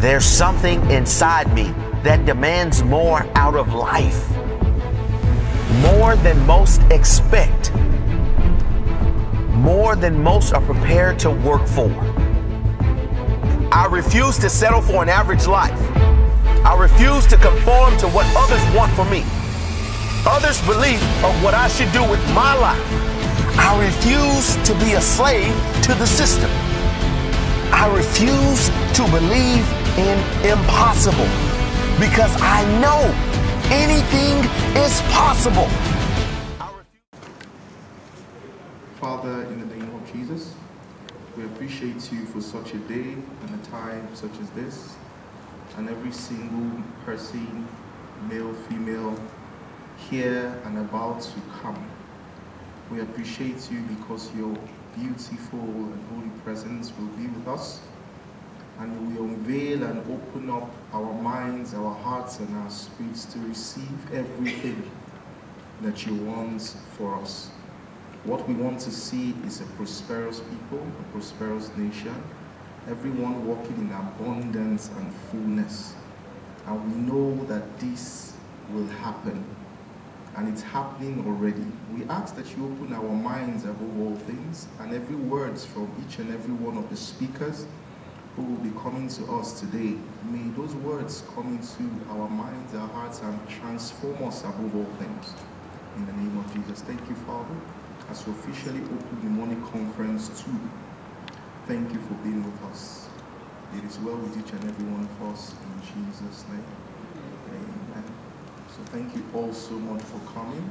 There's something inside me that demands more out of life, more than most expect, more than most are prepared to work for. I refuse to settle for an average life. I refuse to conform to what others want for me, others' belief of what I should do with my life. I refuse to be a slave to the system. I refuse to believe in impossible, because I know anything is possible. Father, in the name of Jesus, we appreciate you for such a day and a time such as this, and every single person, male, female, here and about to come. We appreciate you because your beautiful and holy presence will be with us, and we will unveil and open up our minds, our hearts, and our spirits to receive everything that you want for us. What we want to see is a prosperous people, a prosperous nation, everyone walking in abundance and fullness. And we know that this will happen, and it's happening already. We ask that you open our minds above all things, and every words from each and every one of the speakers who will be coming to us today, may those words come into our minds, our hearts, and transform us above all things. In the name of Jesus, thank you, Father, as we officially open the morning conference too. Thank you for being with us. It is well with each and every one of us, in Jesus' name. Amen. So thank you all so much for coming.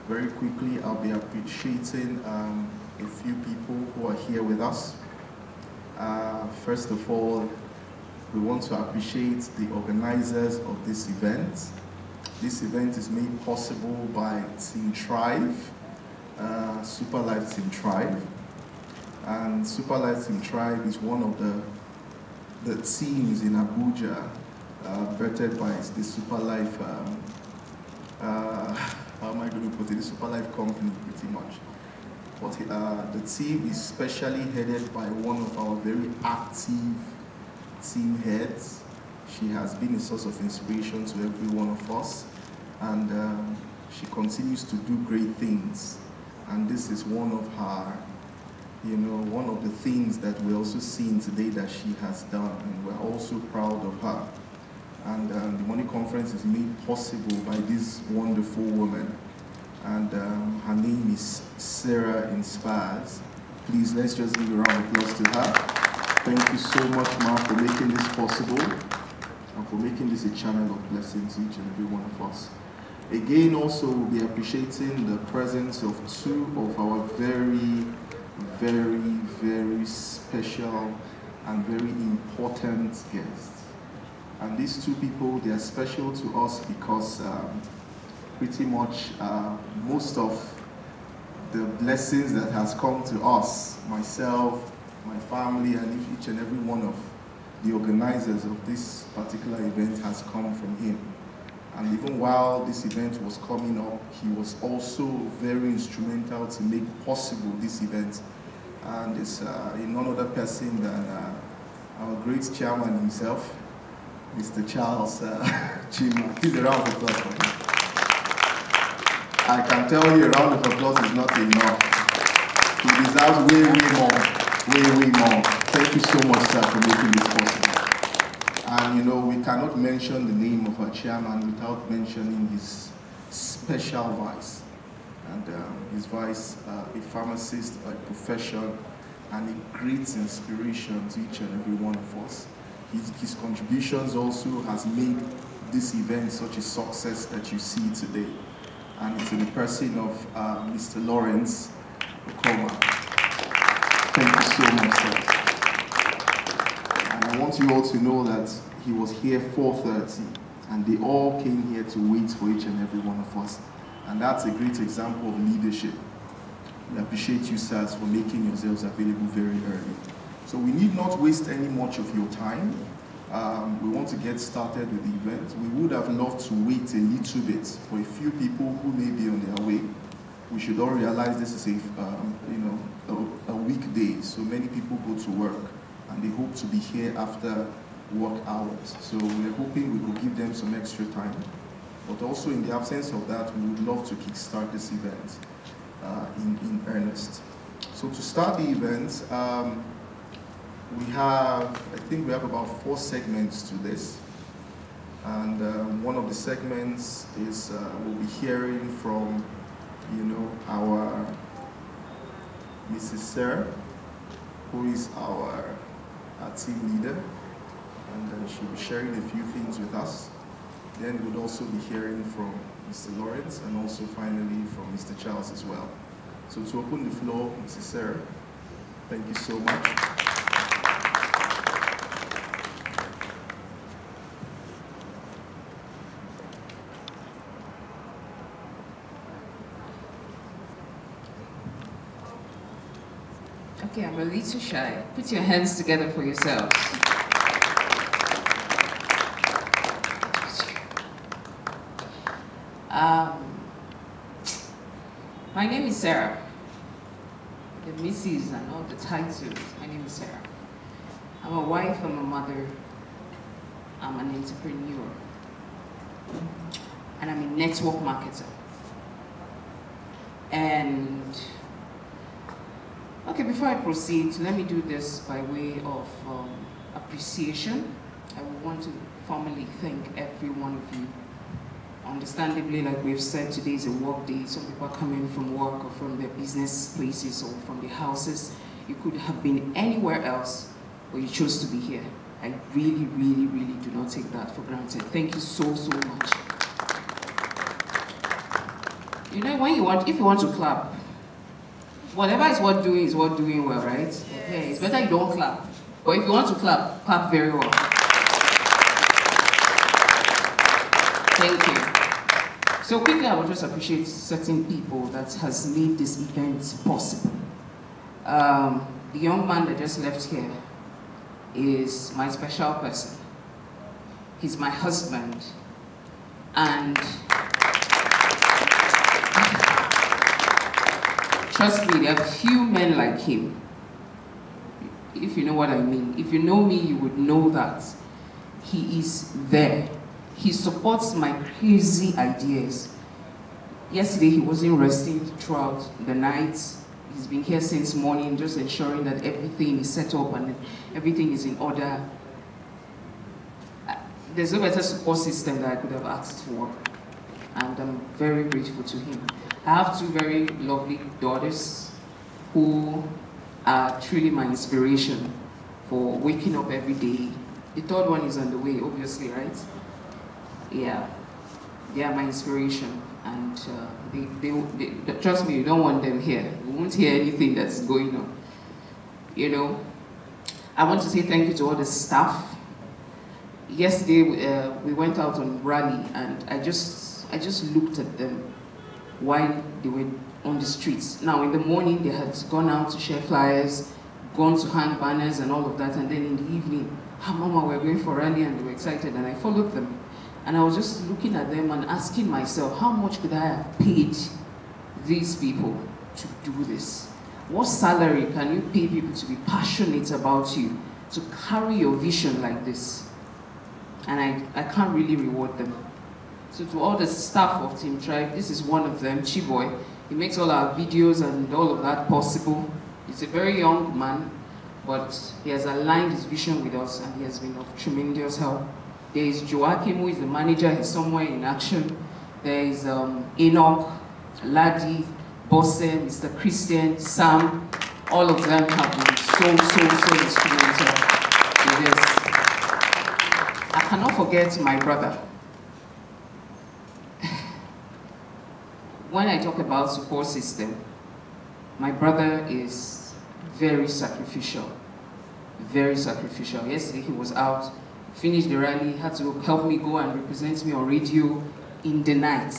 Very quickly, I'll be appreciating a few people who are here with us. First of all, we want to appreciate the organizers of this event. This event is made possible by Team Thrive, SuperLife Team Thrive. And SuperLife Team Thrive is one of the teams in Abuja, birthed by the SuperLife, how am I going to put it, the SuperLife company pretty much. But the team is specially headed by one of our very active team heads. She has been a source of inspiration to every one of us, and she continues to do great things. And this is one of her, one of the things that we're also seeing today that she has done, and we're also proud of her. And the Money Conference is made possible by this wonderful woman, and her name is Cera Inspires. Please, let's just give a round of applause to her. Thank you so much, Ma, for making this possible, and for making this a channel of blessing to each and every one of us. Again, also, we'll be appreciating the presence of two of our very, very special and very important guests. And these two people, they are special to us because pretty much most of the blessings that has come to us, myself, my family, and each and every one of the organizers of this particular event has come from him. And even while this event was coming up, he was also very instrumental to make possible this event. And it's none other person than our great chairman himself, Mr. Charles Chima. Please, a round of applause for him. I can tell you a round of applause is not enough. He deserves way more. Thank you so much, sir, for making this possible. And we cannot mention the name of our chairman without mentioning his special vice. And his vice, a pharmacist by profession, and a great inspiration to each and every one of us. His contributions also has made this event such a success that you see today. And it's in the person of Mr. Lawrence Ukwuoma. Thank you so much, sir. And I want you all to know that he was here 4:30, and they all came here to wait for each and every one of us. And that's a great example of leadership. We appreciate you, sirs, for making yourselves available very early. So we need not waste any much of your time. We want to get started with the event. We would have loved to wait a little bit for a few people who may be on their way. We should all realize this is a weekday, so many people go to work, and they hope to be here after work hours. So we're hoping we could give them some extra time. But also in the absence of that, we would love to kickstart this event in earnest. So to start the event, I think we have about 4 segments to this. And one of the segments is we'll be hearing from, our Mrs. Cera, who is our team leader, and she'll be sharing a few things with us. Then we'll also be hearing from Mr. Lawrence and also finally from Mr. Charles as well. So to open the floor, Mrs. Cera, thank you so much. Okay, I'm a little shy. Put your hands together for yourselves. My name is Cera. The Mrs. and all the titles. My name is Cera. I'm a wife, I'm a mother, I'm an entrepreneur, and I'm a network marketer. And okay, before I proceed, let me do this by way of appreciation. I would want to formally thank every one of you. Understandably, like we've said, today is a work day. Some people are coming from work or from their business places or from their houses. You could have been anywhere else, but you chose to be here. I really, really, really do not take that for granted. Thank you so, so much. You know, if you want to clap, whatever is worth doing well, right? Yes. Okay, it's better you don't clap. But if you want to clap, clap very well. Thank you. So quickly, I would just appreciate certain people that has made this event possible. The young man that just left here is my special person. He's my husband. And trust me, there are few men like him. If you know what I mean. If you know me, you would know that he is there. He supports my crazy ideas. Yesterday, he wasn't resting throughout the night. He's been here since morning, just ensuring that everything is set up and everything is in order. There's no better support system that I could have asked for. And I'm very grateful to him. I have 2 very lovely daughters who are truly my inspiration for waking up every day. The 3rd one is on the way, obviously, right? Yeah, they are my inspiration, and they trust me, you don't want them here. You won't hear anything that's going on. You know, I want to say thank you to all the staff. Yesterday, we went out on rally, and I just looked at them while they were on the streets. Now, in the morning, they had gone out to share flyers, gone to hang banners and all of that, and then in the evening, Mama, we're going for rally, and they were excited, and I followed them. And I was just looking at them and asking myself, how much could I have paid these people to do this? What salary can you pay people to be passionate about you, to carry your vision like this? And I can't really reward them. So to all the staff of Team Thrive, this is one of them, Chiboy. He makes all our videos and all of that possible. He's a very young man, but he has aligned his vision with us and he has been of tremendous help. There is Joachim, who is the manager, he's somewhere in action. There is Enoch, Ladi, Bosse, Mr. Christian, Sam. All of them have been so instrumental in this. I cannot forget my brother. When I talk about support system, my brother is very sacrificial. Very sacrificial. Yesterday he was out, finished the rally, had to help me go and represent me on radio in the night.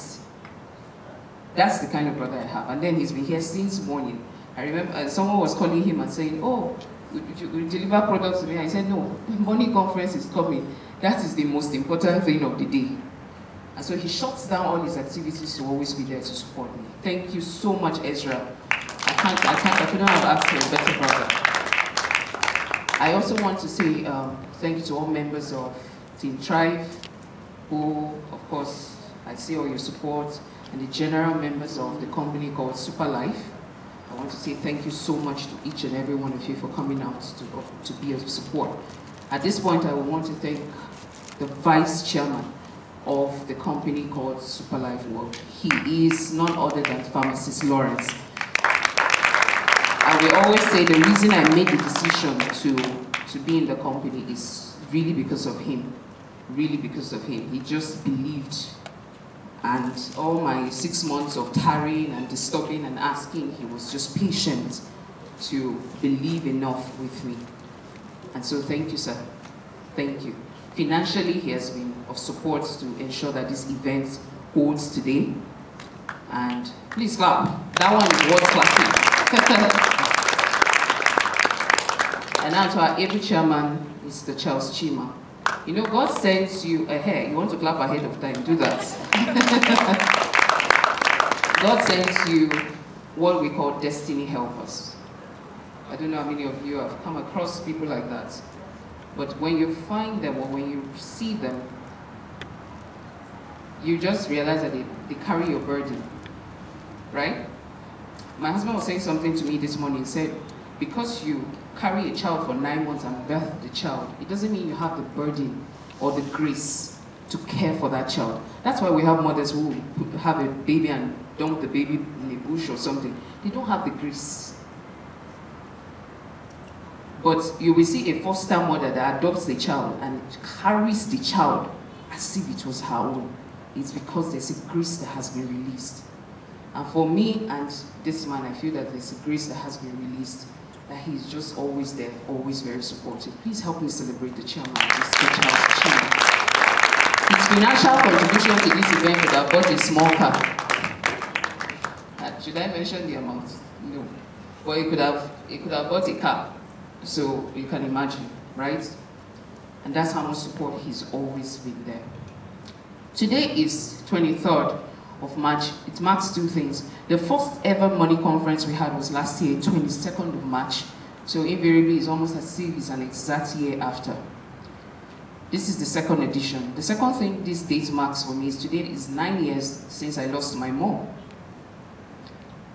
That's the kind of brother I have. And then he's been here since morning. I remember someone was calling him and saying, oh, you deliver products to me. I said, no, money conference is coming. That is the most important thing of the day. And so he shuts down all his activities to always be there to support me. Thank you so much, Ezra. I couldn't have asked for a better brother. I also want to say thank you to all members of Team Thrive, who, of course, I see all your support, and the general members of the company called SuperLife. I want to say thank you so much to each and every one of you for coming out to be of support. At this point, I want to thank the Vice Chairman of the company called SuperLife World. He is none other than Pharmacist Lawrence. I will always say the reason I made the decision to be in the company is really because of him. Really because of him. He just believed. And all my 6 months of tarrying and disturbing and asking, he was just patient to believe enough with me. And so thank you, sir. Thank you. Financially, he has been of support to ensure that this event holds today. And please clap. That one is worth clapping. And now to our able chairman, Mr. Charles Chima. You know, God sends you ahead. You want to clap ahead of time, do that. God sends you what we call destiny helpers. I don't know how many of you have come across people like that. But when you find them or when you see them, you just realize that they carry your burden, right? My husband was saying something to me this morning. He said, because you carry a child for 9 months and birth the child, it doesn't mean you have the burden or the grace to care for that child. That's why we have mothers who have a baby and dump the baby in a bush or something. They don't have the grace. But you will see a foster mother that adopts the child and carries the child as if it was her own. It's because there's a grace that has been released. And for me and this man, I feel that there's a grace that has been released, that he's just always there, always very supportive. Please help me celebrate the chairman, Mr. Charles Chima. His financial contribution to this event would have bought a small car. Should I mention the amount? No. But he could have bought a car. So you can imagine, right? And that's how much support he's always been there. Today is 23rd of March. It marks two things. The first ever money conference we had was last year, 22nd of March. So invariably, it's almost as if it's an exact year after. This is the second edition. The second thing this date marks for me is today is 9 years since I lost my mom.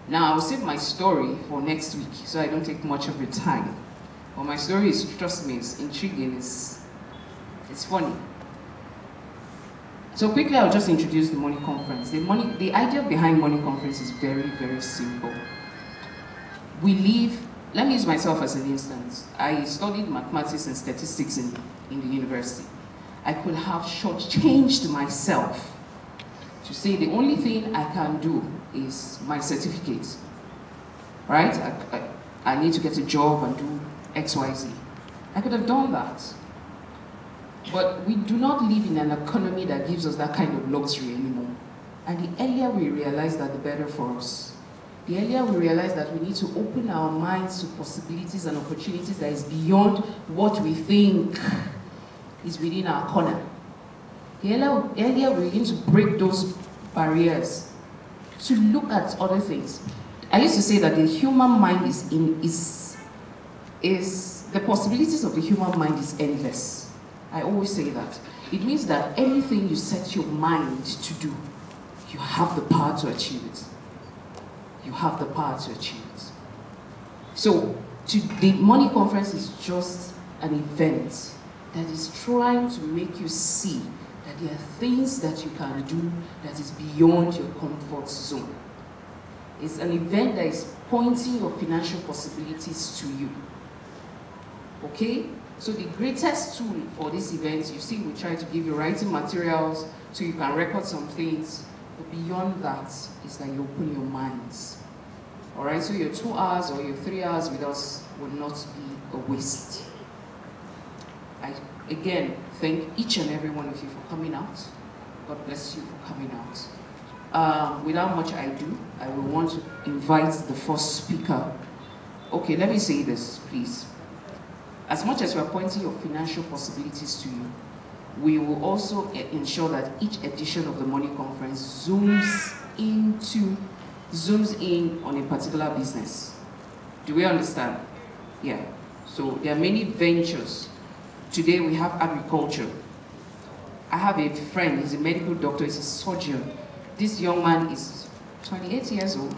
Now, I'll save my story for next week, so I don't take much of your time. But my story is, trust me, it's intriguing, it's funny. So quickly, I'll just introduce the money conference. The idea behind money conference is very, very simple. Let me use myself as an instance. I studied mathematics and statistics in the university. I could have shortchanged myself to say the only thing I can do is my certificate, right? I need to get a job and do XYZ. I could have done that. But we do not live in an economy that gives us that kind of luxury anymore. And the earlier we realize that, the better for us. The earlier we realize that we need to open our minds to possibilities and opportunities that is beyond what we think is within our corner. The earlier we begin to break those barriers, to look at other things. I used to say that the human mind the possibilities of the human mind is endless. I always say that. It means that anything you set your mind to do, you have the power to achieve it. You have the power to achieve it. So, the money conference is just an event that is trying to make you see that there are things that you can do that is beyond your comfort zone. It's an event that is pointing your financial possibilities to you. Okay? So the greatest tool for this event, you see, we try to give you writing materials so you can record some things. But beyond that is that you open your minds. All right? So your 2 hours or your 3 hours with us will not be a waste. I, again, thank each and every one of you for coming out. God bless you for coming out. Without much ado, I will want to invite the first speaker. Okay, let me say this, please. As much as we are pointing your financial possibilities to you, we will also ensure that each edition of the money conference zooms in on a particular business. Do we understand? Yeah. So there are many ventures. Today we have agriculture. I have a friend, he's a medical doctor, he's a surgeon. This young man is 28 years old,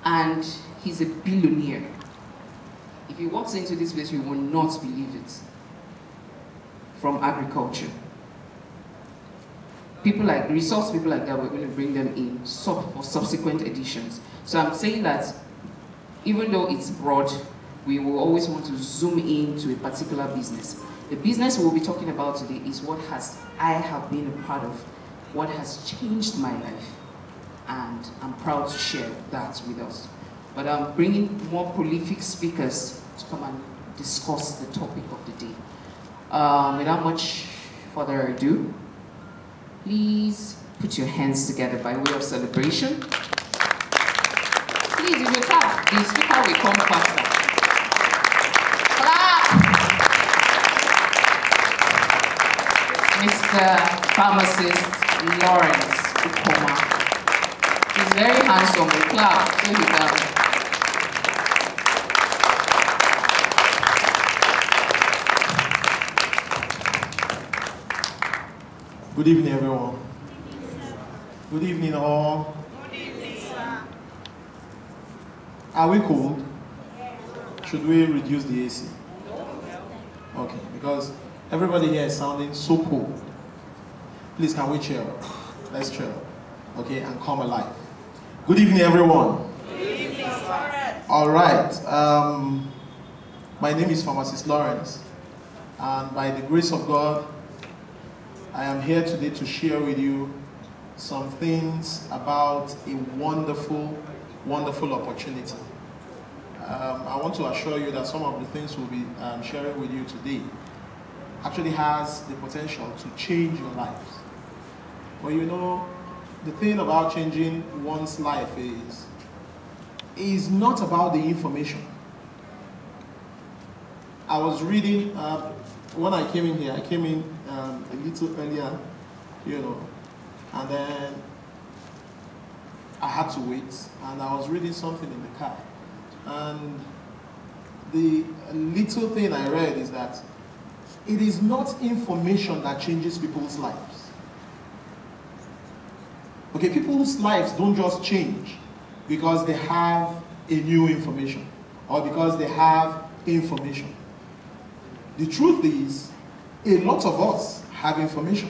and he's a billionaire. If he walks into this place, you will not believe it. From agriculture. People like, resource people like that, we're going to bring them in for subsequent editions. So I'm saying that even though it's broad, we will always want to zoom in to a particular business. The business we'll be talking about today is what I have been a part of, what has changed my life. And I'm proud to share that with us. But I'm bringing more prolific speakers to come and discuss the topic of the day. Without much further ado, please put your hands together by way of celebration. Please, if you clap, the speaker will come faster. Clap! Mr. Pharmacist Lawrence Ukwuoma. He's very handsome. We clap so he can. Good evening, everyone. Good evening, all. Good evening, sir. Are we cold? Should we reduce the AC? Okay, because everybody here is sounding so cold. Please, can we chill? Let's chill. Okay, and come alive. Good evening, everyone. Good evening, sir. All right. My name is Pharmacist Lawrence, and by the grace of God, I am here today to share with you some things about a wonderful, wonderful opportunity. I want to assure you that some of the things we'll be sharing with you today actually has the potential to change your lives. But you know, the thing about changing one's life is not about the information. I was reading, when I came in here, I came in a little earlier, you know, and then I had to wait, and I was reading something in the car, and the little thing I read is that it is not information that changes people's lives. Okay, people's lives don't just change because they have a new information or because they have information. The truth is, a lot of us have information.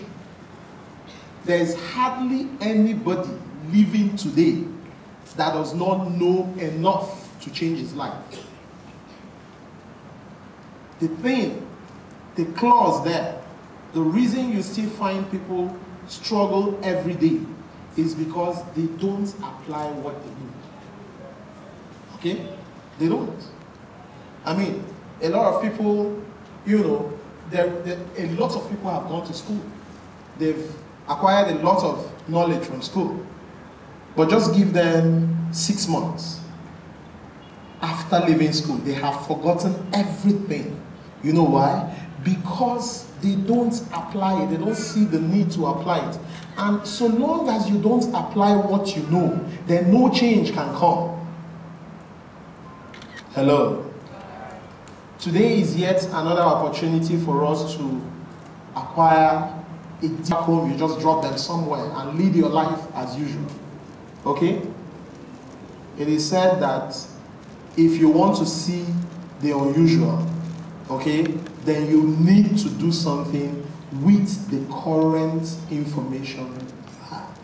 There is hardly anybody living today that does not know enough to change his life. The thing, the clause there, the reason you still find people struggle every day is because they don't apply what they know. Okay? They don't. I mean, a lot of people, you know, a lot of people have gone to school. They've acquired a lot of knowledge from school. But just give them 6 months. After leaving school, they have forgotten everything. You know why? Because they don't apply it. They don't see the need to apply it. And so long as you don't apply what you know, then no change can come. Hello. Today is yet another opportunity for us to acquire a deep home. You just drop them somewhere and lead your life as usual. Okay? It is said that if you want to see the unusual, okay, then you need to do something with the current information you have.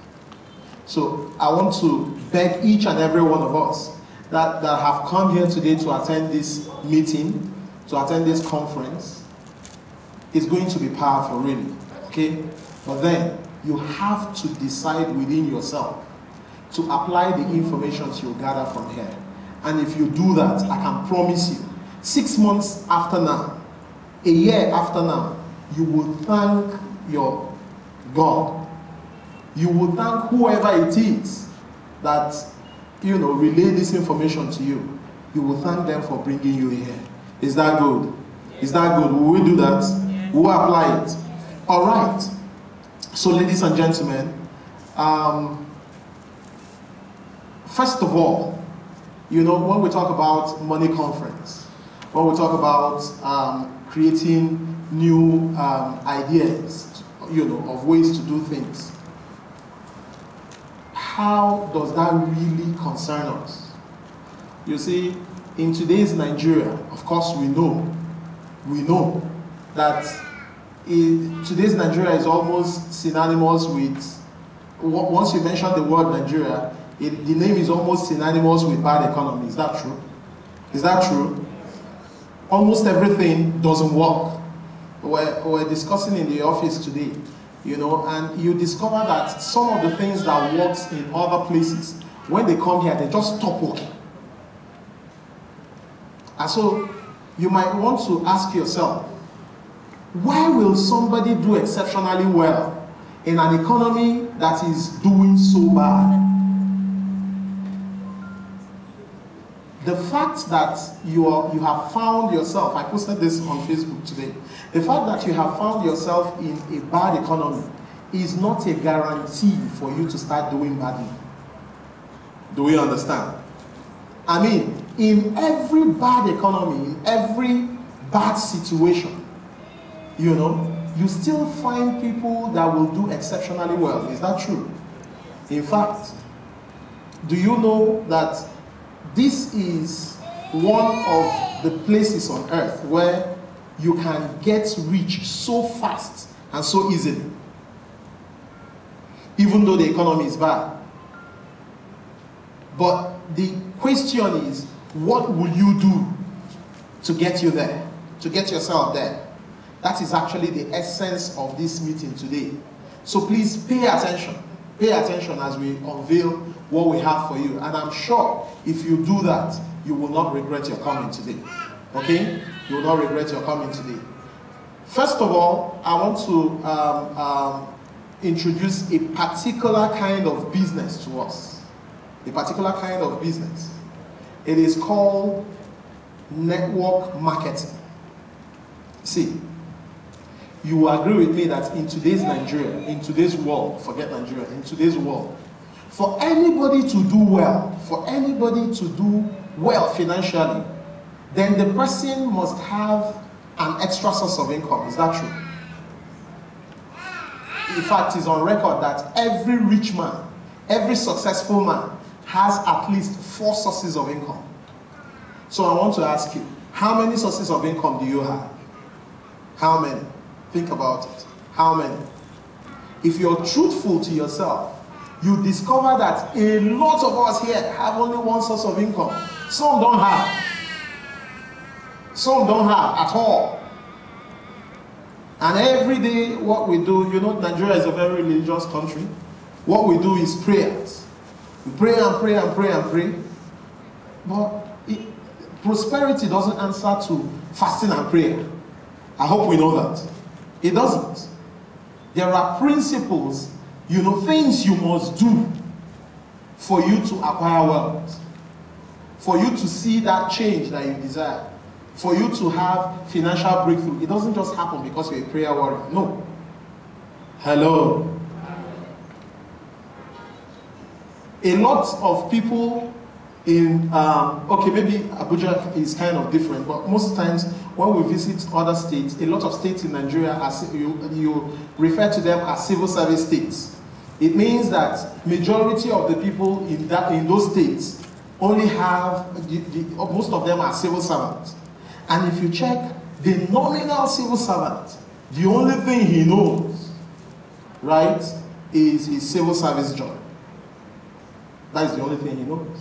So I want to beg each and every one of us that have come here today to attend this meeting, to attend this conference. It's going to be powerful, really, okay? But then you have to decide within yourself to apply the information you gather from here. And if you do that, I can promise you, 6 months after now, a year after now, you will thank your God. You will thank whoever it is that, you know, relay this information to you. You will thank them for bringing you here. Is that good? Is that good? Will we do that? Will we apply it? All right. So, ladies and gentlemen, first of all, you know, when we talk about money conference, when we talk about creating new ideas, of ways to do things, how does that really concern us? You see, in today's Nigeria, of course we know that today's Nigeria is almost synonymous with, once you mention the word Nigeria, the name is almost synonymous with bad economy. Is that true? Is that true? Almost everything doesn't work. We're discussing in the office today, and you discover that some of the things that works in other places, when they come here, they just stop working. And so you might want to ask yourself, why will somebody do exceptionally well in an economy that is doing so bad? The fact that you have found yourself, I posted this on Facebook today, the fact that you have found yourself in a bad economy is not a guarantee for you to start doing badly. Do we understand? I mean, in every bad economy, in every bad situation, you still find people that will do exceptionally well. Is that true? In fact, do you know that this is one of the places on earth where you can get rich so fast and so easily, even though the economy is bad? But the question is, what will you do to get you there, to get yourself there? That is actually the essence of this meeting today. So please pay attention. Pay attention as we unveil what we have for you. And I'm sure if you do that, you will not regret your coming today. Okay? You will not regret your coming today. First of all, I want to introduce a particular kind of business to us. A particular kind of business. It is called network marketing. See, you will agree with me that in today's Nigeria, in today's world, forget Nigeria, in today's world, for anybody to do well, financially, then the person must have an extra source of income. Is that true? In fact, it's on record that every rich man, every successful man has at least 4 sources of income. So I want to ask you, how many sources of income do you have? How many? Think about it. How many? If you're truthful to yourself, you discover that a lot of us here have only one source of income. Some don't have. Some don't have at all. And every day what we do, Nigeria is a very religious country. What we do is prayers. We pray and pray and pray and pray. But prosperity doesn't answer to fasting and prayer. I hope we know that. It doesn't. There are principles, things you must do for you to acquire wealth, for you to see that change that you desire, for you to have financial breakthrough. It doesn't just happen because you're a prayer warrior. No. Hello. A lot of people in, maybe Abuja is kind of different, but most times when we visit other states, a lot of states in Nigeria, you refer to them as civil service states. It means that majority of the people in those states only have, most of them are civil servants. And if you check the nominal civil servant, the only thing he knows, right, is his civil service job. That is the only thing he knows.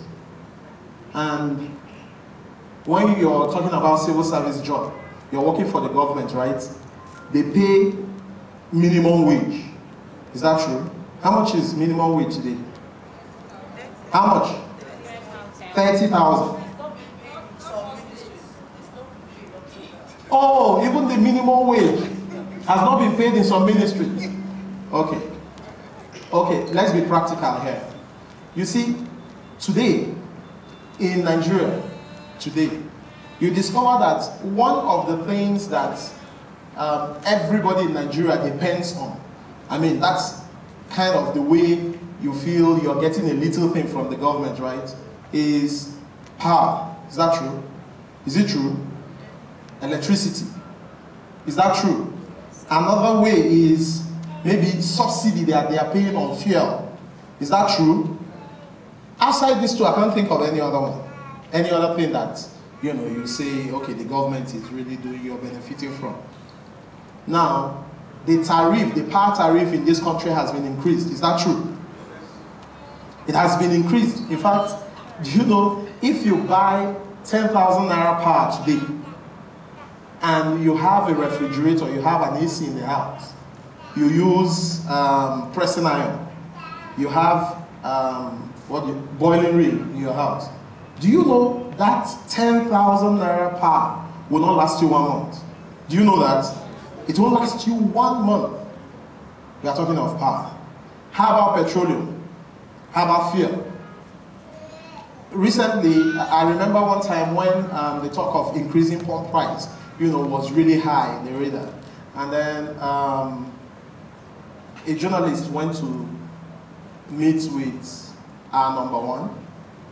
And when you're talking about civil service job, you're working for the government, right? They pay minimum wage. Is that true? How much is minimum wage today? How much? 30,000. Oh, even the minimum wage has not been paid in some ministries. Okay. Okay, let's be practical here. You see, today, in Nigeria, you discover that one of the things that everybody in Nigeria depends on, I mean, that's kind of the way you feel you're getting a little thing from the government, right, is power. Is that true? Is it true? electricity. Is that true? Another way is maybe subsidy that they are paying on fuel. Is that true? Outside these two, I can't think of any other one. Any other thing that, you know, you say, okay, the government is really doing, you're benefiting from. Now, the tariff, the power tariff in this country has been increased. Is that true? It has been increased. In fact, do you know, if you buy 10,000 naira power today, and you have a refrigerator, you have an AC in the house, you use pressing iron, you have boiling ring in your house. Do you know that 10,000 naira power will not last you 1 month? Do you know that? It won't last you 1 month. We are talking of power. How about petroleum? How about fuel? Recently, I remember one time when the talk of increasing pump price, you know, was really high in the radar. And then a journalist went to meet with our number one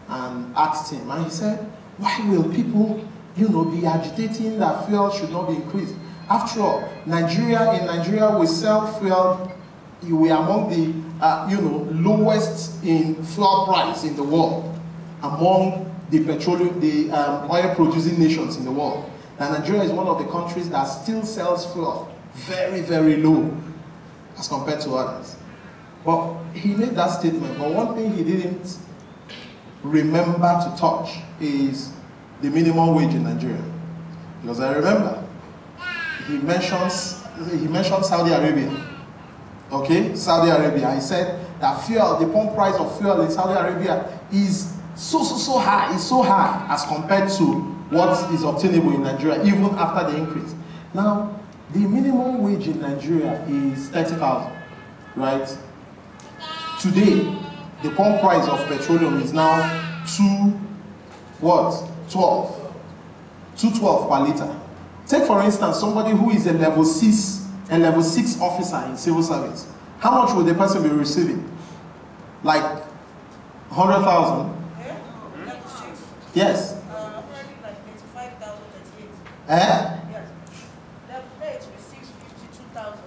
and asked him, and he said, why will people, you know, be agitating that fuel should not be increased? After all, in Nigeria, we sell fuel, we are among the, you know, lowest in fuel price in the world, among the petroleum, the oil-producing nations in the world. And Nigeria is one of the countries that still sells fuel very, very low as compared to others. But he made that statement, but one thing he didn't remember to touch is the minimum wage in Nigeria. Because I remember, he mentioned Saudi Arabia. Okay, Saudi Arabia. He said that fuel, the pump price of fuel in Saudi Arabia is so high, it's so high as compared to what is obtainable in Nigeria, even after the increase. Now, the minimum wage in Nigeria is 30,000, right? Today, the pump price of petroleum is now 212 per liter. Take for instance somebody who is a level 6 officer in civil service. How much will the person be receiving? Like 100,000? Yes. Like 85,000 Eh? Yes. Level 8 receives 52,000.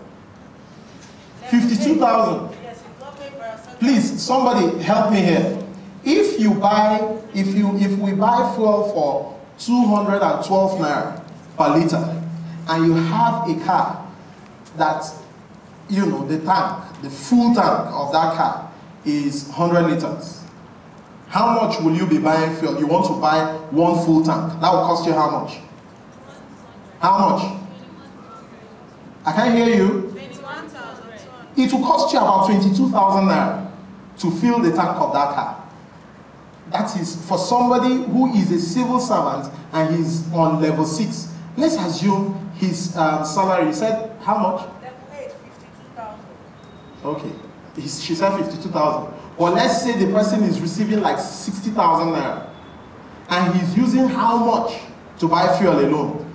52,000. Yes, it's government by a certain. Please, somebody help me here. If we buy fuel for 212 naira per liter, and you have a car that, you know, the tank, the full tank of that car is 100 liters. How much will you be buying fuel? You want to buy one full tank. That will cost you how much? How much? I can't hear you. 21,000. It will cost you about 22,000 naira to fill the tank of that car. That is for somebody who is a civil servant and he's on level 6. Let's assume his salary, he said how much? Level 8, 52,000. Okay, she said 52,000. Or let's say the person is receiving like 60,000 naira and he's using how much to buy fuel alone?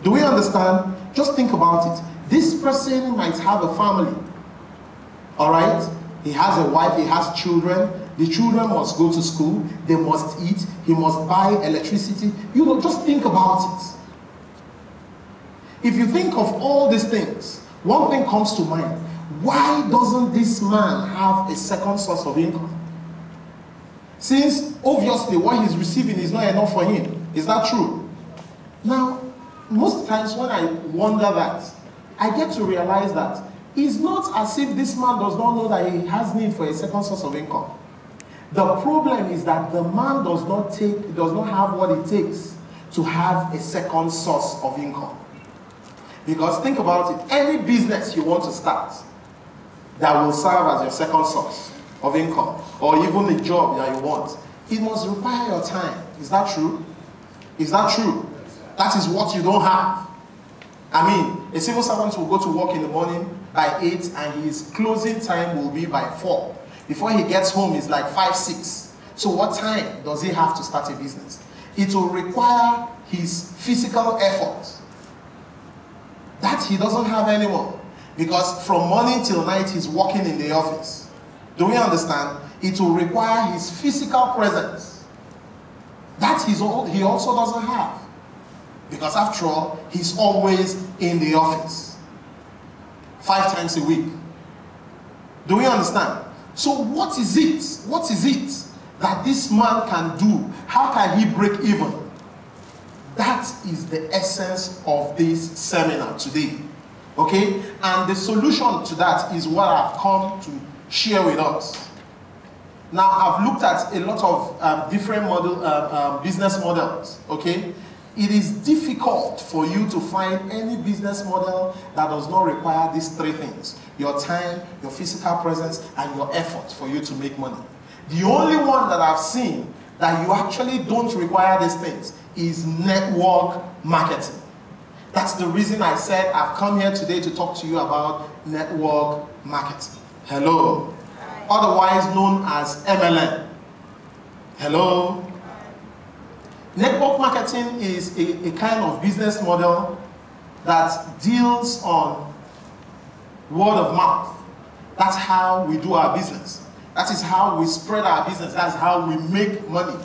Do we understand? Just think about it. This person might have a family, all right? He has a wife, he has children. The children must go to school, they must eat, he must buy electricity. You know, just think about it. If you think of all these things, one thing comes to mind. Why doesn't this man have a second source of income? Since obviously what he's receiving is not enough for him. Is that true? Now, most times when I wonder that, I get to realize that it's not as if this man does not know that he has need for a second source of income. The problem is that the man does not have what it takes to have a second source of income. Because think about it, any business you want to start that will serve as your second source of income, or even a job that you want, it must require your time. Is that true? Is that true? That is what you don't have. I mean, a civil servant will go to work in the morning by 8 and his closing time will be by 4. Before he gets home, it's like 5, 6. So what time does he have to start a business? It will require his physical effort that he doesn't have anymore. Because from morning till night, he's working in the office. Do we understand? It will require his physical presence that he also doesn't have. Because after all, he's always in the office 5 times a week. Do we understand? So what is it? What is it that this man can do? How can he break even? That is the essence of this seminar today. Okay? And the solution to that is what I've come to share with us. Now, I've looked at a lot of different business models. Okay? It is difficult for you to find any business model that does not require these 3 things: your time, your physical presence, and your effort for you to make money. The only one that I've seen that you actually don't require these things is network marketing. That's the reason I said I've come here today to talk to you about network marketing. Hello. Otherwise known as MLM. Hello. Network marketing is a kind of business model that deals on word of mouth. That's how we do our business. That is how we spread our business. That's how we make money.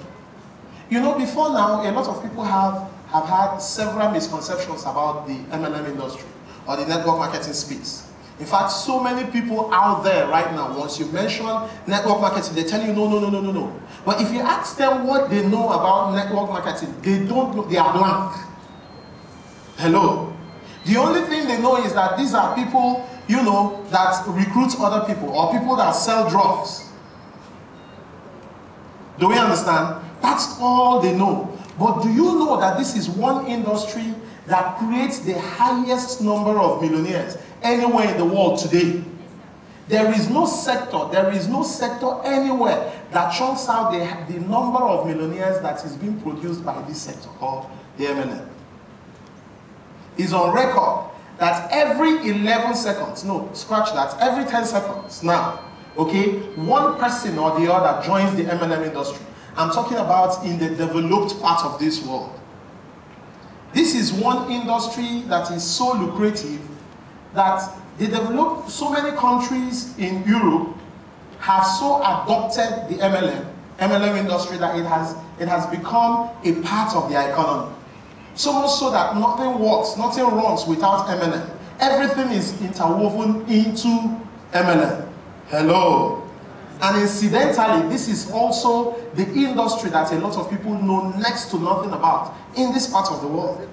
You know, before now, a lot of people have had several misconceptions about the MLM industry or the network marketing space. In fact, so many people out there right now, once you mention network marketing, they tell you no. But if you ask them what they know about network marketing, they don't know, they are blank. Hello. The only thing they know is that these are people, you know, that recruit other people or people that sell drugs. Do we understand? That's all they know. But do you know that this is one industry that creates the highest number of millionaires anywhere in the world today? There is no sector anywhere that chunks out the number of millionaires that is being produced by this sector called the MLM. It's on record that every 11 seconds, no, scratch that, every 10 seconds now, okay, one person or the other joins the MLM industry. I'm talking about in the developed part of this world. This is one industry that is so lucrative that they developed, so many countries in Europe have so adopted the MLM industry that it has become a part of their economy. So much so that nothing works, nothing runs without MLM. Everything is interwoven into MLM. Hello. And incidentally, this is also the industry that a lot of people know next to nothing about in this part of the world.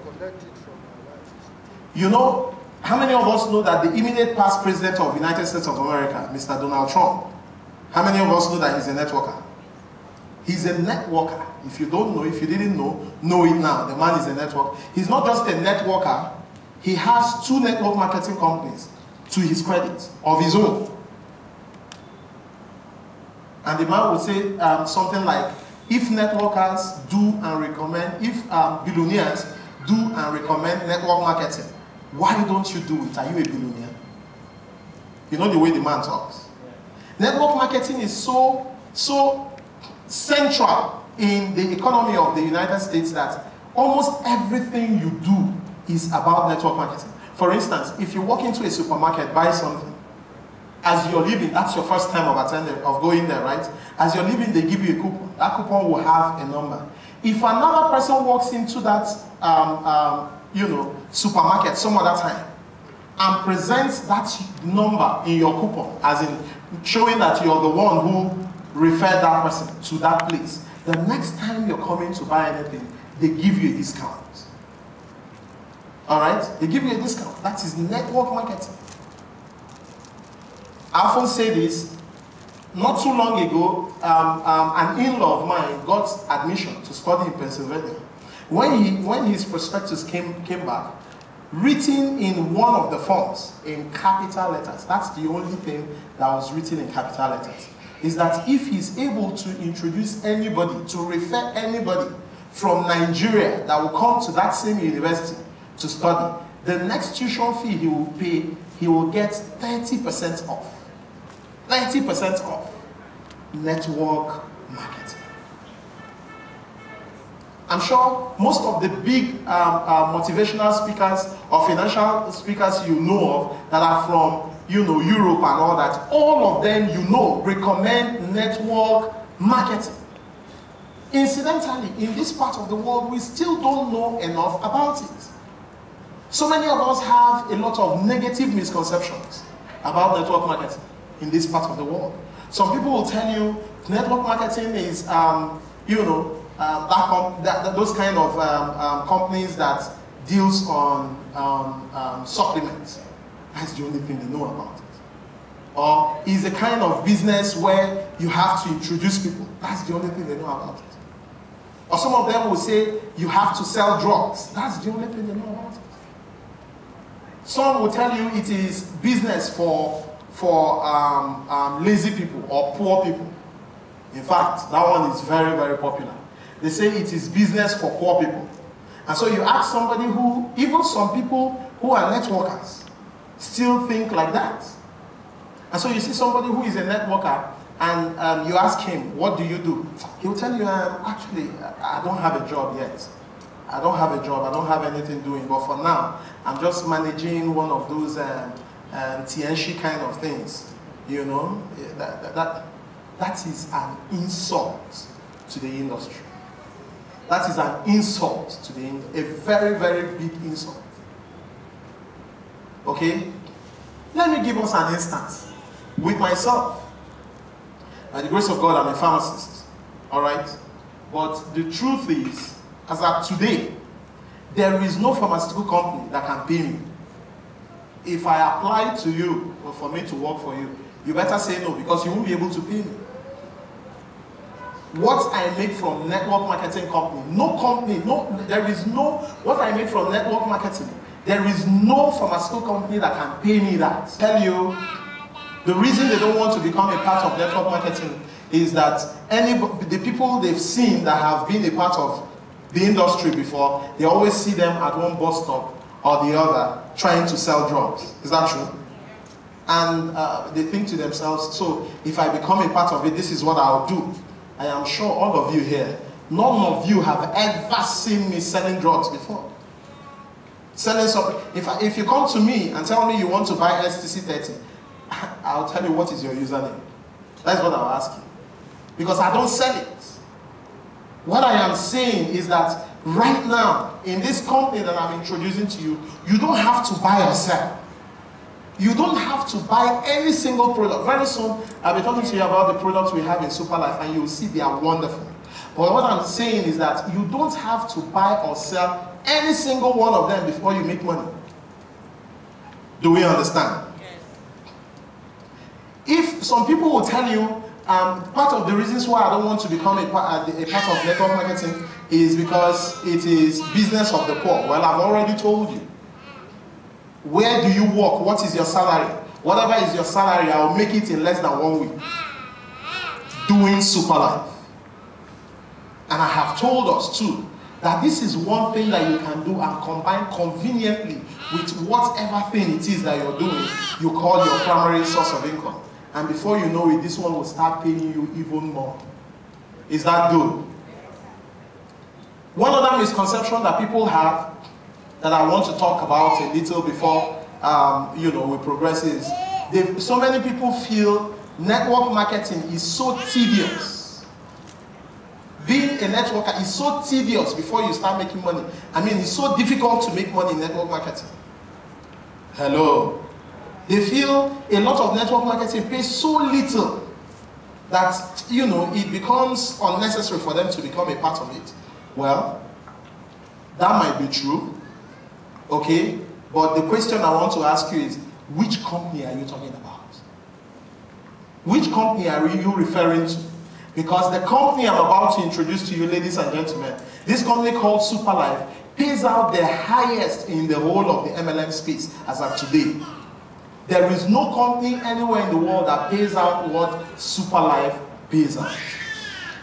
You know, how many of us know that the immediate past president of the United States of America, Mr. Donald Trump, how many of us know that he's a networker? He's a networker. If you don't know, if you didn't know it now. The man is a networker. He's not just a networker. He has 2 network marketing companies to his credit, of his own. And the man would say something like, if networkers do and recommend, if billionaires do and recommend network marketing, why don't you do it? Are you a billionaire? You know the way the man talks. Network marketing is so central in the economy of the United States that almost everything you do is about network marketing. For instance, if you walk into a supermarket, buy something, as you're leaving, that's your first time of going there, right? As you're leaving, they give you a coupon. That coupon will have a number. If another person walks into that, supermarket some other time and presents that number in your coupon, as in showing that you're the one who referred that person to that place, the next time you're coming to buy anything, they give you a discount. All right? They give you a discount. That is network marketing. I often say this. Not too long ago, an in-law of mine got admission to study in Pennsylvania. When his prospectus came back, written in one of the forms in capital letters, that's the only thing that was written in capital letters, is that if he's able to introduce anybody, to refer anybody from Nigeria that will come to that same university to study, the next tuition fee he will pay, he will get 30% off. 30% off. Network marketing. I'm sure most of the big motivational speakers or financial speakers you know of that are from, Europe and all that, all of them, recommend network marketing. Incidentally, in this part of the world, we still don't know enough about it. So many of us have a lot of negative misconceptions about network marketing in this part of the world. Some people will tell you network marketing is, those kind of companies that deals on supplements. That's the only thing they know about it. Or is a kind of business where you have to introduce people. That's the only thing they know about it. Or some of them will say you have to sell drugs. That's the only thing they know about it. Some will tell you it is business for lazy people or poor people. In fact, that one is very, very popular. They say it is business for poor people. And so you ask somebody who, even some people who are networkers, still think like that. And so you see somebody who is a networker and you ask him, what do you do? He'll tell you, actually, I don't have a job yet. I don't have a job, I don't have anything doing, but for now, I'm just managing one of those TNC kind of things, you know? That is an insult to the industry. That is an insult to the industry, a very, very big insult. Okay? Let me give us an instance. With myself, by the grace of God, I'm a pharmacist, all right? But the truth is, as of today, there is no pharmaceutical company that can pay me. If I apply to you or for me to work for you, you better say no because you won't be able to pay me. What I make from network marketing company, there is no, what I make from network marketing, there is no pharmaceutical company that can pay me that. Tell you, the reason they don't want to become a part of network marketing is that the people they've seen that have been a part of the industry before, they always see them at one bus stop or the other trying to sell drugs. Is that true? And they think to themselves, so if I become a part of it, this is what I'll do. I am sure all of you here, none of you have ever seen me selling drugs before. Selling something. If you come to me and tell me you want to buy STC 30, I'll tell you what is your username. That's what I'll ask you. Because I don't sell it. What I am saying is that right now, in this company that I'm introducing to you, you don't have to buy or sell. You don't have to buy any single product. Very soon, I'll be talking to you about the products we have in SuperLife, and you'll see they are wonderful. But what I'm saying is that you don't have to buy or sell any single one of them before you make money. Do we understand? If some people will tell you, part of the reasons why I don't want to become a part of network marketing is because it is business of the poor. Well, I've already told you. Where do you work? What is your salary? Whatever is your salary, I'll make it in less than 1 week. Doing SuperLife. And I have told us too, that this is one thing that you can do and combine conveniently with whatever thing it is that you're doing, you call your primary source of income. And before you know it, this one will start paying you even more. Is that good? One other misconception that people have that I want to talk about a little before we progress is so many people feel network marketing is so tedious. Being a networker is so tedious before you start making money. I mean, it's so difficult to make money in network marketing. Hello. They feel a lot of network marketing pays so little that, it becomes unnecessary for them to become a part of it. Well, that might be true, okay? But the question I want to ask you is, which company are you talking about? Which company are you referring to? Because the company I'm about to introduce to you, ladies and gentlemen, this company called SuperLife pays out the highest in the whole of the MLM space as of today. There is no company anywhere in the world that pays out what SuperLife pays out.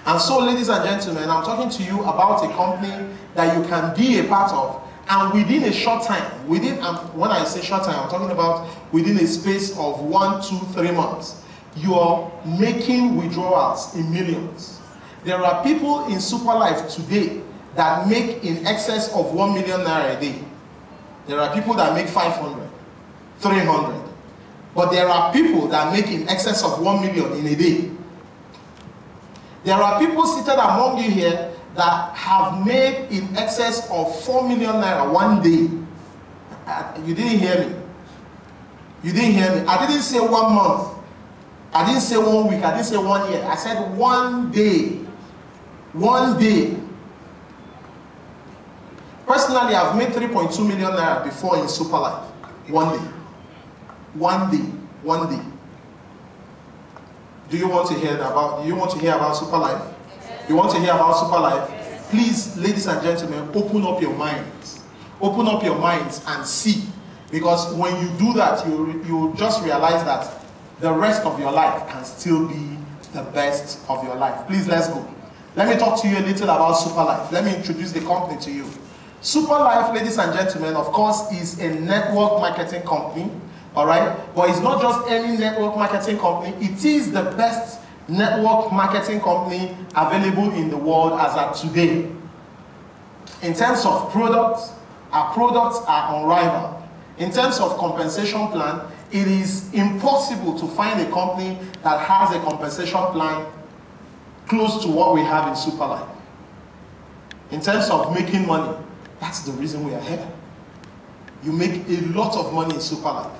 And so, ladies and gentlemen, I'm talking to you about a company that you can be a part of, and within a short time, when I say short time, I'm talking about within a space of 1, 2, 3 months, you are making withdrawals in millions. There are people in SuperLife today that make in excess of 1 million naira a day. There are people that make 500, 300. But there are people that make in excess of 1 million in a day. There are people seated among you here that have made in excess of 4 million naira one day. You didn't hear me. You didn't hear me. I didn't say 1 month. I didn't say 1 week. I didn't say 1 year. I said 1 day. 1 day. Personally, I've made 3.2 million naira before in SuperLife. 1 day. 1 day. 1 day. Do you want to hear about? Do you want to hear about SuperLife? Yes. You want to hear about SuperLife? Yes. Please, ladies and gentlemen, open up your minds. Open up your minds and see, because when you do that, you just realize that the rest of your life can still be the best of your life. Please, let's go. Let me talk to you a little about SuperLife. Let me introduce the company to you. SuperLife, ladies and gentlemen, of course, is a network marketing company. All right, but it's not just any network marketing company. It is the best network marketing company available in the world as of today. In terms of products, our products are unrivaled. In terms of compensation plan, it is impossible to find a company that has a compensation plan close to what we have in SuperLife. In terms of making money, that's the reason we are here. You make a lot of money in SuperLife.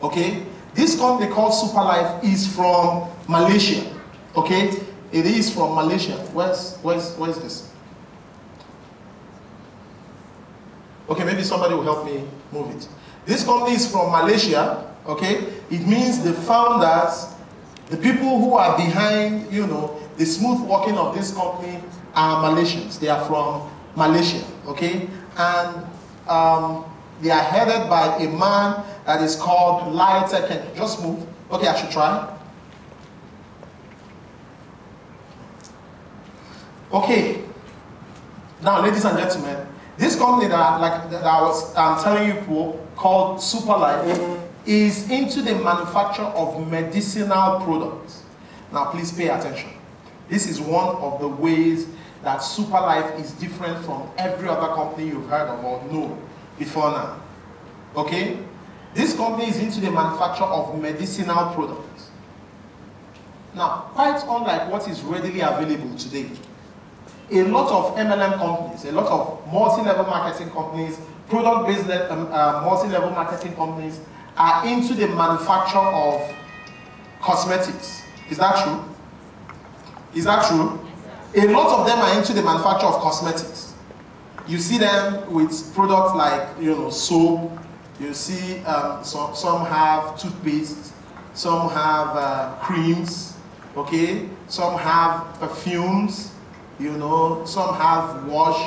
Okay, this company called SuperLife is from Malaysia. Okay, it is from Malaysia. Where's this? Okay, maybe somebody will help me move it. This company is from Malaysia. Okay, it means the founders, the people who are behind, you know, the smooth working of this company are Malaysians. They are from Malaysia. Okay, and they are headed by a man that is called Lighter. Just move. Okay, I should try. Okay. Now, ladies and gentlemen, this company that I was telling you called SuperLife is into the manufacture of medicinal products. Now, please pay attention. This is one of the ways that SuperLife is different from every other company you've heard of or know before now. Okay? This company is into the manufacture of medicinal products. Now, quite unlike what is readily available today, a lot of MLM companies, a lot of multi-level marketing companies, product-based multi-level marketing companies are into the manufacture of cosmetics. Is that true? Is that true? A lot of them are into the manufacture of cosmetics. You see them with products like, you know, soap. You see some have toothpaste, some have creams, okay? Some have perfumes, you know, some have wash,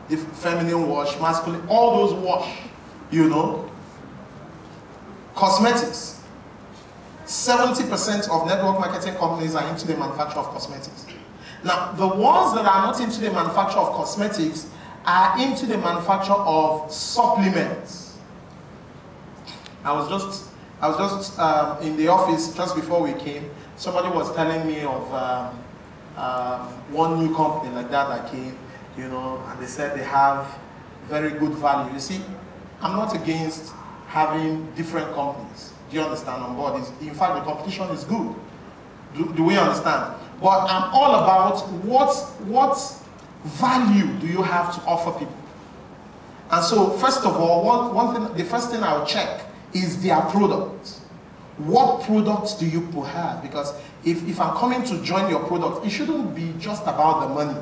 the feminine wash, masculine, all those wash, you know. Cosmetics. 70% of network marketing companies are into the manufacture of cosmetics. Now, the ones that are not into the manufacture of cosmetics are into the manufacture of supplements. I was just in the office just before we came. Somebody was telling me of one new company like that came, you know, and they said they have very good value. You see, I'm not against having different companies. Do you understand on board? In fact, the competition is good. Do we understand? But I'm all about what value do you have to offer people. And so, first of all, the first thing I'll check is their product. What products do you have? Because if I'm coming to join your product, it shouldn't be just about the money.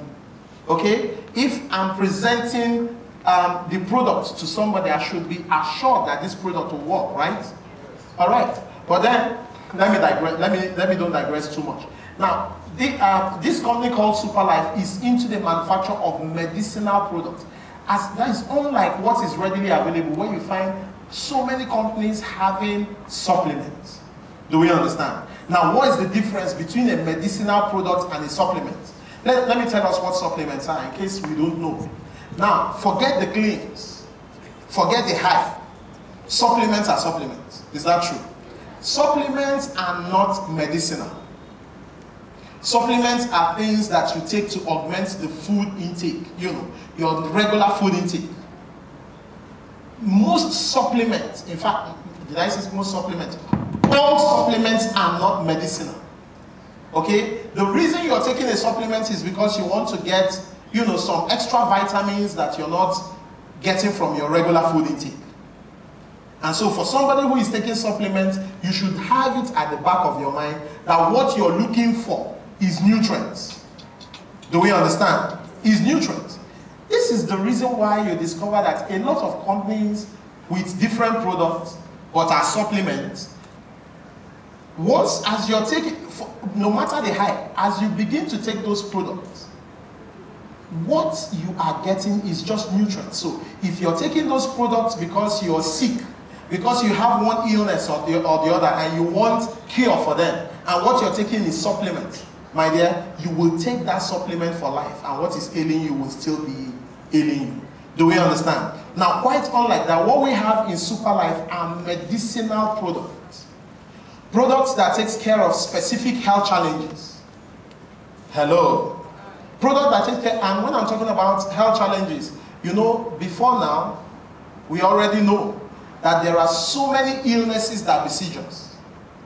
Okay? If I'm presenting the product to somebody, I should be assured that this product will work, right? All right. But then, let me digress. Let me don't digress too much. Now, this company called SuperLife is into the manufacture of medicinal products. As that is unlike what is readily available, where you find so many companies having supplements. Do we understand? Now, what is the difference between a medicinal product and a supplement? Let me tell us what supplements are in case we don't know. Now, forget the claims. Forget the hype. Supplements are supplements. Is that true? Supplements are not medicinal. Supplements are things that you take to augment the food intake, you know, your regular food intake. Most supplements, in fact, did I say most supplements? All supplements are not medicinal. Okay? The reason you're taking a supplement is because you want to get, some extra vitamins that you're not getting from your regular food intake. And so for somebody who is taking supplements, you should have it at the back of your mind that what you're looking for is nutrients. Do we understand? Is nutrients. This is the reason why you discover that a lot of companies with different products but are supplements, as you're taking, no matter the hype, as you begin to take those products, what you are getting is just nutrients. So if you're taking those products because you're sick, because you have one illness or the other and you want cure for them, and what you're taking is supplements, my dear, you will take that supplement for life, and what is ailing you will still be ailing you. Do we understand? Now, quite unlike that, what we have in SuperLife are medicinal products. Products that takes care of specific health challenges. Hello. Product that takes care, and when I'm talking about health challenges, before now, we already know that there are so many illnesses that besiege us.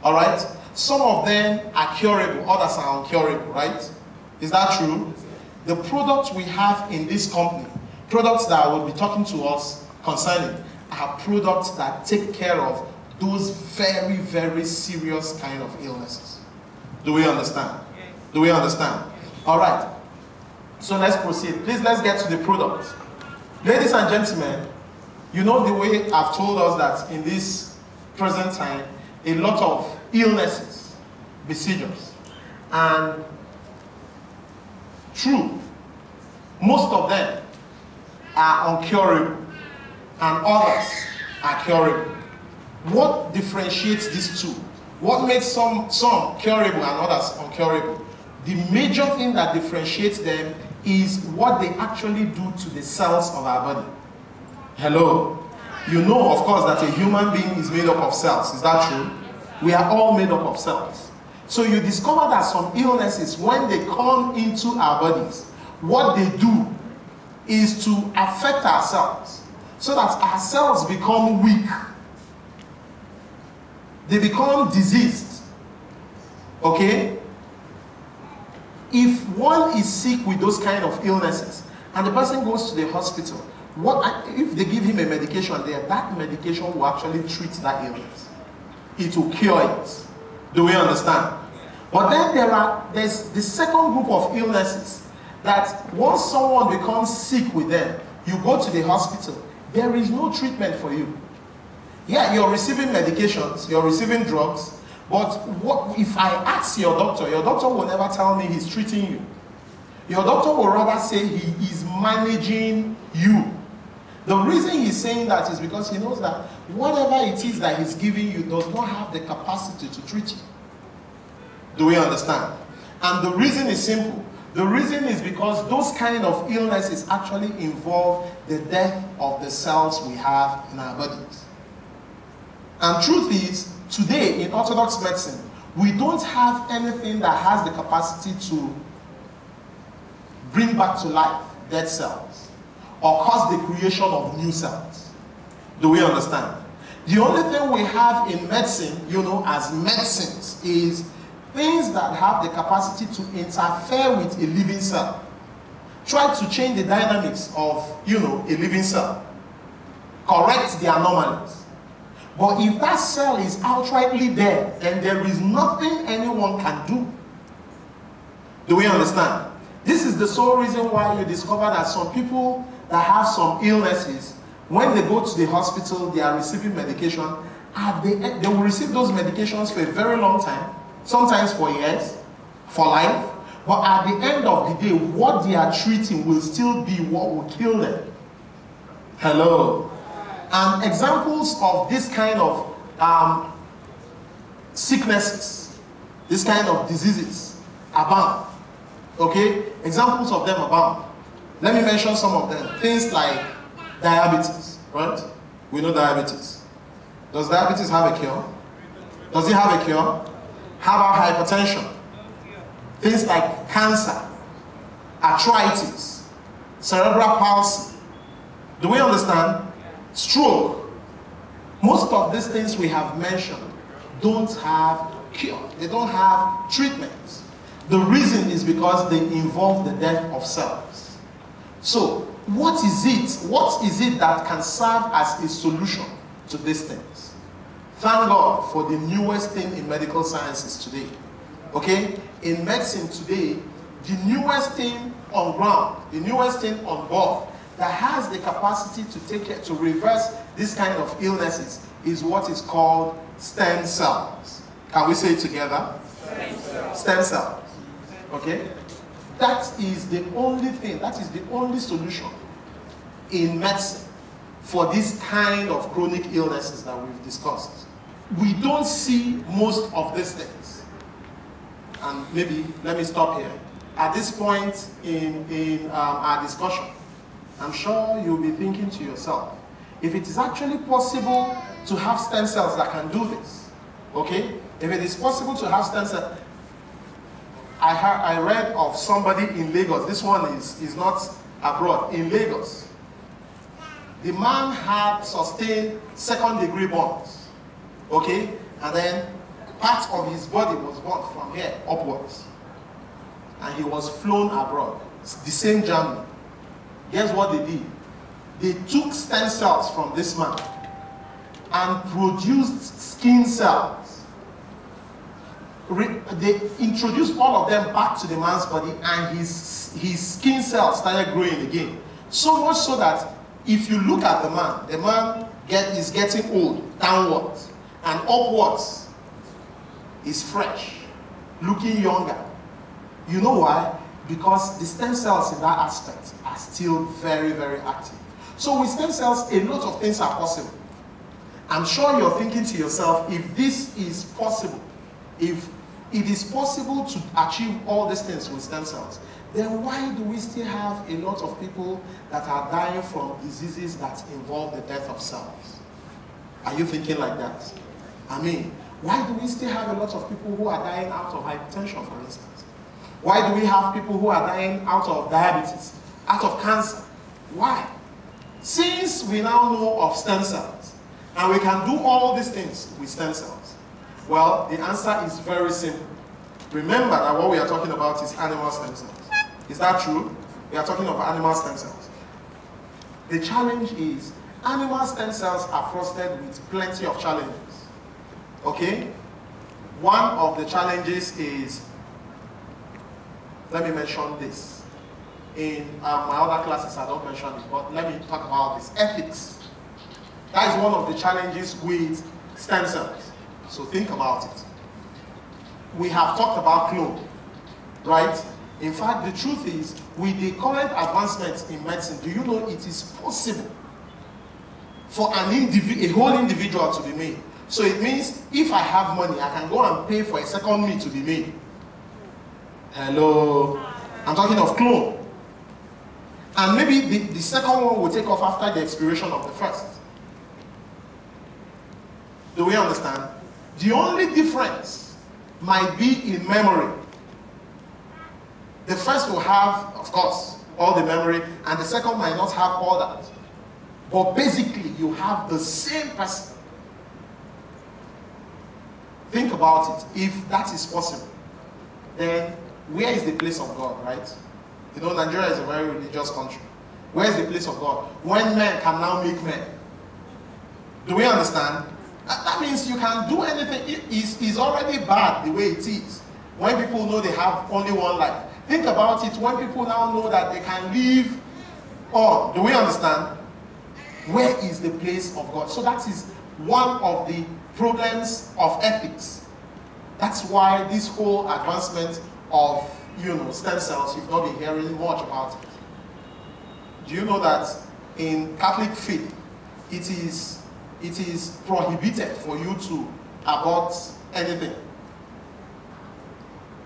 All right? Some of them are curable, others are incurable, right? Is that true? The products we have in this company, products that I will be talking to us concerning, are products that take care of those very, very serious kind of illnesses. Do we understand? Do we understand? All right. So let's proceed. Please, let's get to the product. Ladies and gentlemen, you know the way I've told us that in this present time, a lot of illnesses besiege us. And true, most of them are uncurable and others are curable. What differentiates these two? What makes some curable and others uncurable? The major thing that differentiates them is what they actually do to the cells of our body. Hello? You know, of course, that a human being is made up of cells. Is that true? We are all made up of cells. So you discover that some illnesses, when they come into our bodies, what they do is to affect our cells so that our cells become weak. They become diseased. Okay? If one is sick with those kind of illnesses and the person goes to the hospital, if they give him a medication there, that medication will actually treat that illness. It will cure it. Do we understand? But then there's the second group of illnesses that once someone becomes sick with them, you go to the hospital, there is no treatment for you. Yeah, you're receiving medications, you're receiving drugs, but what if I ask your doctor will never tell me he's treating you. Your doctor will rather say he is managing you. The reason he's saying that is because he knows that whatever it is that he's giving you does not have the capacity to treat you. Do we understand? And the reason is simple. The reason is because those kind of illnesses actually involve the death of the cells we have in our bodies. And truth is, today in Orthodox medicine, we don't have anything that has the capacity to bring back to life dead cells or cause the creation of new cells. Do we understand? The only thing we have in medicine, as medicines, is things that have the capacity to interfere with a living cell. Try to change the dynamics of, a living cell. Correct the anomalies. But if that cell is outrightly dead, then there is nothing anyone can do. Do we understand? This is the sole reason why you discover that some people that have some illnesses, when they go to the hospital, they are receiving medication. At the end, they will receive those medications for a very long time, sometimes for years, for life. But at the end of the day, what they are treating will still be what will kill them. Hello? And examples of this kind of sicknesses, this kind of diseases abound. Okay? Examples of them abound. Let me mention some of them. Things like diabetes, right? We know diabetes. Does diabetes have a cure? Does it have a cure? How about hypertension? Things like cancer, arthritis, cerebral palsy. Do we understand? Stroke. Most of these things we have mentioned don't have cure. They don't have treatments. The reason is because they involve the death of cells. So, what is it? What is it that can serve as a solution to these things? Thank God for the newest thing in medical sciences today. Okay? In medicine today, the newest thing on ground, the newest thing on board that has the capacity to take it, to reverse this kind of illnesses is what is called stem cells. Can we say it together? Stem cells. Stem cells. Okay? That is the only thing, that is the only solution in medicine for this kind of chronic illnesses that we've discussed. We don't see most of these things. And maybe, let me stop here. At this point in our discussion, I'm sure you'll be thinking to yourself, if it is actually possible to have stem cells that can do this, okay? If it is possible to have stem cells, I read of somebody in Lagos. This one is not abroad, in Lagos. The man had sustained second-degree burns, okay? And then part of his body was burnt from here upwards. And he was flown abroad. It's the same Germany. Guess what they did? They took stem cells from this man and produced skin cells. They introduced all of them back to the man's body, and his skin cells started growing again. So much so that if you look at the man is getting old downwards, and upwards is fresh, looking younger. You know why? Because the stem cells in that aspect are still very, very active. So with stem cells, a lot of things are possible. I'm sure you're thinking to yourself, if this is possible, if it is possible to achieve all these things with stem cells, then why do we still have a lot of people that are dying from diseases that involve the death of cells? Are you thinking like that? I mean, why do we still have a lot of people who are dying out of hypertension, for instance? Why do we have people who are dying out of diabetes, out of cancer? Why? Since we now know of stem cells, and we can do all these things with stem cells, well, the answer is very simple. Remember that what we are talking about is animal stem cells. Is that true? We are talking of animal stem cells. The challenge is, animal stem cells are frosted with plenty of challenges. Okay? One of the challenges is, let me mention this. In my other classes, I don't mention it, but let me talk about this. Ethics. That is one of the challenges with stem cells. So think about it. We have talked about clone, right? In fact, the truth is, with the current advancements in medicine, do you know it is possible for a whole individual to be made? So it means if I have money, I can go and pay for a second me to be made. Hello? I'm talking of clone. And maybe the second one will take off after the expiration of the first. Do we understand? The only difference might be in memory. The first will have, of course, all the memory, and the second might not have all that. But basically, you have the same person. Think about it. If that is possible, then where is the place of God, right? You know, Nigeria is a very religious country. Where is the place of God? When men can now make men. Do we understand? That means you can do anything. It is already bad the way it is. When people know they have only one life. Think about it when people now know that they can live on. Do we understand? Where is the place of God? So that is one of the problems of ethics. That's why this whole advancement of, stem cells, you've not been hearing much about it. Do you know that in Catholic faith, it is prohibited for you to abort anything,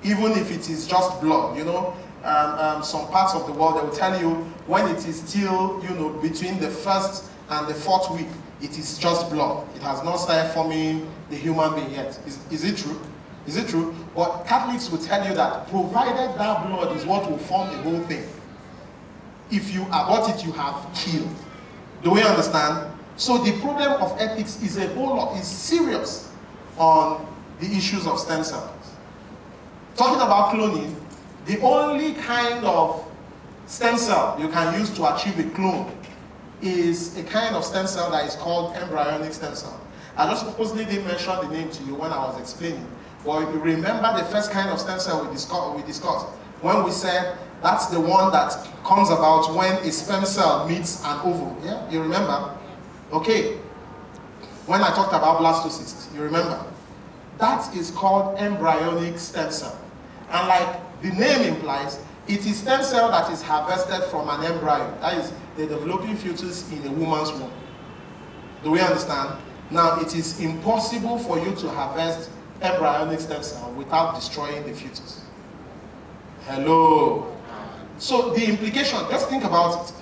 even if it is just blood? Some parts of the world, they will tell you when it is still, between the first and the fourth week, it is just blood. It has not started forming the human being yet. Is it true? Is it true? But Catholics will tell you that provided that blood is what will form the whole thing, if you abort it, you have killed. Do we understand? So the problem of ethics is a whole lot, is serious on the issues of stem cells. talking about cloning, the only kind of stem cell you can use to achieve a clone is a kind of stem cell that is called embryonic stem cell. I just purposely didn't mention the name to you when I was explaining. But you remember the first kind of stem cell we discussed when we said that's the one that comes about when a sperm cell meets an ovum. Yeah, you remember? Okay. When I talked about blastocysts, you remember? That is called embryonic stem cell. And like the name implies, it is stem cell that is harvested from an embryo. That is the developing fetus in a woman's womb. Do we understand? Now, it is impossible for you to harvest embryonic stem cell without destroying the fetus. Hello. So the implication, just think about it.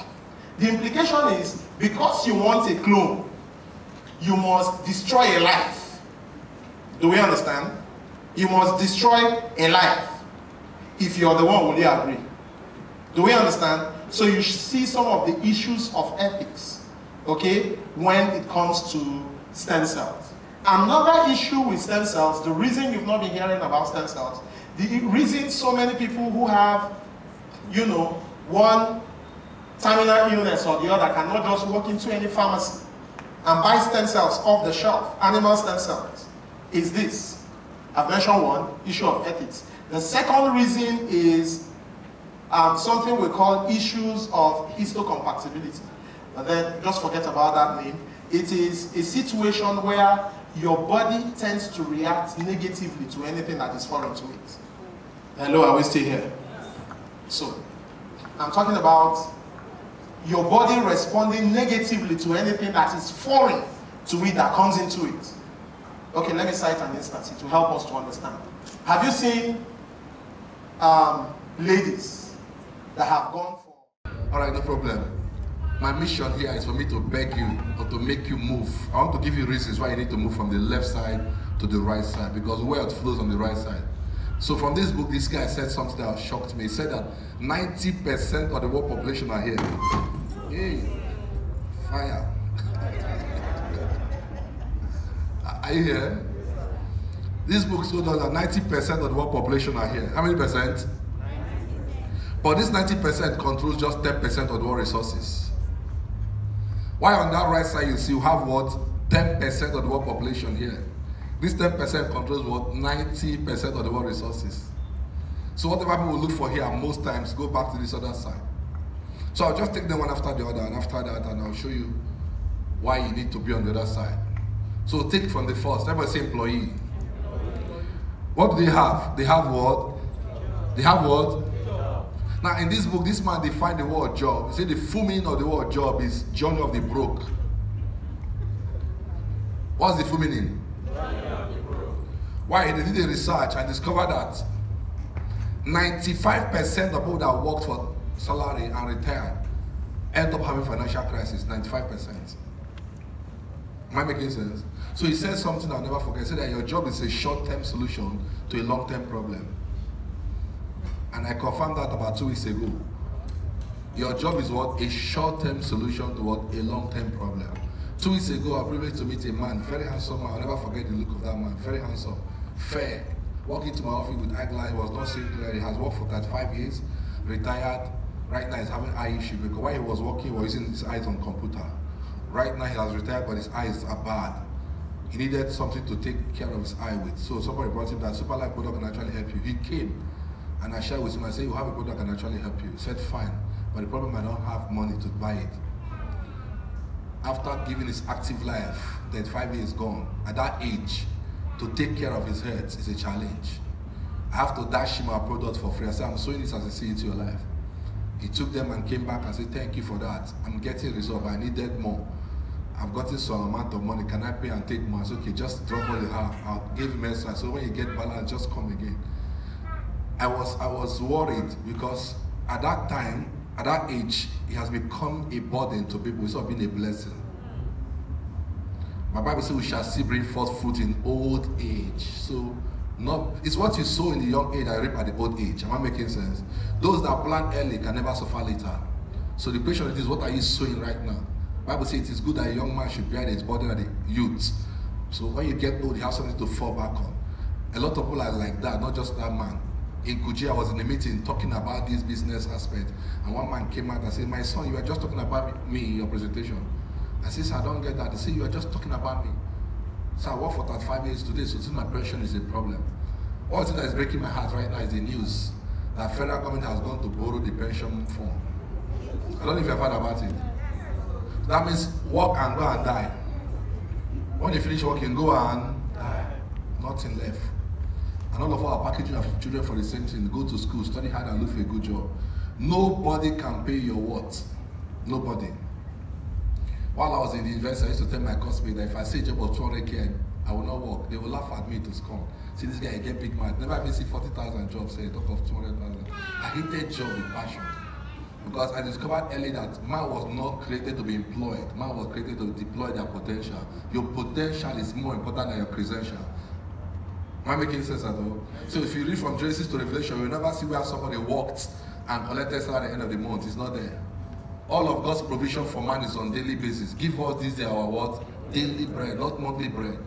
The implication is, because you want a clone, you must destroy a life. Do we understand? You must destroy a life. If you're the one, will you agree? Do we understand? So you see some of the issues of ethics, okay, when it comes to stem cells. Another issue with stem cells, the reason you've not been hearing about stem cells, the reason so many people who have, you know, one terminal illness or the other cannot just walk into any pharmacy and buy stem cells off the shelf, animal stem cells, is this. I've mentioned one, issue of ethics. The second reason is something we call issues of histocompatibility. But then just forget about that name. It is a situation where your body tends to react negatively to anything that is foreign to it. Hello, are we still here? So, I'm talking about your body responding negatively to anything that is foreign to it, that comes into it. Okay, let me cite an instance to help us to understand. Have you seen ladies that have gone for... All right, no problem. My mission here is for me to beg you or to make you move. I want to give you reasons why you need to move from the left side to the right side, because wealth flows on the right side. So from this book, this guy said something that shocked me. He said that 90% of the world population are here. Hey, fire. Are you here? This book told us that 90% of the world population are here. How many percent? 90%. But this 90% controls just 10% of the world resources. Why on that right side you see you have what? 10% of the world population here. This 10% controls what? 90% of the world resources. So whatever people look for here, most times go back to this other side. So I'll just take them one after the other, and after that, and I'll show you why you need to be on the other side. So take from the first. Everybody say employee. What do they have? They have what? They have what? Now in this book, this man defined the word job. He said the full meaning of the word job is journey of the broke. What's the full meaning? Why? They did a research and discovered that 95% of people that worked for salary and retired end up having financial crisis. 95%. Am I making sense? So he said something I'll never forget. He said that your job is a short-term solution to a long-term problem. And I confirmed that about 2 weeks ago. Your job is what? A short-term solution to what? A long-term problem. 2 weeks ago, I was privileged to meet a man, very handsome man. I'll never forget the look of that man. Very handsome, fair. Walked into my office with eyeglass. He was not seeing clearly. He has worked for 35 years, retired. Right now, he's having eye issue because while he was working, he was using his eyes on computer. Right now, he has retired, but his eyes are bad. He needed something to take care of his eye with. So somebody brought him that SuperLife product can actually help you. He came, and I shared with him. I said, "You have a product that can actually help you." He said, "Fine, but the problem I don't have money to buy it." After giving his active life, 35 years gone, at that age, to take care of his health is a challenge. I have to dash him our product for free. I said, "I'm sowing this as a seed into your life." He took them and came back and said, "Thank you for that. I'm getting results. I needed more. I've gotten some amount of money. Can I pay and take more?" I said, "Okay, just drop what you have. I'll give him extra. So when you get balance, just come again." I was worried because at that time, at that age, it has become a burden to people. It's not been a blessing. My Bible says we shall see bring forth fruit in old age. So it's what you sow in the young age that you reap at the old age. Am I making sense? Those that plant early can never suffer later. So the question is, what are you sowing right now? The Bible says it is good that a young man should bear his burden at the youth. So when you get old, you have something to fall back on. A lot of people are like that, not just that man. in Kuje, I was in a meeting talking about this business aspect, and one man came out and said, my son, you are just talking about me in your presentation. I said, I don't get that. They say, you are just talking about me. So I work for 35 years today, so since my pension is a problem. One thing that is breaking my heart right now is the news that federal government has gone to borrow the pension fund. I don't know if you've heard about it. That means work and go and die. When you finish working, go and die. Nothing left. And all of our packaging of children for the same thing. Go to school, study hard and look for a good job. Nobody can pay your what? Nobody. While I was in the university, I used to tell my classmates that if I say a job of 200K, I will not work. They will laugh at me to scorn. See this guy, get big mad. Never even see 40,000 jobs, say talk of 200,000. I hated job with passion. Because I discovered early that man was not created to be employed. Man was created to deploy their potential. Your potential is more important than your credential. Am I making sense at all? So if you read from Genesis to Revelation, you'll never see where somebody walked and collected salary at the end of the month. It's not there. All of God's provision for man is on daily basis. Give us this day our what? Daily bread, not monthly bread.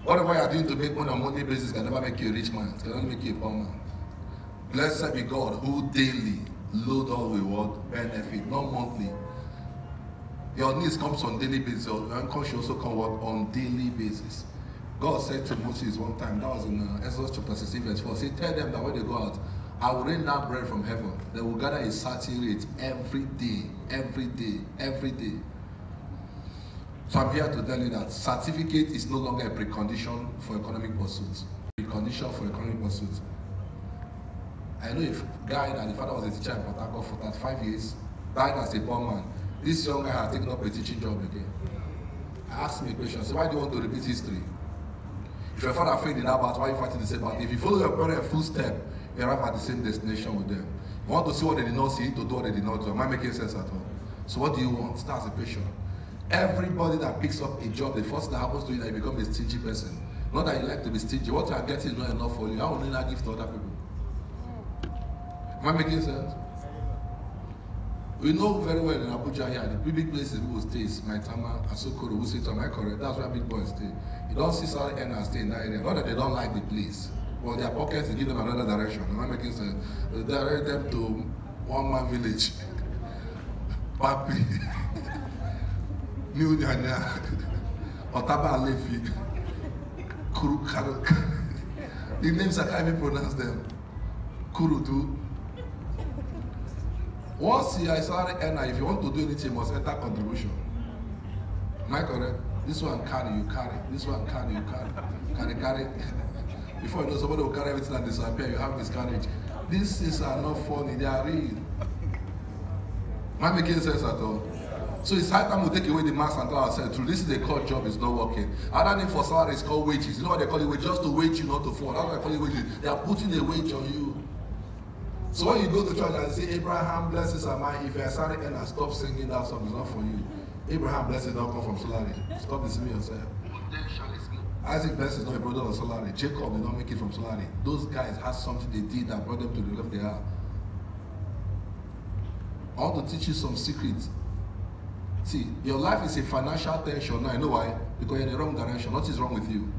Whatever you are doing to make money on a monthly basis can never make you a rich man. It cannot make you a poor man. Blessed be God who daily load all with what? Benefit, not monthly. Your needs comes on daily basis. Your income should also come what? On daily basis. God said to Moses one time, that was in Exodus chapter 16 verse 4, say, tell them that when they go out, I will rain down bread from heaven. They will gather a certain rate every day, every day, every day. So I'm here to tell you that certificate is no longer a precondition for economic pursuits. Precondition for economic pursuits. I know a guy that the father was a teacher in Port Harcourt for 35 years, died as a poor man. This young guy has taken up a teaching job again. I asked him a question, so why do you want to repeat history? If your father failed in that battle, why are you fighting the same battle? If you follow your parents full step, you arrive at the same destination with them. You want to see what they did not see, to do what they did not do. Am I making sense at all? So what do you want? That's the question. Everybody that picks up a job, the first thing that happens to you is that you become a stingy person. Not that you like to be stingy. What you are getting is not enough for you. How will you not give to other people? Am I making sense? We know very well in Abuja here, the big places people stay is Maitama, Asokoro, Wusito, am I correct? That's where big boys stay. You don't see salary earners stay in that area. Not that they don't like the place. Well, their pockets, they give them another direction. Am I making sense? They direct them to one-man village. Papi. New Nyanya. Otaba Alefi. Kuru Karo. The names I can't even pronounce them. Kurudu. Once you are a salary earner, if you want to do anything, you must enter contribution. Am I correct? This one carry, you carry. This one carry, you carry. Carry. Before you know, somebody will carry everything and disappear. You have miscarriage. These things are not funny, they are real. Am I making sense at all? So it's high time we take away the mask and tell ourselves, through this is the called job, is not working. Other name for salary is called wages. You know what they call it? Wages, just to wage you, not to fall. That's what they call it wages. They are putting a wage on you. So when you go to church and say, Abraham blesses are mine, if you're a salary earner, stop singing that song, it's not for you. Abraham blessings don't come from salary. Stop deceiving yourself. Isaac blessings not a brother of salary. Jacob did not make it from salary. Those guys had something they did that brought them to the level they are. I want to teach you some secrets. See, your life is a financial tension. Now, you know why? Because you're in the wrong direction. What is wrong with you?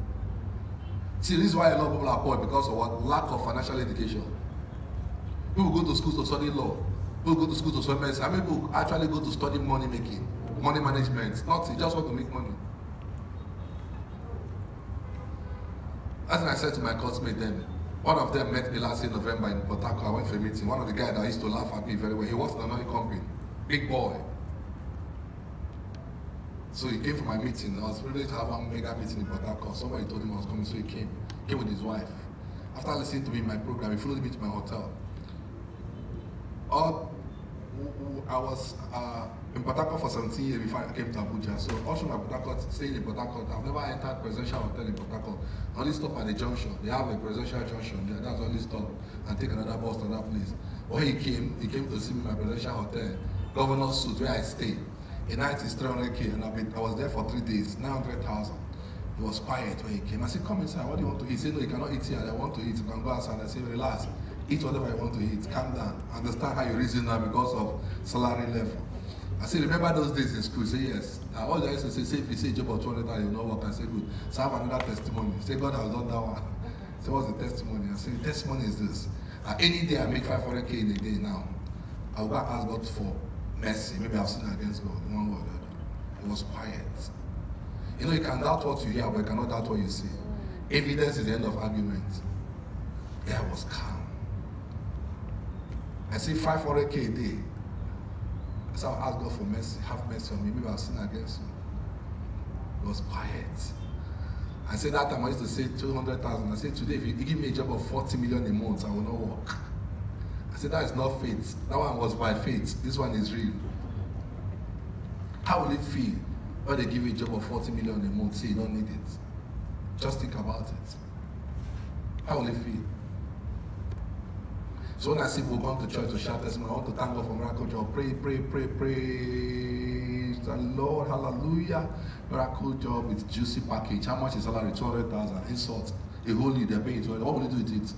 See, this is why a lot of people are poor, because of what? Lack of financial education. People go to school to study law. People go to school to study medicine. How many people actually go to study money making, money management? Nothing, just want to make money. That's what I said to my classmate then. One of them met me last year November in Port Harcourt. I went for a meeting. One of the guys that used to laugh at me very well, he works in another company. Big boy. So he came for my meeting. I was privileged to have one mega meeting in Port Harcourt. Somebody told him I was coming, so he came. He came with his wife. After listening to me in my program, he followed me to my hotel. I was in Port Harcourt for 17 years before I came to Abuja. So also my Port Harcourt, staying in Port Harcourt, I've never entered presidential hotel in Port Harcourt. I only stop at the junction. They have a presidential junction there. That's only stop and take another bus to that place. When he came to see me in my presidential hotel, governor's suite where I stay. A night is 300K, and I was there for 3 days, 900,000. He was quiet when he came. I said, come inside, what do you want to eat? He said, no, you cannot eat here. I want to eat. You can go outside. I said, relax. Eat whatever you want to eat. Calm down. Understand how you reason now because of salary level. I said, remember those days in school? He said, yes. All I used to say, if you say a job of 200,000, you know what? I said, good. So I have another testimony. He said, God has done that one. So what's the testimony. I said, testimony is this. Any day I make 500K in a day now, I'll go and ask God for mercy. Maybe I've sinned against God. One word. It was quiet. You know, you can doubt what you hear, but you cannot doubt what you see. Evidence is the end of argument. Yeah, I was calm. I see 500K a day. So I'll ask God for mercy. Have mercy on me. Maybe I've sinned against you. It was quiet. I said that time I used to say 200,000. I said today, if you give me a job of 40 million a month, I will not work. I said that is not faith. That one was by faith. This one is real. How will it feel when they give you a job of 40 million a month? Say you don't need it. Just think about it. How will it feel? So when I see people come to church to shout testimony, I want to thank God for miracle job. Pray, pray, pray, praise the Lord, hallelujah. Miracle job with juicy package. How much is salary? 200,000. Insult. A whole year they're paying 200,000. What will you do with it?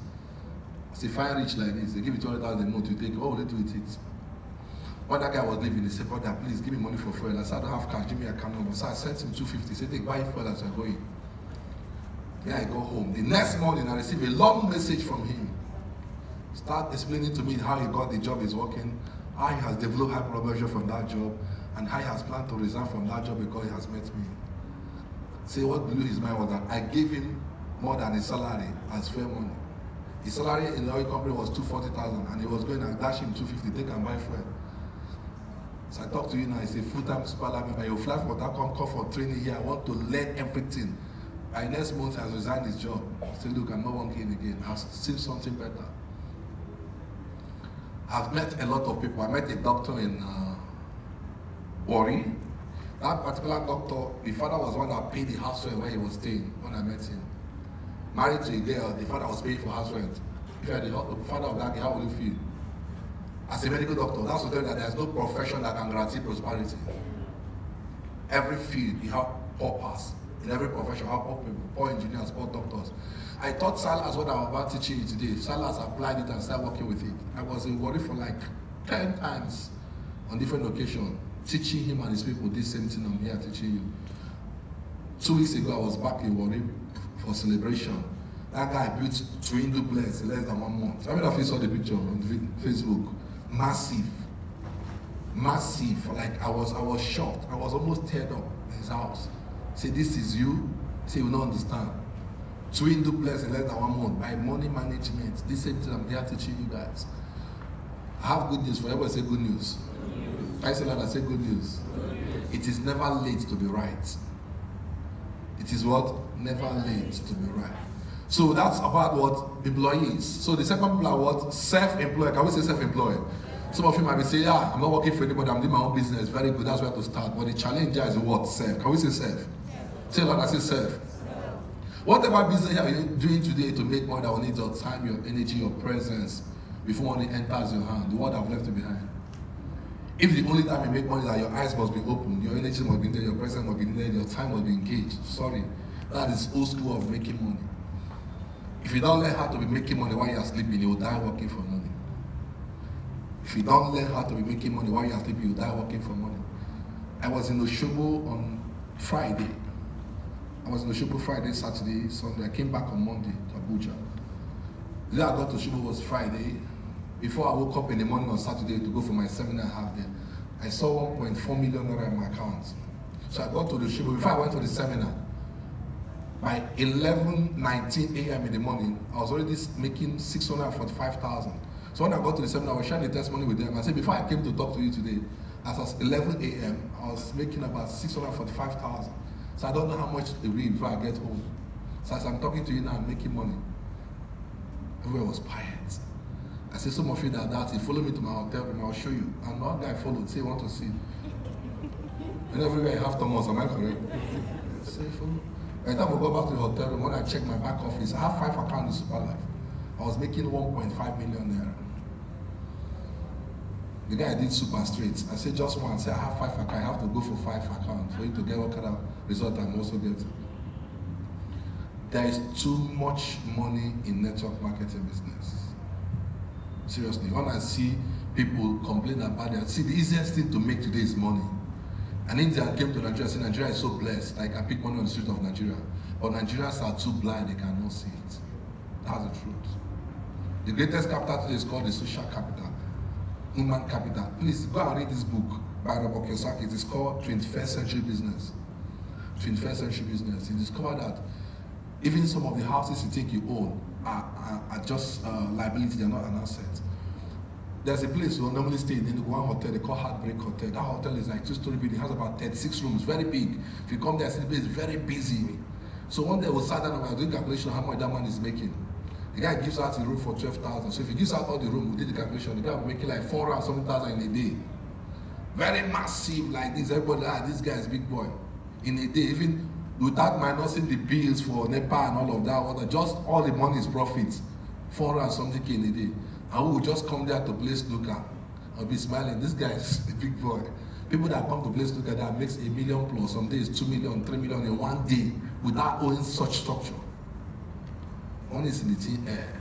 Say, fine rich like this. They give you 200,000 a month. You take it. What will you do with it? When that guy was leaving, he said, brother, please give me money for fuel. I said, I don't have cash. Give me a account number. So I sent him 250. He said, take buy fuel as you're going. Then I go home. The next morning, I received a long message from him. Start explaining to me how he got the job he's working, how he has developed high blood pressure from that job, and how he has planned to resign from that job because he has met me. Say what blew his mind was that I gave him more than his salary as fair money. His salary in the oil company was 240,000, and he was going to dash him 250, take and buy fuel. So I talk to you now, he's a full-time SuperLife member. He'll fly for that come for training here. I want to learn everything. By next month, he has resigned his job. I say, look, I'm not working again. I've seen something better. I've met a lot of people. I met a doctor in Wari. That particular doctor, the father was one that paid the house rent where he was staying when I met him. Married to a girl, the father was paying for house rent. If you are the father of that girl, how will you feel? As a medical doctor, that's to tell you that there's no profession that can guarantee prosperity. Every field, you have paupers. In every profession, you have poor people, poor engineers, poor doctors. I taught Salas what I'm about teaching you today. Salas applied it and started working with it. I was in Wari for like 10 times on different occasions, teaching him and his people this same thing I'm here teaching you. 2 weeks ago, I was back in Wari for celebration. That guy built twin duplex in less than 1 month. How many of you saw the picture on Facebook? Massive. Massive. Like I was shocked. I was almost teared up in his house. Say, this is you. Say, you will not understand. Twin duplex in less than 1 month by money management. This same thing I'm here teaching you guys. I have good news for everybody. Say good news. I say that I say good news. It is never late to be right. It is what? Never late to be right. So that's about what employees. So the second people are what? Self-employed. Can we say self-employed? Some of you might be saying, yeah, I'm not working for anybody, I'm doing my own business. Very good, that's where to start. But the challenge there is what? Self. Can we say self? Say that I say self. Whatever business you are doing today to make money that will need your time, your energy, your presence before money enters your hand, the world have left you behind. If the only time you make money is that your eyes must be open, your energy must be there, your presence must be there, your time must be engaged. Sorry, that is old school of making money. If you don't learn how to be making money while you are sleeping, you will die working for money. If you don't learn how to be making money while you are sleeping, you will die working for money. I was in Oshobo on Friday. I was in Oshobo Friday, Saturday, Sunday. I came back on Monday to Abuja. The day I got to Oshobo was Friday. Before I woke up in the morning on Saturday to go for my seminar I have there, I saw 1.4 million naira in my account. So I got to the Oshobo. Before I went to the seminar, by 11:19 a.m. in the morning, I was already making 645,000. So when I got to the seminar, I was sharing the testimony with them. I said, before I came to talk to you today, as was 11 a.m., I was making about 645,000. So I don't know how much it will be before I get home. So as I'm talking to you now, I'm making money. Everywhere was quiet. I said, some of you that doubt it, follow me to my hotel room, I'll show you. And one guy followed, say, want to see. And everywhere I have Thomas, am I correct? I say, follow. By the time I go back to the hotel room, when I check my back office, I have 5 accounts in SuperLife. I was making 1.5 million naira. The guy did super straight. I said, just one. I said, I have 5 accounts. I have to go for 5 accounts for you to get what kind of result I'm also getting. There is too much money in network marketing business. Seriously, when I see people complain about it, see the easiest thing to make today is money. An Indian came to Nigeria, said Nigeria is so blessed, like I pick money on the street of Nigeria. But Nigerians are too blind, they cannot see it. That's the truth. The greatest capital today is called the social capital, human capital. Please go and read this book by Robert Kiyosaki. It is called 21st Century Business. 21st Century Business. You discover that even some of the houses you think you own are just liability, they're not an asset. There's a place we normally stay in the one hotel, they call Heartbreak Hotel. That hotel is like 2-story building, has about 36 rooms, very big. If you come there, see the place is very busy. So one day we sat down and we were doing calculation of how much that man is making. The guy gives out the room for 12,000. So if he gives out all the room, we did the calculation, the guy will be making like 400,000 in a day. Very massive like this. Everybody, this guy is big boy. In a day, even without minusing the bills for NEPA and all of that, just all the money is profits. 400 something in a day. And we will just come there to play snooker. I'll be smiling. This guy is a big boy. People that come to play snooker that makes $1 million plus, some days 2 million, 3 million in one day without owning such structure. One is in the team air.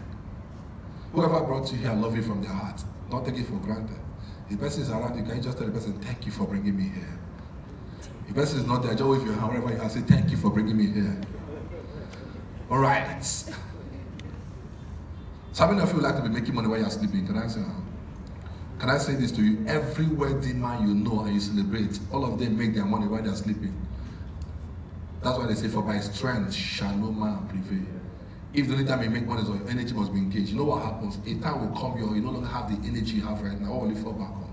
Whoever brought you here, I love you from their heart. Don't take it for granted. If the person is around you, can you just tell the person, thank you for bringing me here? If the person is not there, just wave your hand wherever you are, say, thank you for bringing me here. All right. So how many of you would like to be making money while you're sleeping? Can I say this to you? Every wedding man you know and you celebrate, all of them make their money while they're sleeping. That's why they say, for by strength shall no man prevail. If the only time you make money is your energy must be engaged, you know what happens? A time will come, you no longer have the energy you have right now. What will you fall back on?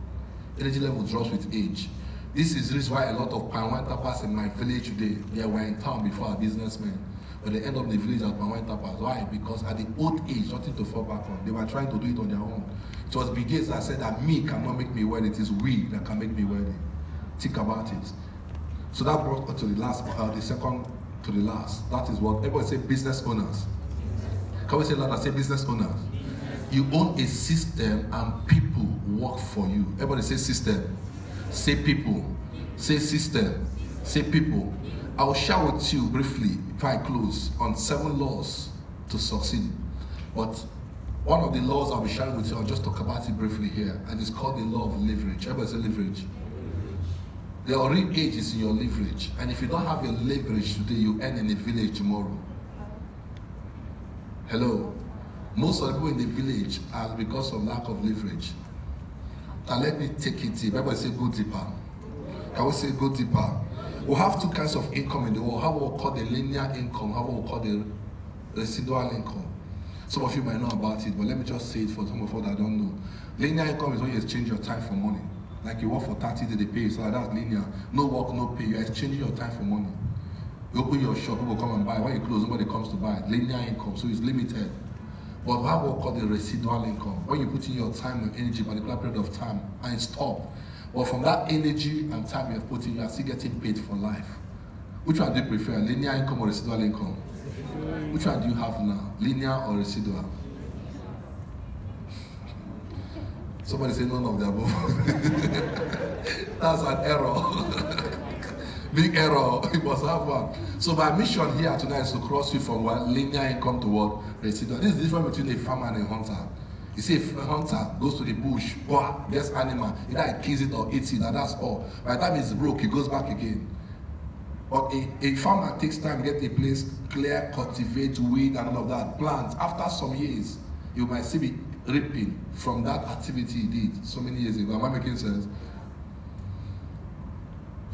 Energy level drops with age. This is the reason why a lot of Panwan tapas in my village today, they were in town before a businessman, but they end up in the village as Panwan tapas. Why? Because at the old age, nothing to fall back on. They were trying to do it on their own. It was Bill Gates that said that me cannot make me wealthy. It is we that can make me wealthy. Think about it. So that brought us to the last, the second to the last. That is what everybody say, business owners. Can we say that? I say business owners. You own a system and people work for you. Everybody say system. Say people. Say system. Say people. I will share with you briefly, if I close, on 7 laws to succeed. But one of the laws I'll be sharing with you, I'll just talk about it briefly here, and it's called the law of leverage. Everybody say leverage. The real age is in your leverage. And if you don't have your leverage today, you earn in a village tomorrow. Hello. Most of the people in the village are because of lack of leverage. Now let me take it deep. Everybody say go deeper. Can we say go deeper? We have 2 kinds of income in the world. How we call the linear income, how we call the residual income. Some of you might know about it, but let me just say it for some of you that don't know. Linear income is when you exchange your time for money. Like you work for 30 days, they pay you, so that's linear. No work, no pay. You're exchanging your time for money. You open your shop, people come and buy. When you close, nobody comes to buy. Linear income, so it's limited. But we have what we call the residual income. When you put in your time and energy for a particular period of time, and it's stopped. But from that energy and time you have put in, you are still getting paid for life. Which one do you prefer, linear income or residual income? Which one do you have now, linear or residual? Somebody say none of the above. That's an error. Big error. You must have one. So my mission here tonight is to cross you from one linear income to what? Residual. This is the difference between a farmer and a hunter. You see, if a hunter goes to the bush, gets animal, either he kills it or eats it, and that's all. By the time he's broke, he goes back again. But a farmer takes time to get a place, clear, cultivate, weed, and all of that, plant. After some years, you might still be reaping from that activity he did so many years ago. Am I making sense?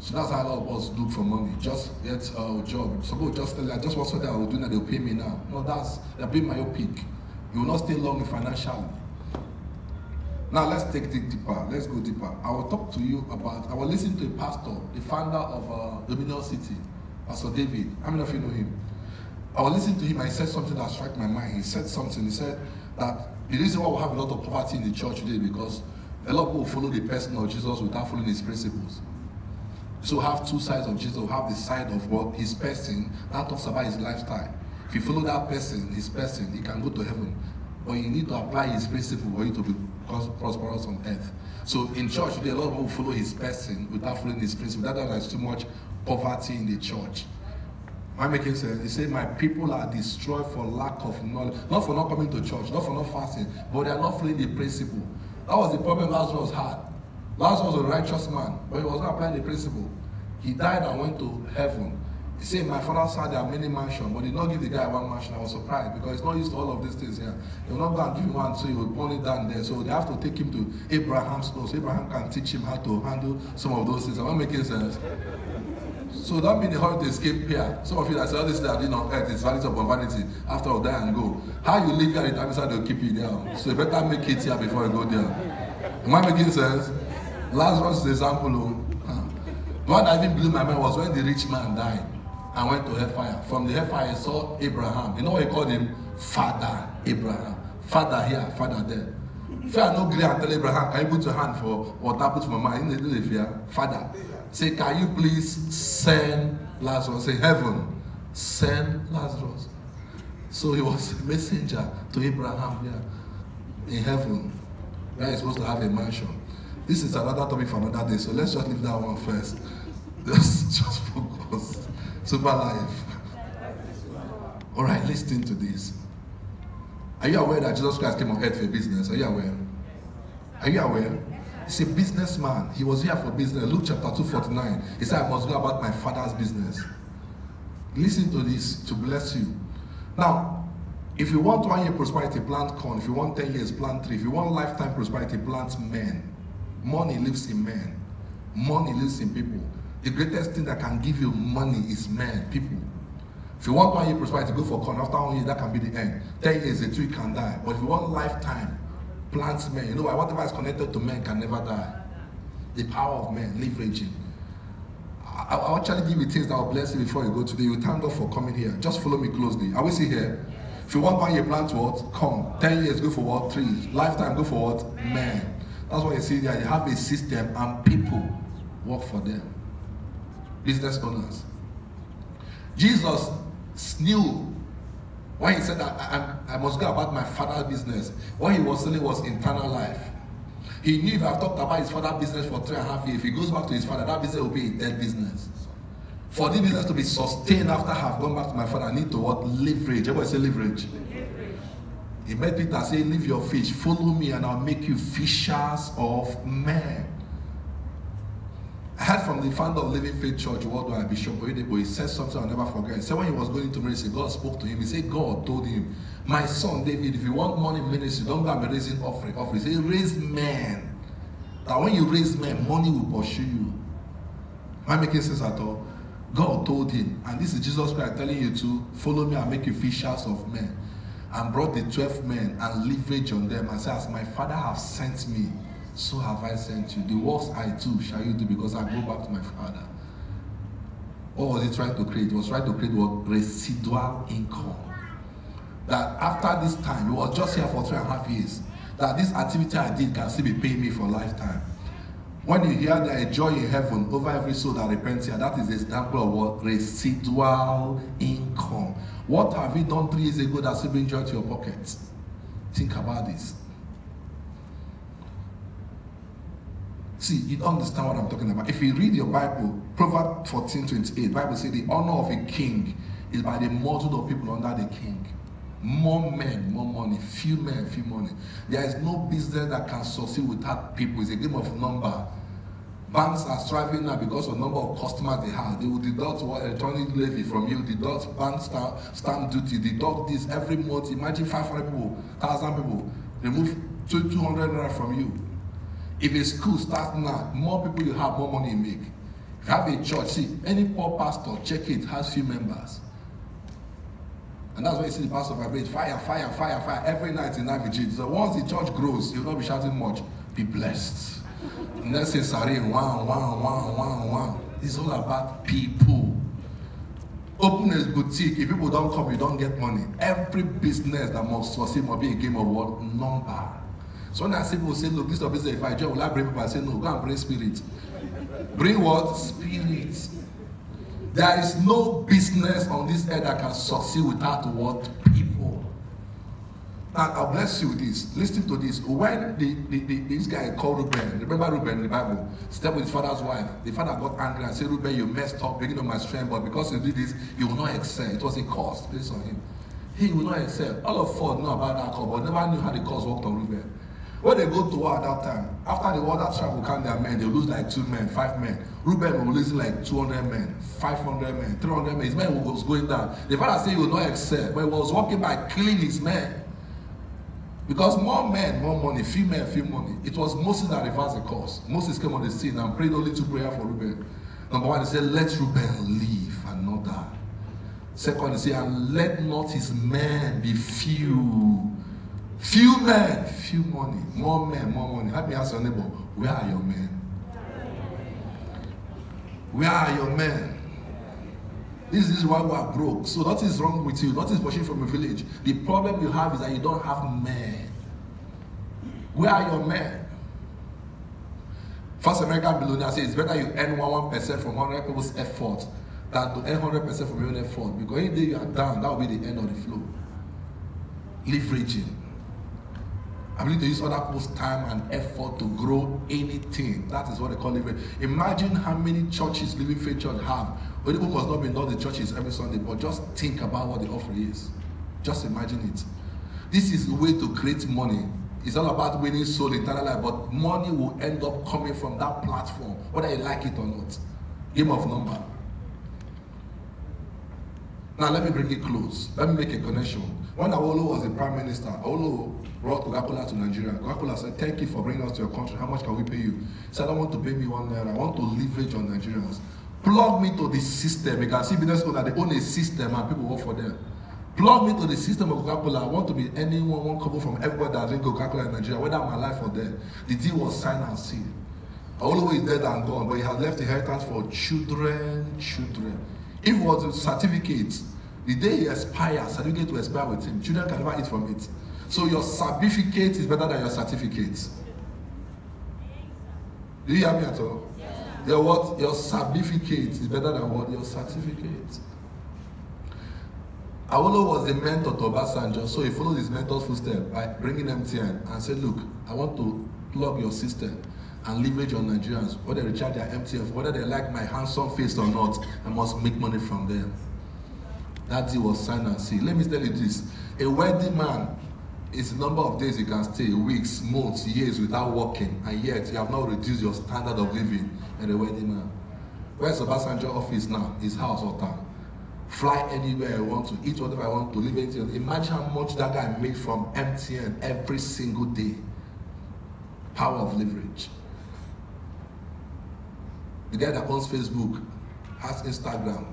So that's how a lot of us look for money. Just get a job. Some people just tell you, I just want something I will do now, they'll pay me now. No, they're being myopic. You will not stay long financially. Now let's take it deeper. Let's go deeper. I will talk to you about, I will listen to a pastor, the founder of Dominion City, Pastor David. How many of you know him? I will listen to him and he said something that struck my mind. He said something, he said that the reason why we have a lot of poverty in the church today is because a lot of people follow the person of Jesus without following his principles. So we have 2 sides of Jesus. We have the side of what his person, that talks about his lifestyle. If you follow that person, his person, he can go to heaven. But you need to apply his principle for you to be prosperous on earth. So in church today, a lot of people follow his person without following his principle. That's why there's too much poverty in the church. Am I making sense? He said, my people are destroyed for lack of knowledge. Not for not coming to church, not for not fasting, but they are not following the principle. That was the problem Lazarus had. Lazarus was a righteous man, but he was not applying the principle. He died and went to heaven. He said, my father's house there are many mansions, but he did not give the guy one mansion. I was surprised because he's not used to all of these things here. They will not go and give him one, so he will burn it down there. So they have to take him to Abraham's house. So Abraham can teach him how to handle some of those things. Am I making sense? So that means the holiday escape here. Some of you that say all this that you know earth is vanity upon vanity. After all, die and go. How you live here at the time inside they'll keep you there. So you better make it here before you go there. Am I making sense? Lazarus is an example. The one that even blew my mind was when the rich man died and went to hellfire. From the hellfire, he saw Abraham. You know what he called him? Father Abraham. Father here, father there. If I no agree and tell Abraham, can you put your hand for water, put my mind in the fear? Father. Say, can you please send Lazarus? Say, heaven, send Lazarus. So he was a messenger to Abraham here in heaven, where he's supposed to have a mansion. This is another topic for another day, so let's just leave that one first. Just focus. SuperLife. All right, listen to this. Are you aware that Jesus Christ came on earth for business? Are you aware? Are you aware? He's a businessman. He was here for business. Luke chapter 2:49. He said, I must go about my father's business. Listen to this to bless you. Now, if you want 1 year prosperity, plant corn. If you want 10 years, plant tree. If you want lifetime prosperity, plant men. Money lives in men. Money lives in people. The greatest thing that can give you money is men, people. If you want 1 year prosperity, go for corn. After 1 year, that can be the end. 10 years, the tree can die. But if you want lifetime, plant men. You know why? Whatever is connected to men can never die. The power of men, leveraging. I'll actually give you things that will bless you before you go today. You thank God for coming here. Just follow me closely. Are we see here? If you want 1 year, plant what? Corn. 10 years, go for what? Trees. Lifetime, go for what? Men. That's why you see there. You have a system and people work for them. Business owners. Jesus knew when he said that I must go about my father's business. What he was selling was eternal life. He knew if I've talked about his father's business for 3.5 years, if he goes back to his father, that business will be a dead business. For this business to be sustained after I have gone back to my father, I need to what? Leverage. Everybody say leverage. He made Peter say, leave your fish, follow me and I'll make you fishers of men. I heard from the founder of Living Faith Church, worldwide, Bishop Oyedepo. He said something I'll never forget. He said when he was going to ministry, God spoke to him. He said, God told him, my son David, if you want money in ministry, don't go and be raising offering. He said, raise men. That when you raise men, money will pursue you. Am I making sense at all? God told him, and this is Jesus Christ telling you to follow me and make you fishers of men. And brought the 12 men and leverage on them and said, as my father has sent me, so have I sent you. The works I do shall you do because I go back to my father. What was he trying to create? He was trying to create what? Residual income. That after this time, he was just here for 3.5 years. That this activity I did can still be paying me for a lifetime. When you hear there is joy in heaven over every soul that repents here, that is the example of what? Residual income. What have you done 3 years ago that still brings joy to your pockets? Think about this. See, you don't understand what I'm talking about. If you read your Bible, Proverbs 14:28, Bible says the honor of a king is by the multitude of people under the king. More men, more money. Few men, few money. There is no business that can succeed without people. It's a game of number. Banks are striving now because of the number of customers they have. They will deduct what electronic levy from you, deduct bank stamp duty, deduct this every month. Imagine 500 people, 1,000 people, remove 200 naira from you. If a school starts now, more people you have, more money you make. If you have a church, see, any poor pastor, check it, has few members. And that's why you see the pastor vibrate, fire, fire, fire, fire, every night in that vigil. So once the church grows, you will not be shouting much. Be blessed. And let's say, sorry, one. It's all about people. Open a boutique. If people don't come, you don't get money. Every business that must succeed must be a game of what? Number. So when I see people say, look, this is business, if I join, will I bring people? I say, no, go and bring spirit. Bring what? Spirit. There is no business on this earth that can succeed without what? People. Now, I'll bless you with this. Listen to this. When this guy called Reuben, remember Reuben in the Bible, slept with his father's wife. The father got angry and said, Reuben, you messed up, beginning of my strength, but because you did this, you will not excel. It was a curse based on him. He will not excel. All of us know about that curse, but never knew how the curse worked on Reuben. When they go to war at that time, after the war, that tribe will count their men, they lose like 2 men, 5 men. Reuben will lose like 200 men, 500 men, 300 men. His men was going down. The father said he will not excel, but he was working by killing his men. Because more men, more money, few men, few money. It was Moses that reversed the course. Moses came on the scene and prayed only 2 prayers for Reuben. Number 1, he said, let Reuben live and not die. Second, he said, and let not his men be few. Few men, few money. More men, more money. Let me ask your neighbor, where are your men? Where are your men? This is why we are broke. So nothing is wrong with you. Nothing is pushing from a village. The problem you have is that you don't have men. Where are your men? First American billionaire says it's better you earn 1% from 100 people's effort than to earn 100% from your own effort. Because any day you are down, that will be the end of the flow. Leveraging. I'm willing to use other people's time and effort to grow anything. That is what they call leverage. Imagine how many churches Living Faith Church have. Well, people must not be in all the churches every Sunday, but just think about what the offering is. Just imagine it. This is the way to create money. It's all about winning soul, eternal life, but money will end up coming from that platform, whether you like it or not. Game of number. Now let me bring it close. Let me make a connection. When Awolowo was the Prime Minister, Awolowo brought Coca-Cola to Nigeria. Coca-Cola said, thank you for bringing us to your country. How much can we pay you? He said, I don't want to pay me £1. I want to leverage on Nigerians. Plug me to the system. You can see business owners, they own a system and people work for them. Plug me to the system of Coca-Cola. I want to be anyone, one couple from everybody that drink Coca-Cola in Nigeria, whether my life or death. The deal was signed and sealed. Awolowo is dead and gone, but he has left inheritance for children. If it was a certificate, the day he expires, certificate will expire with him. Children can never eat from it. So your certificate is better than your certificate. Do you hear me at all? Yeah. Your what? Your certificate is better than what? Your certificate. Awolowo was the mentor to Obasanjo, so he followed his mentor's footsteps by bringing MTN and said, look, I want to plug your system and leverage on Nigerians. Whether they recharge their MTN, whether they like my handsome face or not, I must make money from them. That deal was signed and sealed. Let me tell you this. A wealthy man is the number of days he can stay, weeks, months, years without working, and yet you have not reduced your standard of living as a wealthy man. Where's Obasanjo's office now? His house or town. Fly anywhere I want to, eat whatever I want to, live anything. Imagine how much that guy made from MTN every single day. Power of leverage. The guy that owns Facebook has Instagram,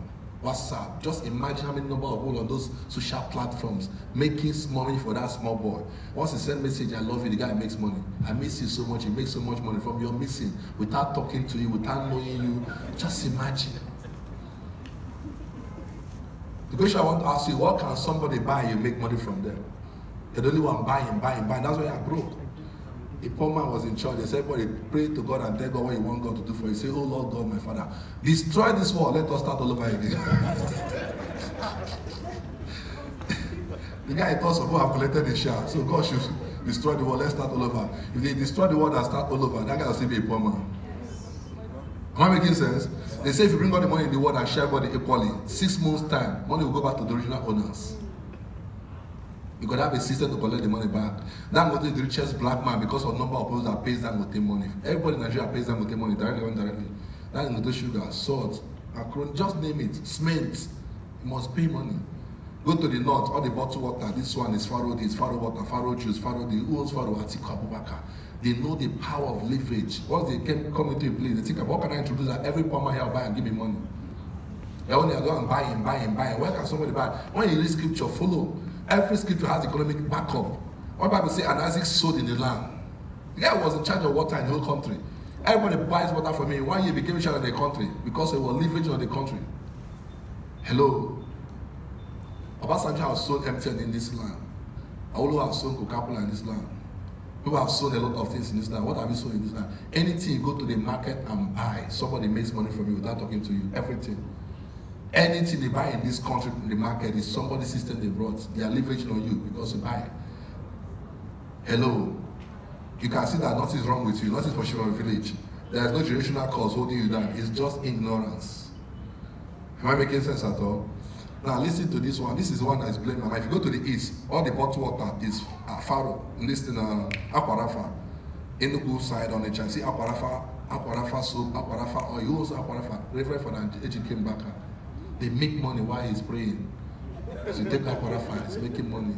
WhatsApp. Just imagine how many number of people on those social platforms making money for that small boy. Once he sends message, I love you, the guy makes money. I miss you so much, he makes so much money from your missing without talking to you, without knowing you. Just imagine. The question I want to ask you, what can somebody buy you make money from them? They're the only one buying. That's why you're broke. A poor man was in church. They said, everybody pray to God and tell God what you want God to do for you. He said, oh Lord God, my Father, destroy this war. Let us start all over again. The guy thought some people have collected the share. So God should destroy the war. Let's start all over. If they destroy the war and start all over, that guy will still be a poor man. Am I making sense? They say if you bring all the money in the world and share everybody equally, 6 months time, money will go back to the original owners. You could have a system to collect the money back. Dangote is the richest black man because of the number of people that pays Dangote money. Everybody in Nigeria pays Dangote money directly or indirectly. Dangote sugar, salt, macaroni, just name it, cement. You must pay money. Go to the north, all the bottled water, this one is Faro this, Faro water, Faro juice, Faro the who owns Faro, Atiku Abubakar. They know the power of leverage. Once they come into a place, they think about what can I introduce that every farmer here will buy and give me money. They only go and buying. Where can somebody buy? When you read scripture, follow. Every scripture has economic backup. One Bible says, and Isaac sowed in the land. The guy was in charge of water in the whole country. Everybody buys water from him. 1 year he became in charge of the country because he was leveraging on the country. Hello. Obasanjo has sown MTN in this land. Awolowo has sown Coca-Cola in this land. People have sold a lot of things in this land. What have you sold in this land? Anything you go to the market and buy, somebody makes money from you without talking to you. Everything. Anything they buy in this country, in the market, is somebody's system they brought. They are leveraging on you because you buy it. Hello. You can see that nothing is wrong with you. Nothing is pushing from a village. There is no generational cause holding you down. It's just ignorance. Am I making sense at all? Now listen to this one. This is one that is blamed. If you go to the east, all the bottled water is Faro. Listen, Aquarafa. Enugu side on the chance. See Aquarafa soap, Aquarafa oil. You also Aquarafa. Reverend for the came back. They make money while he's praying. So you take Aquarafa, it's making money.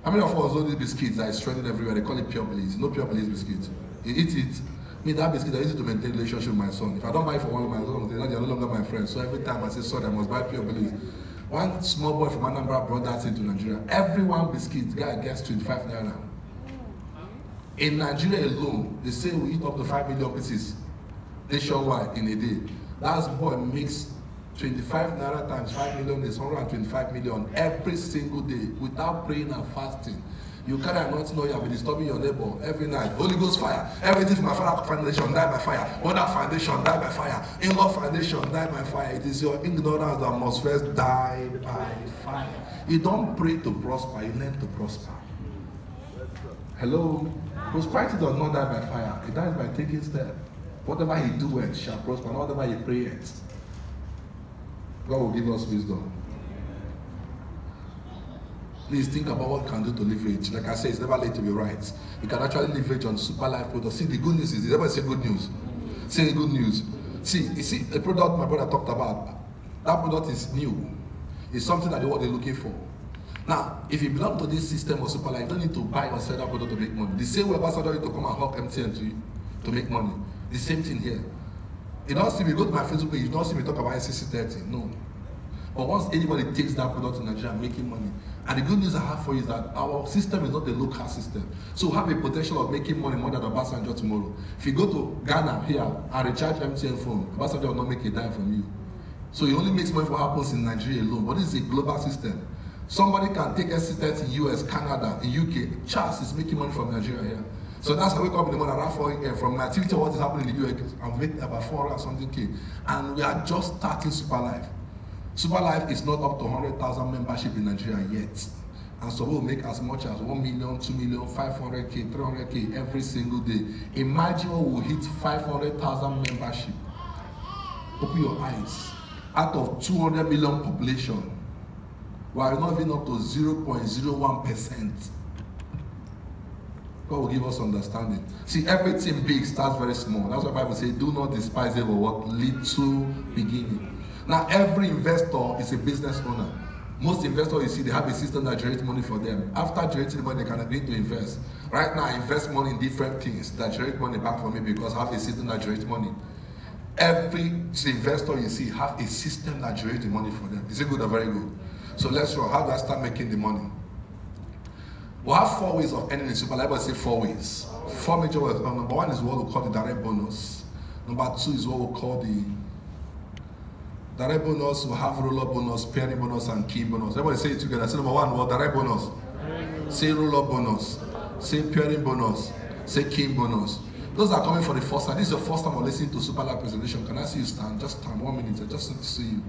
How many of us know these biscuits that is trending everywhere? They call it Pure Bliss. No Pure Bliss biscuit. You eat it. Me, that biscuit, I use it to maintain relationship with my son. If I don't buy it for one of my sons, they're no longer my friends. So every time I say sorry, I must buy Pure Bliss. One small boy from Anambra brought that into Nigeria. Every one biscuit, guy gets 25 naira. In Nigeria alone, they say we eat up to 5 million pieces nationwide in a day. That boy makes 25 naira times 5 million is 125 million every single day without praying and fasting. You cannot know you have been disturbing your neighbor every night. Holy Ghost fire. Everything from my father foundation die by fire. Mother foundation die by fire. In-law foundation die by fire. It is your ignorance that must first die by fire. You don't pray to prosper, you learn to prosper. Hello? Prosperity does not die by fire. It dies by taking steps. Whatever he doeth shall prosper, and whatever he prayeth. God will give us wisdom. Please think about what you can do to leverage. Like I said, it's never late to be right. You can actually leverage on SuperLife products. See, the good news is, everybody say good news. Say the good news. See, you see, the product my brother talked about, that product is new. It's something that what they're looking for. Now, if you belong to this system of SuperLife, you don't need to buy or sell that product to make money. The same way ambassador need to come and hawk MTN to you to make money. The same thing here. You don't see me go to my Facebook page, you don't see me talk about SCC30. No. But once anybody takes that product in Nigeria making money, and the good news I have for you is that our system is not a local system. So we have a potential of making money more than Obasanjo tomorrow. If you go to Ghana here and recharge MTN phone, Obasanjo will not make a dime from you. So he only makes money for what happens in Nigeria alone. But this is a global system. Somebody can take SC30 in US, Canada, in UK. Charles is making money from Nigeria here. So that's how we come up with the money around 4 AM. From my activity, what is happening in the US, I'm making about 400 something K. And we are just starting SuperLife. SuperLife is not up to 100,000 membership in Nigeria yet. And so we'll make as much as 1 million, 2 million, 500K, 300K every single day. Imagine we'll hit 500,000 membership. Open your eyes. Out of 200 million population, we are not even up to 0.01%. God will give us understanding. See, everything big starts very small. That's why the Bible says, do not despise evil, what little beginning. Now, every investor is a business owner. Most investors, you see, they have a system that generates money for them. After generating the money, they can agree to invest. Right now, I invest money in different things that generate money back for me because I have a system that generates money. Every investor you see have a system that generates the money for them. Is it good or very good? So let's roll. How do I start making the money? We have 4 ways of earning in SuperLife. I say 4 ways. 4 major ways. Number 1 is what we call the direct bonus. Number 2 is what we call the direct bonus. We have roll-up bonus, pairing bonus, and key bonus. Everybody say it together. Say number 1, what? Direct bonus. Say roll-up bonus. Say pairing bonus. Say key bonus. Those are coming for the first time. This is your first time of listening to SuperLife presentation. Can I see you stand? Just stand 1 minute. I just need to see you.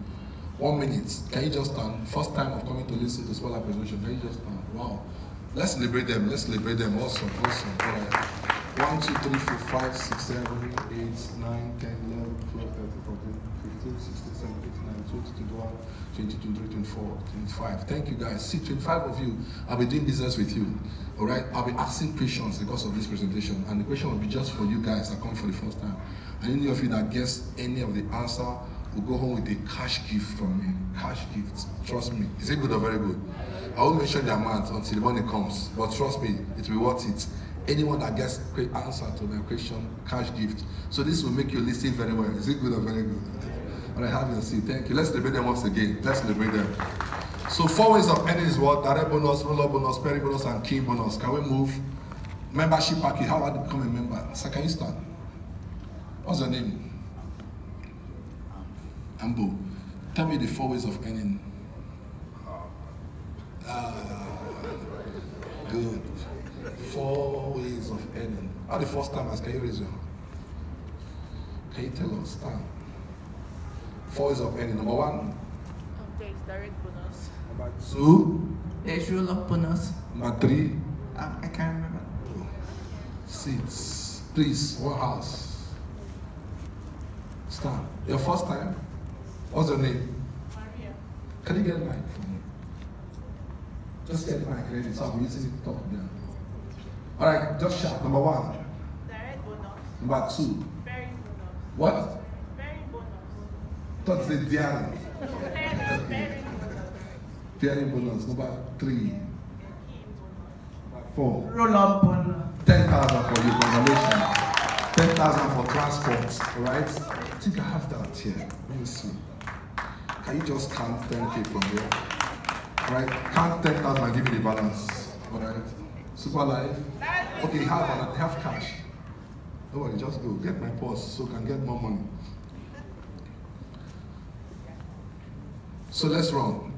1 minute. Can you just stand? First time of coming to listen to SuperLife presentation. Can you just stand? Wow. Let's celebrate them. Let's celebrate them. Awesome. Awesome. All right. 1, 2, 3, 4, 5, 6, 7, 8, 9, 10, 11, 12, 13, 14, 15, 16, 17, 18, 19, 20, 21, 22, 23, 24, 25. Thank you guys. See, 25 of you, I'll be doing business with you. All right. I'll be asking questions because of this presentation. And the question will be just for you guys that come for the first time. And any of you that guess any of the answer will go home with a cash gift from me. Cash gift. Trust me. Is it good or very good? I won't mention the amount until the money comes. But trust me, it will be worth it. Anyone that gets a quick answer to my question, cash gift. So this will make you listen very well. Is it good or very good? All right, have your seat. Thank you. Let's celebrate them once again. Let's celebrate them. So 4 ways of earning is what? Direct bonus, roll-up bonus, pairing bonus, and key bonus. Can we move? Membership package. How do I become a member? So can you start? What's your name? Ambo. Tell me the 4 ways of earning. Good. 4 ways of earning. How the first time can you raise your hand? Can you tell us? Stand. 4 ways of earning. Number 1. There's direct bonus. Number 2. There's roll-up bonus. Number 3. I can't remember. 6. Please, what house? Stand. Your first time? What's your name? Maria. Can you get the mic for me? Just get the mic ready so I'm using it to talk now. Alright, just shout. Number 1. Direct bonus. Number 2. Very bonus. What? Very bonus. Thought the diary. Very bonus. Diary bonus. Number 3. Key bonus. 4. Roll up bonus. 10,000 for your congratulations. 10,000 for transport. Alright? I think I have that here. Let me see. Can you just count 10K from here? Alright? Count 10,000 and give me the balance. Alright? SuperLife. Okay, have cash. Don't worry, just go. Get my purse so I can get more money. So let's run.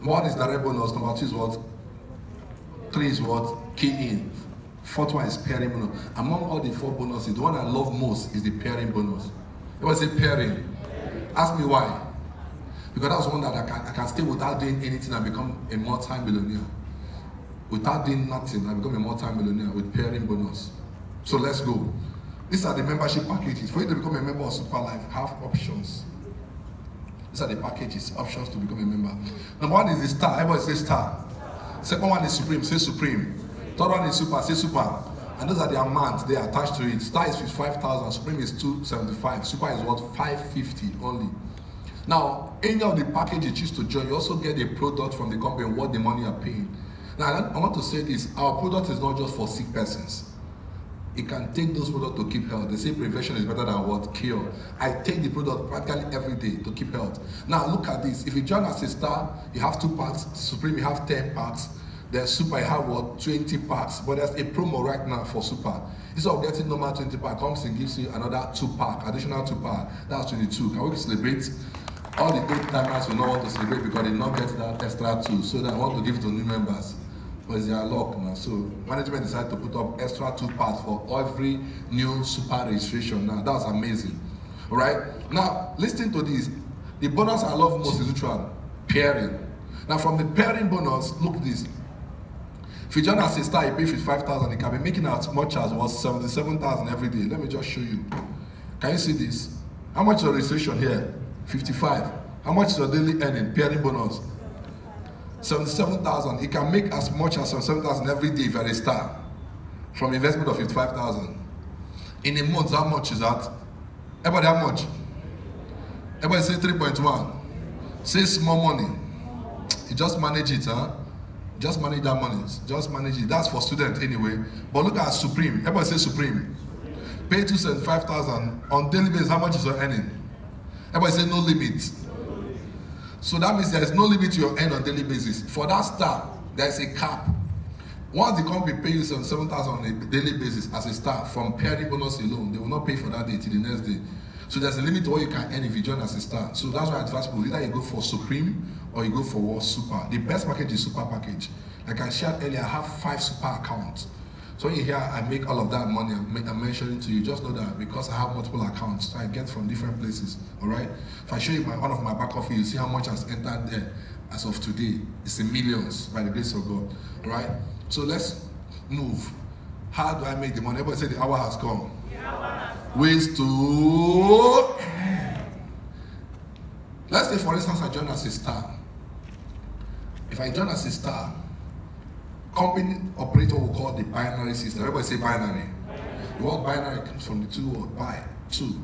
1 is direct bonus, number 2 is what? 3 is what? Key in. 4th one is pairing bonus. Among all the 4 bonuses, the one I love most is the pairing bonus. Everybody say pairing. Ask me why. Because that's one that I can stay without doing anything and become a multi-millionaire. Without doing nothing, I become a multi-millionaire with pairing bonus. So let's go. These are the membership packages. For you to become a member of SuperLife, have options. These are the packages, options to become a member. Number 1 is the star. Everybody say star. Second one is supreme. Say supreme. Third one is super. Say super. And those are the amounts they are attached to it. Star is 55,000. Supreme is 275. Super is what? 550 only. Now, any of the package you choose to join, you also get a product from the company, what the money you are paying. Now, I want to say this, our product is not just for sick persons. It can take those products to keep health. They say prevention is better than what? Cure. I take the product practically every day to keep health. Now, look at this. If you join as a star, you have 2 packs. Supreme, you have 10 packs. Then Super, you have what? 20 packs. But there's a promo right now for Super. Instead of getting normal 20 pack, comes and gives you another 2 pack, additional 2 pack. That's 22. Can we celebrate? All the good timers will not want to celebrate because they not get that extra 2. So they want to give to new members. But it's their luck now. So management decided to put up extra 2 parts for every new Super registration now. That's amazing. Alright? Now, listen to this. The bonus I love most is which one? Pairing. Now from the pairing bonus, look at this. If you join as a star, you pay 55,000, you can be making as much as was 77,000 every day. Let me just show you. Can you see this? How much is your registration here? 55. How much is your daily earning? Pairing bonus. 77,000. You can make as much as 77,000 every day if you're a star. From investment of 55,000. In a month, how much is that? Everybody, how much? Everybody say 3.1. Say small money. You just manage it, huh? Just manage that money. Just manage it. That's for students anyway. But look at Supreme. Everybody say Supreme. Pay 275,000 on daily basis. How much is your earning? Everybody say no limit. So that means there is no limit to your earn on daily basis. For that star, there is a cap. Once the company pays you 77,000 on a daily basis as a star from pairing bonus alone, they will not pay for that day till the next day. So there's a limit to what you can earn if you join as a star. So that's why I advise people, either you go for Supreme or you go for what? Super. The best package is Super package. Like I shared earlier, I have 5 Super accounts. So when you hear I make all of that money, I'm mentioning to you, just know that because I have multiple accounts, so I get from different places, all right? If I show you one of my back office, you see how much has entered there as of today. It's in millions by the grace of God, all right? So let's move. How do I make the money? Everybody say the hour has come. Ways to... Let's say, for instance, I join as a star. If I join as a star, company operator will call the binary system. Everybody say binary. The word binary comes from the 2 words buy, 2,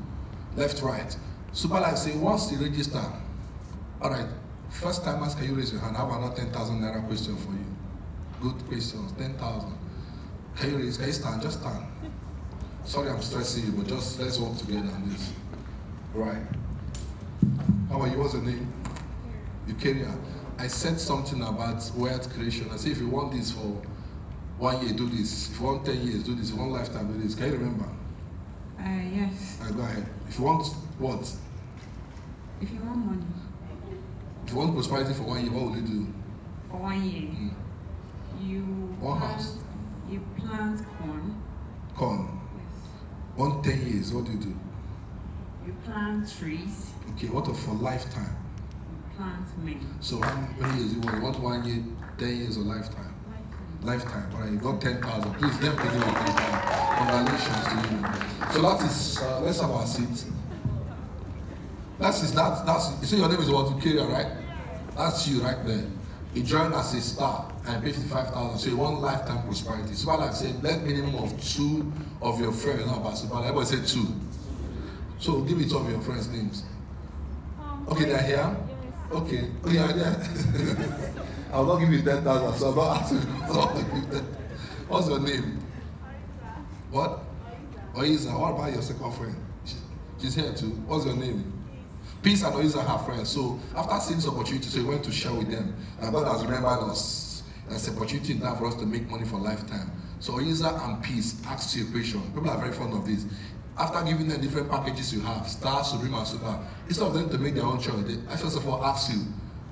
left, right. SuperLife say once you register, all right, first timers, can you raise your hand? I have another 10,000 naira question for you. Good questions, 10,000. Can you raise? Can you stand? Just stand. Sorry, I'm stressing you, but just let's work together on this. All right. How are you? What's your name? Eukarya. I said something about wealth creation. I said if you want this for 1 year, do this. If you want 10 years, do this. If you want lifetime, do this. Can you remember? Yes. Go ahead. If you want what? If you want money. If you want prosperity for 1 year, what will you do? For 1 year. You One house. You plant corn. Corn. Yes. 1 10 years, what do you do? You plant trees. Okay, what of for lifetime? You plant many. So how many years you want? You want 1 year, 10 years or lifetime? Lifetime. All right, you got 10,000. Please let me give you 10,000. Congratulations to you. So that is, let's have our seat. That's you say your name is what? Ukwuoma, right? That's you right there. You join as a star and pay 55,000. So you want lifetime prosperity. SuperLife said, let minimum of 2 of your friends know about SuperLife. Everybody said 2. So give me 2 of your friends' names. Okay, they're here? Okay. Oh, yeah, yeah. I'll not give you 10,000, so I'm not asking you. What's your name? What? Oiza. What about your second friend? She's here too. What's your name? Peace and Oiza are her friends. So after seeing this opportunity, so we went to share with them. And God has remembered us. There's an opportunity now for us to make money for a lifetime. So Oiza and Peace asked you a question. People are very fond of this. After giving them different packages you have, Star, Supreme, and Super, instead of them to make their own choice, I first of all ask you,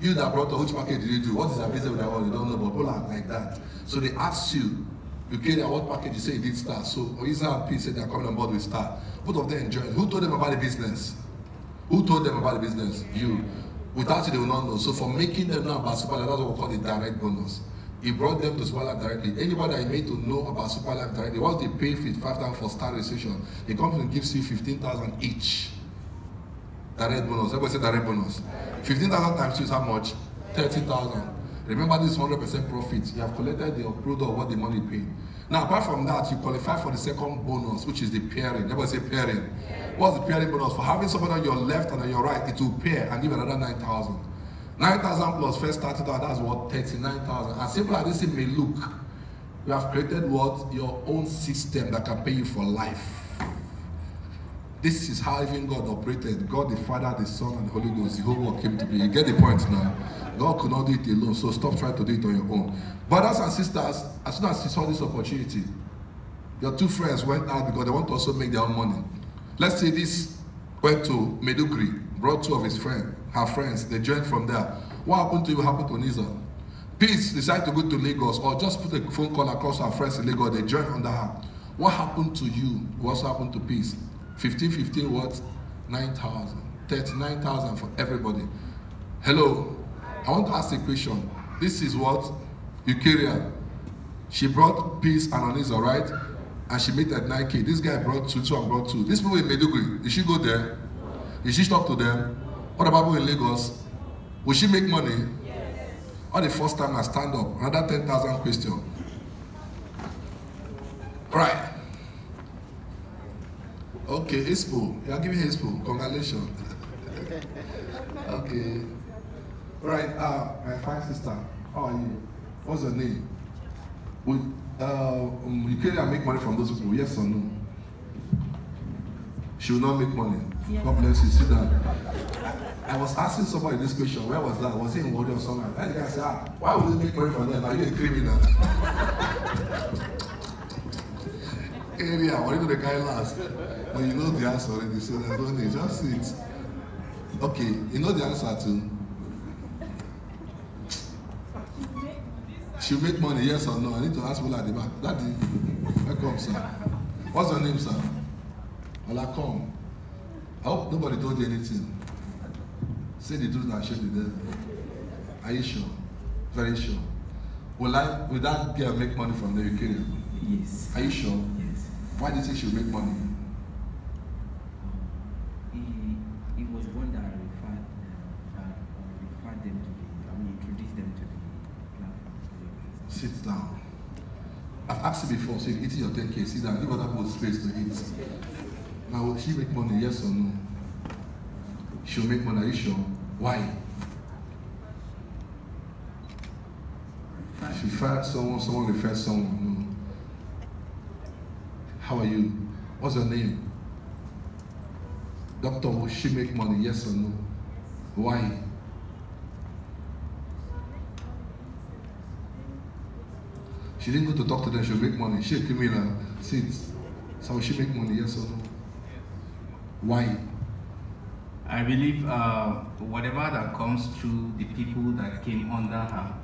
you that brought which package did you do? What is the business with that one? You don't know, but people are like that. So they asked you, you carry what package? You say you did Star. So Oiza and Peace said they're coming on board with Star. Both of them enjoyed. Who told them about the business? Who told them about the business? You. Without you, they will not know. So for making them know about SuperLife, that's what we call the direct bonus. He brought them to SuperLife directly. Anybody that you made to know about SuperLife directly, once they pay 55,000 for Star registration, the company gives you 15,000 each. Direct bonus. Everybody say direct bonus. 15,000 times 2 is how much? 30,000. Remember, this 100% profit. You have collected the product of what the money paid. Now, apart from that, you qualify for the second bonus, which is the pairing. Everybody say pairing. What's the pairing bonus? For having somebody on your left and on your right, it will pair and give another 9,000. 9,000 plus first started out, that's what? 39,000. As simple as this it may look, you have created what? Your own system that can pay you for life. This is how even God operated. God the Father, the Son, and the Holy Ghost. The whole world came to be. You get the point now. God could not do it alone, so stop trying to do it on your own. Brothers and sisters, as soon as you saw this opportunity, your 2 friends went out because they want to also make their own money. Let's say this went to Medugri, brought 2 of his friends, her friends, they joined from there. What happened to you happened to Niza. Peace decided to go to Lagos or just put a phone call across her friends in Lagos, they joined under her. What happened to you? What also happened to Peace? 15 what? 9,000. 39,000 for everybody. Hello, I want to ask a question. This is what? Ukwuoma. She brought Peace and Oniza, right? And she made that 9K. This guy brought 2 and brought 2. These people in Medugri, did she go there? Did she talk to them? What about people in Lagos? Will she make money? Yes. Or the first time I stand up, another 10,000 question. Right. Okay, Expo. You are giving Expo. Congratulations. Okay. Right. My fine sister. How are you? What's your name? You can't make money from those people, yes or no? She will not make money. Yes. God bless you. See that? I was asking somebody this question. Where was that? Was it in Warrior or somewhere? And the guy said, why would they make money from them? Are you a criminal? Area, what do the guy last? But you know the answer already, so there's no need. Just sit. Okay, you know the answer too. She'll make money, yes or no? I need to ask people at the back. Daddy, welcome, sir. What's your name, sir? Ola, come. I hope nobody told you anything. Say the truth and shake the devil. Are you sure? Very sure. Will that girl make money from the UK? Yes. Are you sure? Yes. Why did you say she'll make money? It was one that referred them to introduced them to the platform. Sit down. I've asked you before, so you're eating your 10K, sit down, give other people space to eat. Now, will she make money, yes or no? She'll make money, are you sure? Why? She referred someone referred someone, no. How are you? What's your name? Doctor, will she make money, yes or no? Why? She didn't go to talk to them, she'll make money. She'll give me a seat. So will she make money, yes or no? Why? I believe whatever that comes through the people that came under her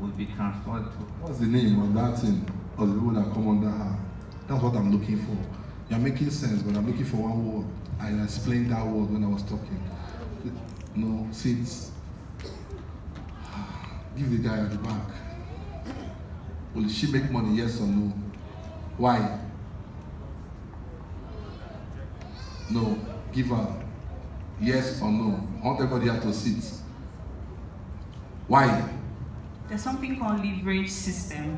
will be transferred to. What's the name of that thing? Or the people that come under her? That's what I'm looking for. You're making sense, but I'm looking for one word. I explained that word when I was talking. No, seats. Give the guy at the back. Will she make money, yes or no? Why? No. Give her. Yes or no? I want everybody here to sit. Why? There's something called leverage system.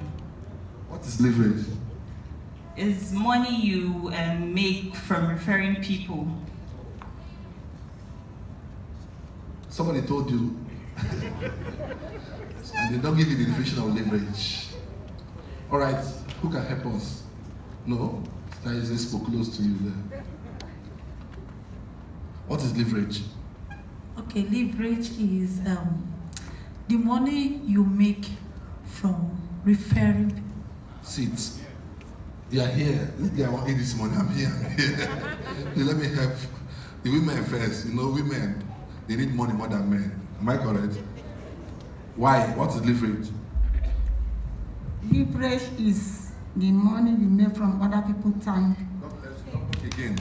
What is leverage? It's money you make from referring people. Somebody told you, and they don't give you the definition of leverage. All right, who can help us? No, that is spoke close to you there. What is leverage? Okay, leverage is the money you make from referring. Sit. You are here. This guy won't eat this money. I'm here. Let me help the women first. You know, women, they need money more than men. Am I correct? Why? What is leverage? Leverage is the money you make from other people's time. Again,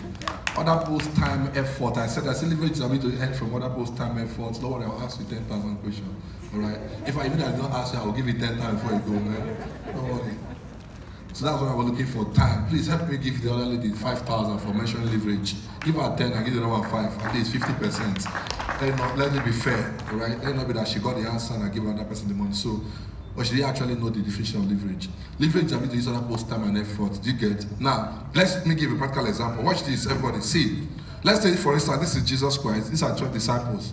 other people's time, effort. I said leverage is ability to earn from other people's time, effort. Don't worry, I'll ask you 10,000 questions. All right. If I even I don't ask you, I'll give you 10,000 before you go, man. Don't worry. So that's what I was looking for. Time. Please help me give the other lady 5,000 for mentioning leverage. Give her 10 and give the number 5. At least 50%. Let it be fair. All right. Let it not be that she got the answer and I give another person the money. So, but she didn't actually know the definition of leverage. Leverage is ability to use other people's time and effort. Do you get? Now, let me give a practical example. Watch this, everybody. See. Let's say, for instance, this is Jesus Christ. These are 12 disciples.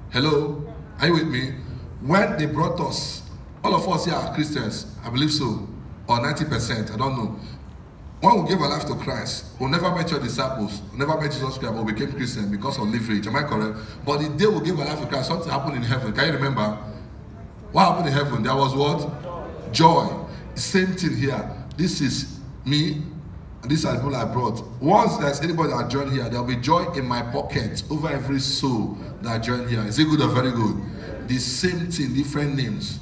Hello? Are you with me? When they brought us, all of us here are Christians. I believe so. Or 90%, I don't know. When we gave our life to Christ, we never met your disciples, we never met Jesus Christ, but we became Christian because of leverage. Am I correct? But the day we gave our life to Christ, something happened in heaven. Can you remember? What happened in heaven? There was what? Joy. Same thing here. This is me, and these are the people I brought. Once there's anybody that joined here, there will be joy in my pocket over every soul that joined here. Is it good or very good? The same thing, different names.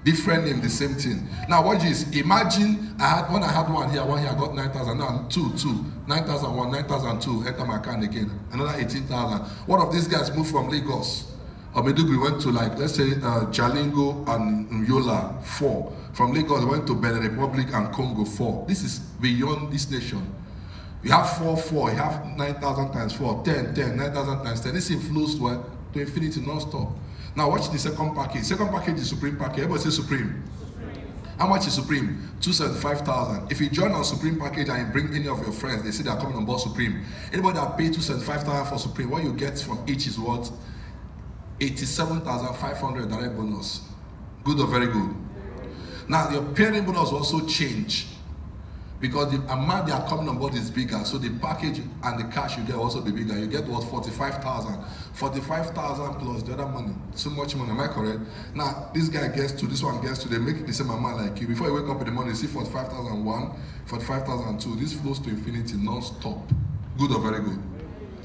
Different name, the same thing. Now watch this. Imagine when I had one here, I got 9,000. Now 9,001, 9,002 enter my account again. Another 18,000. One of these guys moved from Lagos or Maiduguri, went to, like, let's say Jalingo and Yola, 4. From Lagos went to Benin Republic and Congo, 4. This is beyond this nation. You have 4, you have 9,000 times 4, 10, 9,000 times 10. This inflows to infinity non-stop. Now watch the second package. Second package is Supreme package. Everybody say Supreme. How much is Supreme? 275,000. If you join on Supreme package and you bring any of your friends, they say they are coming on board Supreme. Anybody that pay 275,000 for Supreme, what you get from each is what? 87,500 direct bonus. Good or very good? Now your pairing bonus also change because the amount they are coming on board is bigger, so the package and the cash you get will also be bigger. You get what? 45,000. 45,000 plus the other money. So much money, am I correct? Now this guy gets to, this one gets to, they make the same amount like you. Before you wake up in the morning, you see 45,001, 45,002. This flows to infinity non-stop. Good or very good?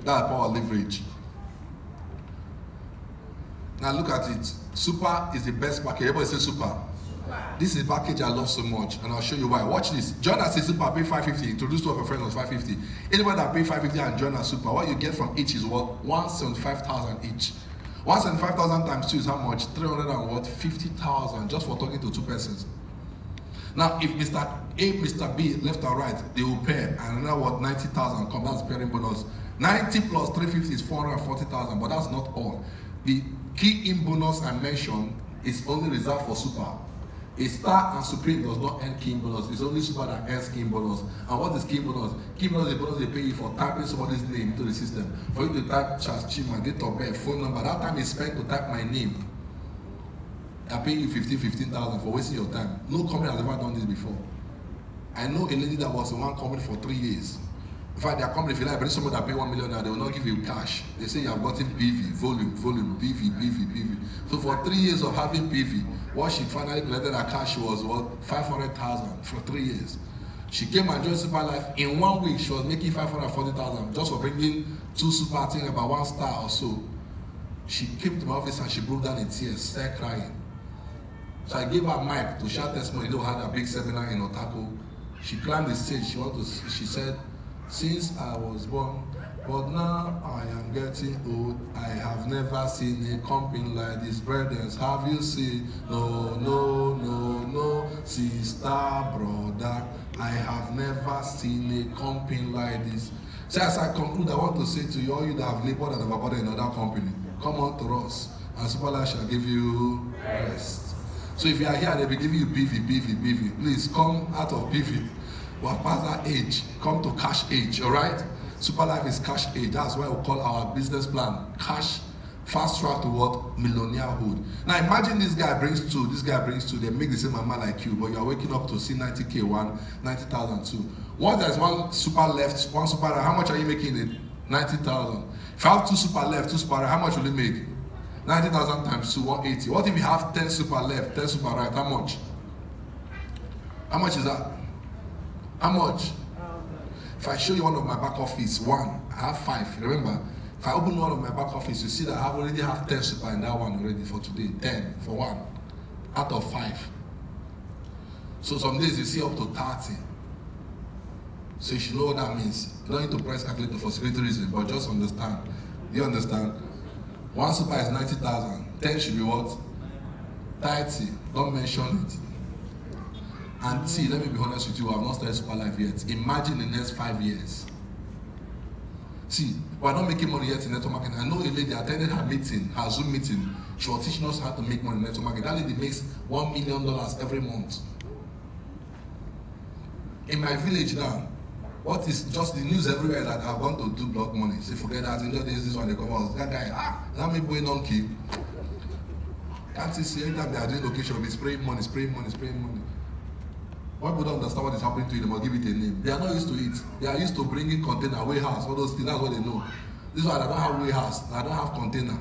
That's power leverage. Now look at it. Super is the best package. Everybody say super. This is a package I love so much, and I'll show you why. Watch this. Join us in Super, pay 550. Introduce to your friends on 550. Anybody that pay 550 and join us Super, what you get from each is what? 175,000 each. 175,000 times 2 is how much? 350,000 just for talking to 2 persons. Now, if Mr. A, Mr. B, left or right, they will pair, and another what? 90,000 come. That's pairing bonus. 90 plus 350 is 440,000, but that's not all. The key in bonus I mentioned is only reserved for Super. A star and Supreme does not earn key bonus. It's only Super that earns key bonus. And what is key bonus? Key bonus is the bonus they pay you for typing somebody's name into the system. For you to type Chima, date of birth, phone number. That time is spent to type my name. I pay you 15,000 for wasting your time. No company has ever done this before. I know a lady that was in one company for 3 years. In fact, their company, if you like, bring someone that pay 1 million, they will not give you cash. They say you have gotten PV, volume, PV. So for 3 years of having PV, what she finally collected her cash was what? 500,000 for 3 years. She came and joined SuperLife. In 1 week, she was making 540,000 just for bringing 2 super things, about 1 star or so. She came to my office and she broke down in tears, started crying. So I gave her a mic to share testimony. They had a big seminar in Otago. She climbed the stage. She said, since I was born, but now I am getting old. I have never seen a company like this. Brethren, have you seen? No, sister, brother. I have never seen a company like this. So as I conclude, I want to say to you, all you that have labored and have in another company, come on to us. and SuperLife shall give you rest. So if you are here, they'll be giving you PV. Please come out of PV. We have passed that age. Come to cash age, all right? SuperLife is cash age. That's why we call our business plan cash. Fast track to what? Millionairehood. Now imagine this guy brings two, they make the same amount like you, but you are waking up to see 90K one, 90,000 two. Once there's one super left, one super right, how much are you making it? 90,000. If you have two super left, two super right, how much will you make? 90,000 times 2, 180. What if you have 10 super left, 10 super right, how much? How much is that? How much? If I show you one of my back office, one, I have 5, remember? If I open one of my back office, you see that I already have 10 super in that one already for today. 10 for one out of 5. So some days you see up to 30. So you should know what that means. You don't need to press calculator for security reasons, but just understand. You understand? One super is 90,000. 10 should be what? 30. Don't mention it. And see, let me be honest with you, I have not started SuperLife yet. Imagine the next 5 years. See, we're not making money yet in network marketing. I know a lady attended her meeting, her Zoom meeting. She was teaching us how to make money in network marketing. That lady makes $1 million every month. In my village now, what is just the news everywhere that I've gone to do block money. Say, forget that, enjoy this one, they come out. That guy, that me going on key. Can't you see anytime they are doing location, be spraying money. When people don't understand what is happening to you, they must give it a name. They are not used to it. They are used to bringing container, warehouse, all those things. That's what they know. This is why I don't have warehouse. I don't have container.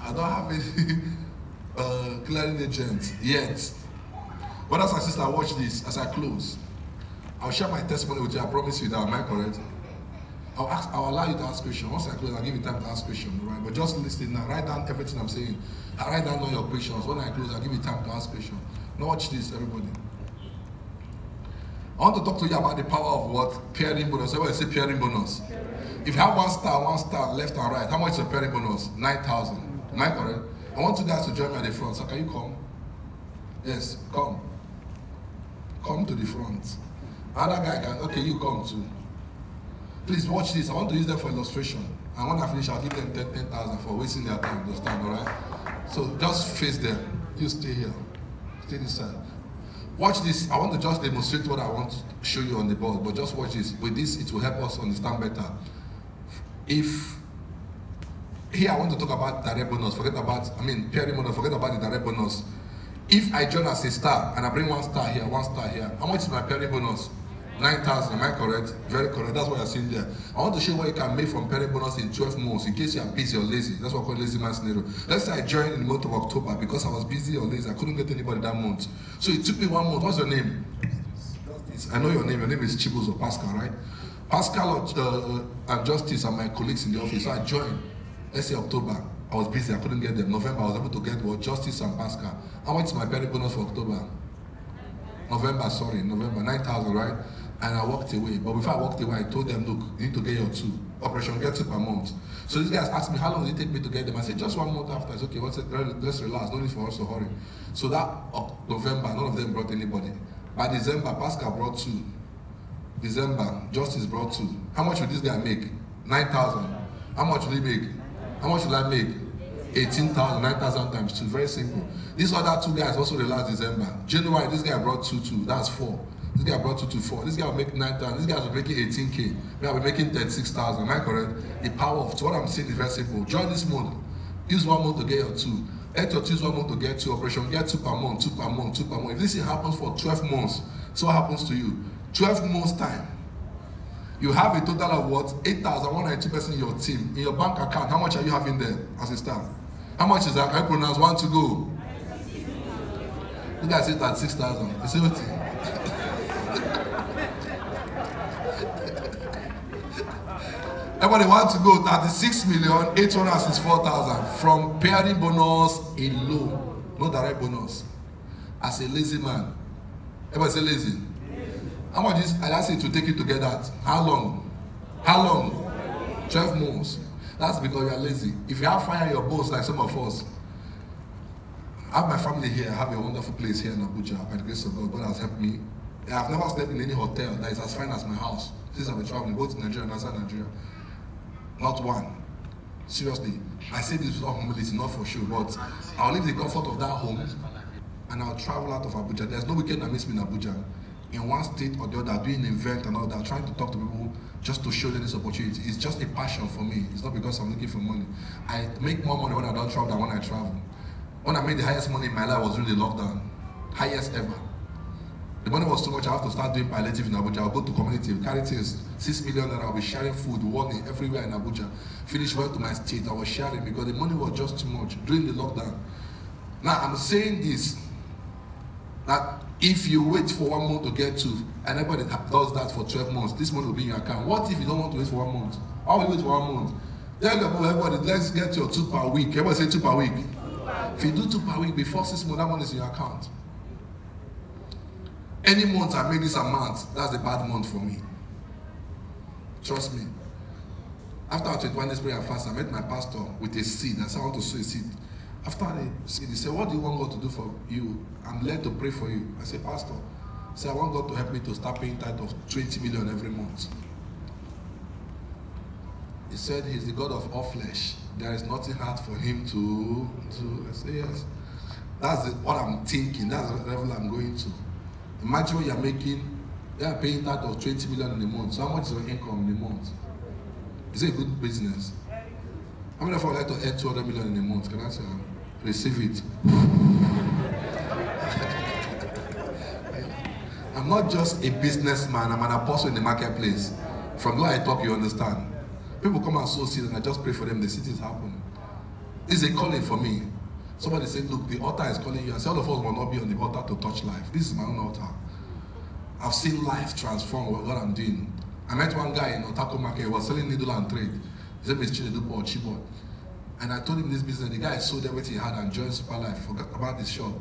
I don't have any clearing agent yet. Brothers and sisters, watch this as I close. I'll share my testimony with you. I promise you that. Am I correct? I'll allow you to ask questions. Once I close, I'll give you time to ask questions, right? But just listen now. Write down everything I'm saying. I write down all your questions. When I close, I'll give you time to ask questions. Now watch this, everybody. I want to talk to you about the power of what? Pairing bonus. Everybody say pairing bonus. If you have one star left and right, how much is a pairing bonus? 9,000. Am I correct? I want you guys to join me at the front. So can you come? Yes, come. Come to the front. Another guy can, okay, you come too. Please watch this. I want to use them for illustration. And when I finish, I'll give them 10,000 for wasting their time to stand, all right? So just face them. You stay here. Stay this side. Watch this. I want to just demonstrate what I want to show you on the board, but just watch this. With this, it will help us understand better. Here I want to talk about direct bonus. Pairing bonus. Forget about the direct bonus. If I join as a star and I bring one star here, how much is my pairing bonus? 9,000, am I correct? Very correct, that's what you're seeing there. I want to show you what you can make from pairing bonus in 12 months, in case you are busy or lazy. That's what I call lazy man scenario. Let's say I joined in the month of October because I was busy or lazy. I couldn't get anybody that month. So it took me 1 month. What's your name? I know your name. Your name is Chibos or Pascal, right? Pascal and Justice are my colleagues in the office. So I joined. Let's say October. I was busy. I couldn't get them. November, I was able to get what? Justice and Pascal. How much is my pairing bonus for October? November, 9,000, right? And I walked away. But before I walked away, I told them, look, you need to get your 2. Operation get 2 per month. So these guys asked me, how long did it take me to get them? I said, just 1 month after. It's okay, let's relax. No need for us to hurry. So that November, none of them brought anybody. By December, Pascal brought 2. December, Justice brought 2. How much will this guy make? 9,000. How much will he make? How much will I make? 18,000, 9,000 times 2. Very simple. These other 2 guys also relaxed December. January, this guy brought 2. That's 4. This guy brought 2 to 4. This guy will make 9,000. This guy will making 18K. We are making 36,000. Am I correct? The power of, so what I'm saying is very simple. Join this mode. Use 1 month to get your 2. Let your 2 use 1 month to get 2. Operation get 2 per month, 2 per month, 2 per month. If this thing happens for 12 months, so what happens to you? 12 months time. You have a total of what? 8,192% in your team. In your bank account, how much are you having there as a staff? How much is that? Can I pronounce 1 to go? This guy said that 6,000. You see what? Everybody wants to go 36,864,000 from pairing bonus alone, no direct bonus. As a lazy man, everybody say lazy. How much is I asked you to take you to get that? How long? How long? 12 months. That's because you are lazy. If you have fire in your bones like some of us, I have my family here. I have a wonderful place here in Abuja. By the grace of God, God has helped me. I have never slept in any hotel that is as fine as my house. Since I've been traveling both in Nigeria and outside Nigeria. Not one. Seriously. I say this without humility, not for sure, but I'll leave the comfort of that home and I'll travel out of Abuja. There's no weekend that meets me in Abuja. In one state or the other, doing an event and all that, trying to talk to people just to show them this opportunity. It's just a passion for me. It's not because I'm looking for money. I make more money when I don't travel than when I travel. When I made the highest money in my life was during the lockdown. Highest ever. The money was too much, I have to start doing palliative in Abuja. I'll go to community, carry things, 6 million, and I'll be sharing food, warning everywhere in Abuja. Finish went to my state, I was sharing because the money was just too much during the lockdown. Now I'm saying this, that if you wait for 1 month to get to, and everybody does that for 12 months, this money will be in your account. What if you don't want to wait for 1 month? How will you wait for 1 month? Tell everybody, let's get your 2 per week. Everybody say 2 per week. If you do 2 per week, before 6 months, that money is in your account. Any month I make this amount, that's a bad month for me. Trust me. After our 21 days prayer fast, I met my pastor with a seed. I said, I want to sow a seed. After the seed, he said, what do you want God to do for you? I'm led to pray for you. I said, Pastor, I said, I want God to help me to start paying tithe of 20 million every month. He said, he's the God of all flesh. There is nothing hard for him to do. I said, yes. That's what I'm thinking. That's the level I'm going to. Imagine what you're making, you're paying that of 20 million in a month. So how much is your income in a month? Is it a good business? How many of you would like to earn 200 million in a month? Can I say, receive it? I'm not just a businessman, I'm an apostle in the marketplace. From the way I talk, you understand. People come and sow seed and I just pray for them, the cities happen. This is a calling for me. Somebody said, look, the altar is calling you. I said, all of us will not be on the altar to touch life. This is my own altar. I've seen life transform what I'm doing. I met one guy in Otako Market, he was selling needle and thread. His name is Chima. And I told him this business, the guy sold everything he had and joined SuperLife, forgot about his shop.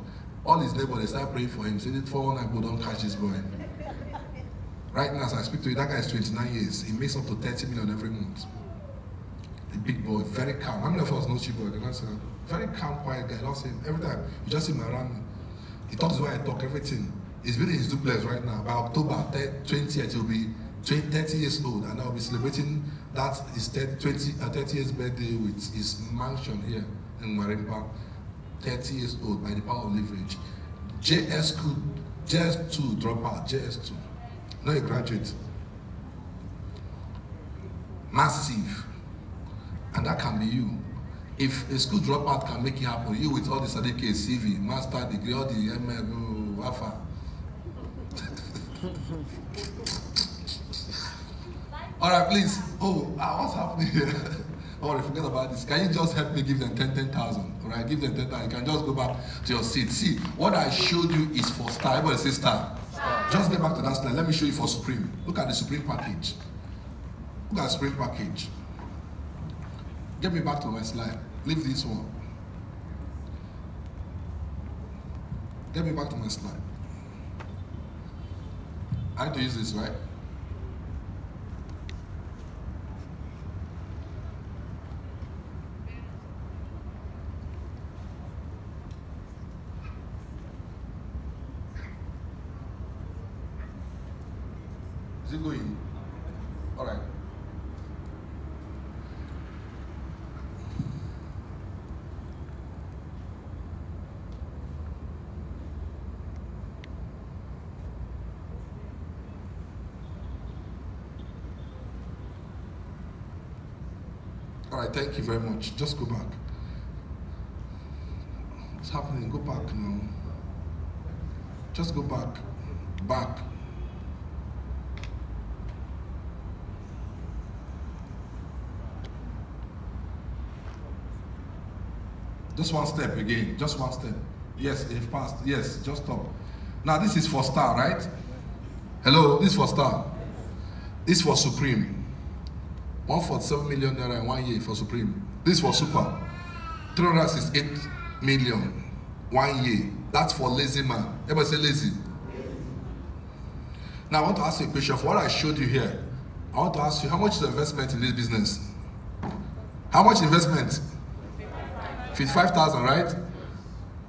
All his neighbors, they started praying for him, said, 419 people don't catch this boy. Right now, as I speak to you, that guy is 29 years. He makes up to 30 million every month. A big boy, very calm. How many of us know Chima? Very calm, quiet guy. Don't say him every time. You just see him around me. He talks the way I talk, everything. He's building his duplex right now. By October 20th, he'll be 30 years old, and I'll be celebrating that his 30 years birthday with his mansion here in Gwarimpa. 30 years old by the power of leverage. JS2 dropout, JS2. Not a graduate. Massive. And that can be you. If a school dropout can make it happen, you with all the certificates, CV, master degree, all the ML, Wafa. All right, please. Oh, what's happening here? Oh, forget about this. Can you just help me give them 10,000? All right, give them 10,000. You can just go back to your seat. See, what I showed you is for Star. Everybody say Star. Just get back to that slide. Let me show you for Supreme. Look at the Supreme package. Look at the Supreme package. Get me back to my slide. Leave this one. Get me back to my slide. I need to use this, right? Is it going? All right. All right, thank you very much. Just go back. What's happening? Go back now. Just go back. Back. Just one step again. Just one step. Yes, they've passed. Yes, just stop. Now this is for Star, right? Hello, this is for Star. This is for Supreme. 147 million naira in 1 year for Supreme. This is for Super. 368 million 1 year. That's for lazy man. Everybody say lazy. Now I want to ask you a question. For what I showed you here, I want to ask you, how much is the investment in this business? How much investment? 55,000, right?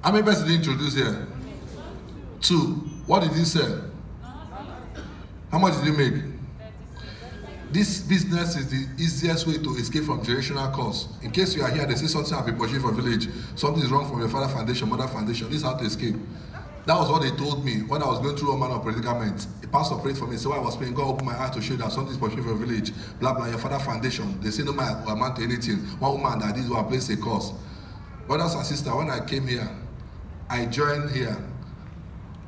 How many persons did you introduce here? 2. What did you sell? How much did you make? This business is the easiest way to escape from generational curse. In case you are here, they say something has been pursued from village, something is wrong from your father foundation, mother foundation. This is how to escape. That was what they told me when I was going through all manner of predicament. A pastor prayed for me, so I was praying, God open my eyes to show that something is pursued from village, blah blah, your father foundation. They say no man will amount to anything. One woman that did one place a curse. Brothers and sisters, when I came here, I joined here.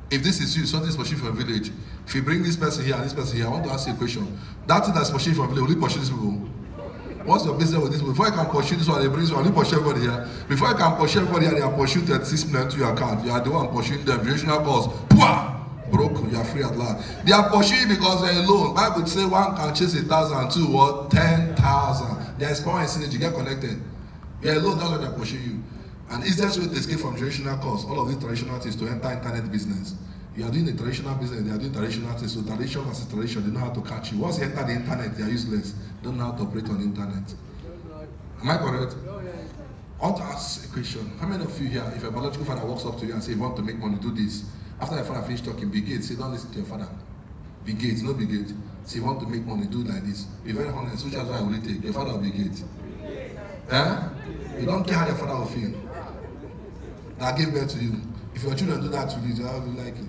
If this is you, something is pursued from village. If you bring this person here and this person here, I want to ask you a question. That thing that's pursued from village, will you pursue these people? What's your business with this people? Before I can pursue this one, they bring this one, will you pursue everybody here? Before I can pursue everybody here, they are pursuing 36 million to your account. You are the one pursuing them. Generational calls. Broke, you are free at last. They are pursuing because they are alone. Bible say one can chase 1,000, two or 10,000. There is power in synergy. Get connected. You are alone, that's why they are pursuing you. And easiest way to escape from generational calls, all of these traditional things, to enter internet business. You are doing the traditional business, they are doing traditional things. So tradition versus tradition, they know how to catch you. Once you enter the internet, they are useless. They don't know how to operate on the internet. Am I correct? I want to ask a question. How many of you here, if a biological father walks up to you and says, you want to make money, do this. After your father finished talking, Bill Gates, say, don't listen to your father. Bill Gates, no Bill Gates. Say, you want to make money, do it like this. Be very honest, which advice will you take? Your father or Bill Gates? Eh? You don't care how your father will feel. That gave birth to you. If your children do that to you, how will you like it?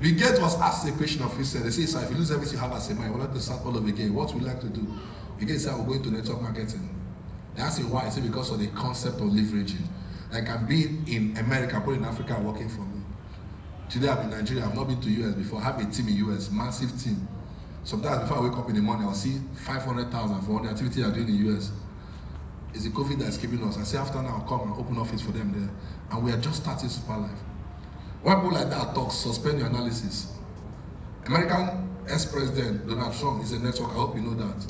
Bill Gates was asked a question of himself. They say, sir, if you lose everything you have as a man, you want to start all over again. What would you like to do? Bill Gates said, I will go into network marketing. They asked him why. He said, because of the concept of leveraging. Like I'm being in America, but in Africa, working for me. Today I'm in Nigeria. I've not been to US before. I have a team in US, massive team. Sometimes before I wake up in the morning, I'll see 500,000 for all the activity I'm doing in the US. It's the COVID that's keeping us. I say after now, I'll come and open office for them there. And we are just starting SuperLife. When people like that talk, suspend your analysis. American ex-president Donald Trump is a network. I hope you know that.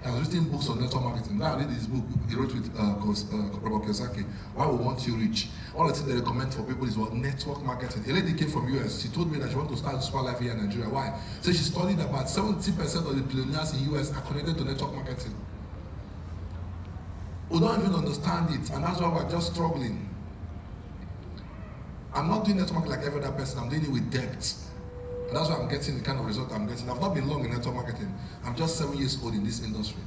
He has written books on network marketing. Now I read his book. He wrote with Robert Kiyosaki. Why we want you rich? All the things they recommend for people is what network marketing. A lady came from US. She told me that she wants to start SuperLife here in Nigeria. Why? So she studied about 70% of the billionaires in US are connected to network marketing. We don't even understand it, and that's why we're just struggling. I'm not doing network like every other person. I'm doing it with depth. And that's why I'm getting the kind of result I'm getting. I've not been long in network marketing. I'm just 7 years old in this industry.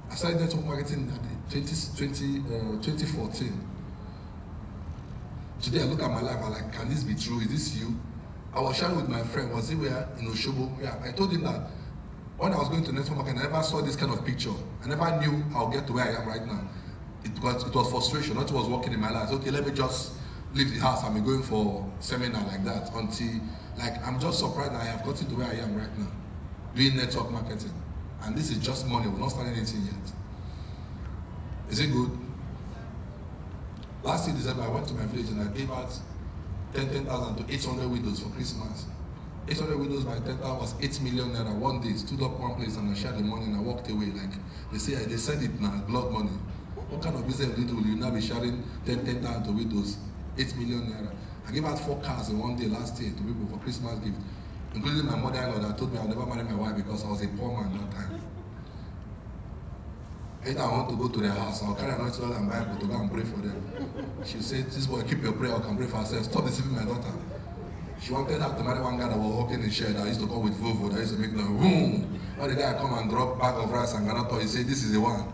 I started network marketing in 2014. Today I look at my life, I'm like, can this be true? Is this you? I was sharing with my friend, was he where in Oshobo? Yeah, I told him that when I was going to network marketing, I never saw this kind of picture. I never knew I'll get to where I am right now. It was frustration, not was working in my life. Okay, let me just leave the house and be going for seminar like that until, like, I'm just surprised that I have gotten to where I am right now, doing network marketing. And this is just money, we're not starting anything yet. Is it good? Last year, December, I went to my village and I gave out 10,000 to 800 widows for Christmas. 800 widows by 10,000 was 8 million naira. One day, stood up one place and I shared the money and I walked away. Like, they say, they send it now, blood money. What kind of business will you now be sharing 10,000 to widows? 8 million naira. I gave out 4 cars in one day last year to people for Christmas gift, including my mother-in-law that told me I'll never marry my wife because I was a poor man that time. Anytime I want to go to their house, I'll carry an oil and Bible to go and pray for them. She'll say, this boy, keep your prayer, I can pray for herself. Stop deceiving my daughter. She wanted her to marry one guy that was walking in shed that used to come with Volvo, that used to make the boom. When the guy come and drop bag of rice and granata, he said, this is the one.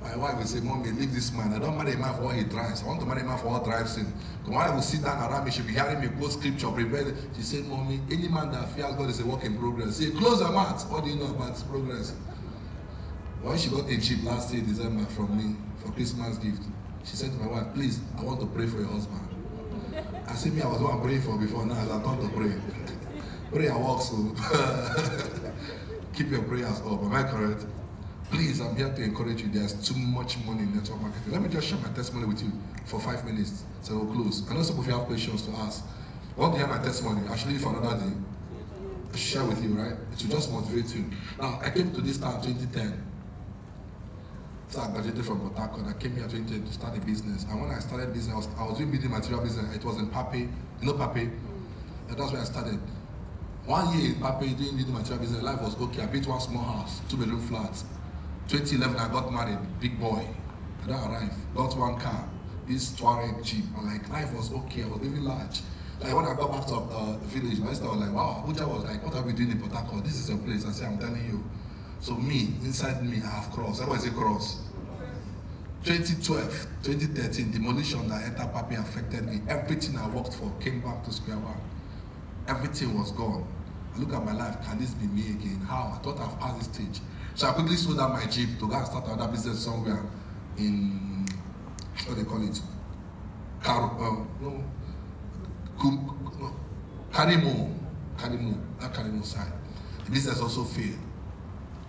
My wife will say, Mommy, leave this man. I don't marry a man for what he drives. I want to marry a man for what drives him. My wife will sit down around me, she'll be hearing me quote scripture, prepare. She said, Mommy, any man that fears God is a work in progress. Say, close your mouth. What do you know about progress? When she got a Jeep last year, December, from me for Christmas gift, she said to my wife, please, I want to pray for your husband. I said, me, I was the one praying for before, now I thought to pray. Prayer works, so keep your prayers up. Am I correct? Please, I'm here to encourage you. There's too much money in network marketing. Let me just share my testimony with you for 5 minutes, so we'll close. I know some of you have questions to ask. I want to hear my testimony. I'll show you for another day. I'll share with you, right? It will just motivate you. Now, I came to this town in 2010. So I graduated from Port Harcourt. I came here in 2010 to start a business. And when I started business, I was doing building material business. It was in Pape. You know Pape? That's where I started. 1 year in Pape doing building material business. Life was okay. I built one small house, 2-bedroom flats. 2011, I got married, big boy. I don't arrive. Got one car, this Touareg Jeep. I'm like, life was okay. I was living large. Like when I got back to the village, my sister was like, wow, Abuja was like, what are we doing in Port Harcourt? This is a place. I said, I'm telling you. So me, inside me, I have cross. Everybody say cross. 2012, 2013, demolition that entered Papi affected me. Everything I worked for came back to square one. Everything was gone. I look at my life, can this be me again? How? I thought I've passed this stage. So I quickly sold down my Jeep to go and start another business somewhere in, what do they call it? Karimo, that Karimo side. The business also failed.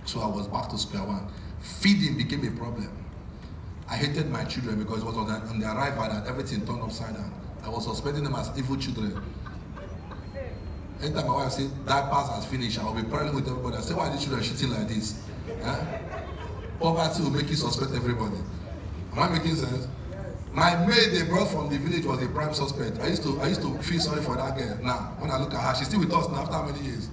So I was back to square one. Feeding became a problem. I hated my children because it was on the arrival that everything turned upside down. I was suspecting them as evil children. Anytime my wife said that pass has finished, I will be quarreling with everybody. I say, why are these children shitting like this? Poverty will make you suspect everybody. Am I making sense? My maid they brought from the village was a prime suspect. I used to feel sorry for that girl. Now, when I look at her, she's still with us now after how many years?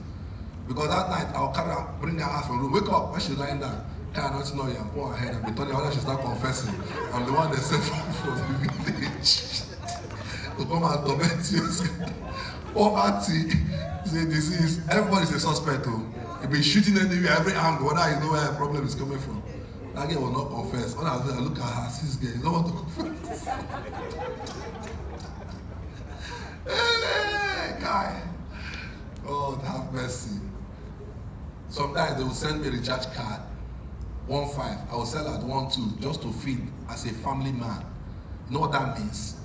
Because that night I'll carry her, bring her out from the room, wake up when she's lying down. I not know you and pour her head and be telling her she's not confessing. I'm the one that sent from the village to come and torment you. Poverty is a disease. Everybody's a suspect too. You'll be shooting anywhere, every angle, whether you know where the problem is coming from. That girl will not confess. When I look at her, this girl, you don't want to confess. Hey, guy. God have mercy. Sometimes they will send me a recharge card. 1.5. I will sell at 1.2 just to feed as a family man. You know what that means?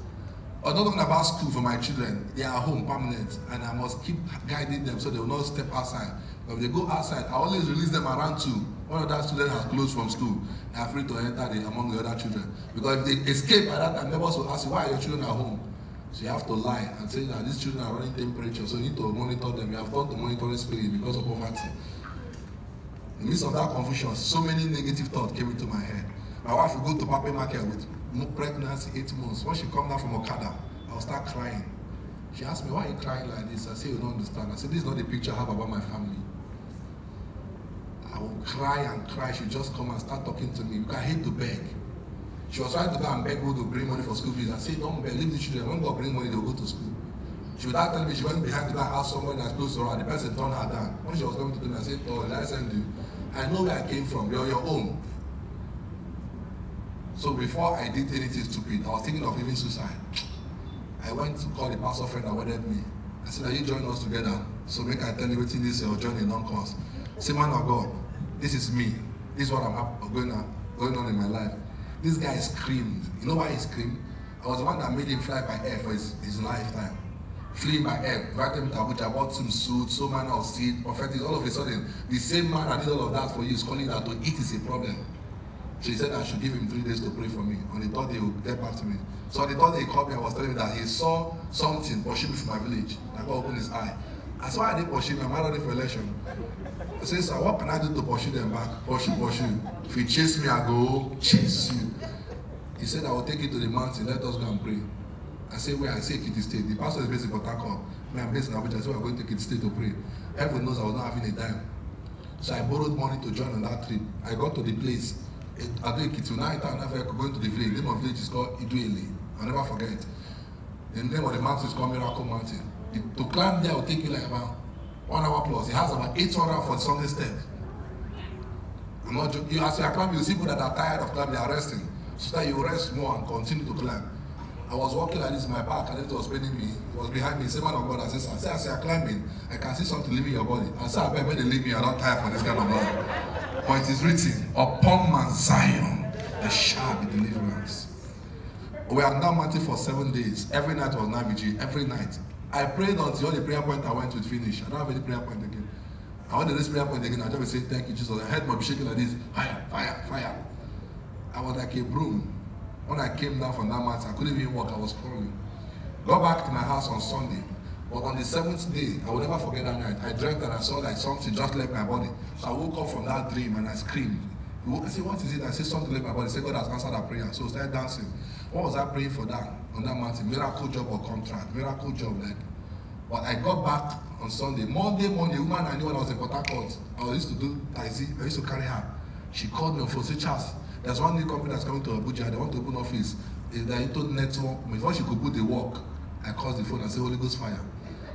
I'm not talking about school for my children. They are home permanent and I must keep guiding them so they will not step outside. But if they go outside, I always release them around 2. One of that students has closed from school. They are free to enter among the other children. Because if they escape at that time, neighbors will ask you, why are your children at home? So you have to lie and say that these children are running temperature, so you need to monitor them. You have done the monitoring spirit because of poverty. In the midst of that confusion, so many negative thoughts came into my head. My wife would go to Papi market with pregnancy 8 months. When she come down from Okada, I will start crying. She asked me, why are you crying like this? I say, you don't understand. I said, this is not the picture I have about my family. I will cry and cry. She would just come and start talking to me because I hate to beg. She was trying to go and beg who to bring money for school fees. I said, don't beg, leave the children. When God bring money, they'll go to school. She would tell me she went behind the back, asked someone that's close to her, and the person turned her down. When she was coming to me, I said, oh, did I send you? I know where I came from. You're your own. So before I did anything stupid, I was thinking of even suicide. I went to call the pastor friend that wanted me. I said, are you join us together? So make I tell you what this your journey long course. Say, man of God, this is me. This is what I'm going on in my life. This guy screamed. You know why he screamed? I was the one that made him fly by air for his lifetime. Fleeing by air, invited him to Abuja, bought some suits, so manner of seed, prophetic. All of a sudden, the same man that did all of that for you is calling that to eat is a problem. So he said I should give him 3 days to pray for me. On the 3rd day, he would get back to me. So on the 3rd day, he called me and was telling me that he saw something pushing me from my village. I God opened his eye. I said, why are they pushing me? I'm not ready for election. I said, sir, what can I do to pursue them back? Pursue. If you chase me, I go chase you. He said, I will take you to the mountain. Let us go and pray. I say, where? I say, Kitty State. The pastor is based in Port Harcourt. I'm based in Abuja. I said, we're going to Kitty State to pray. Everyone knows I was not having a dime. So I borrowed money to join on that trip. I got to the place. I do Kitty. Now I'm going to the village. The name of the village is called Iduele. I'll never forget. The name of the mountain is called Miracle Mountain. To climb there will take you like about 1 hour plus. It has about 840 steps. I'm not joking. As you are climbing, you see people that are tired of climbing, they are resting. So that you rest more and continue to climb. I was walking like this in my back and it was paining me. It was behind me. Say, man of God, I said, as you are climbing, I can see something leaving your body. I said, I bet when they leave me, I don't tire for this kind of life. But it is written, upon Mount Zion, there shall be deliverance. We are now mountain for 7 days. Every night was night vigil, every night. I prayed until all the prayer point I went to finish. I don't have any prayer point again. I went to this prayer point again. I just say, thank you, Jesus. I heard my shaking like this. Fire, fire, fire. I was like a broom. When I came down from that mountain, I couldn't even walk. I was crawling. Got back to my house on Sunday. But on the 7th day, I will never forget that night. I dreamt and I saw like something just left my body. So I woke up from that dream and I screamed. I said, what is it? I said, something left my body. I said, God has answered that prayer. So I started dancing. What was I praying for that on that mountain? Miracle job or contract? Miracle job, like. But I got back on Sunday. Monday morning, the woman I knew when I was in Port Harcourt, I used to do taxi. I used to carry her. She called me on phone. Said, Charles, there's one new company that's coming to Abuja. They want to open office. They're into network. Before she could put the work, I called the phone and said, Holy Ghost fire.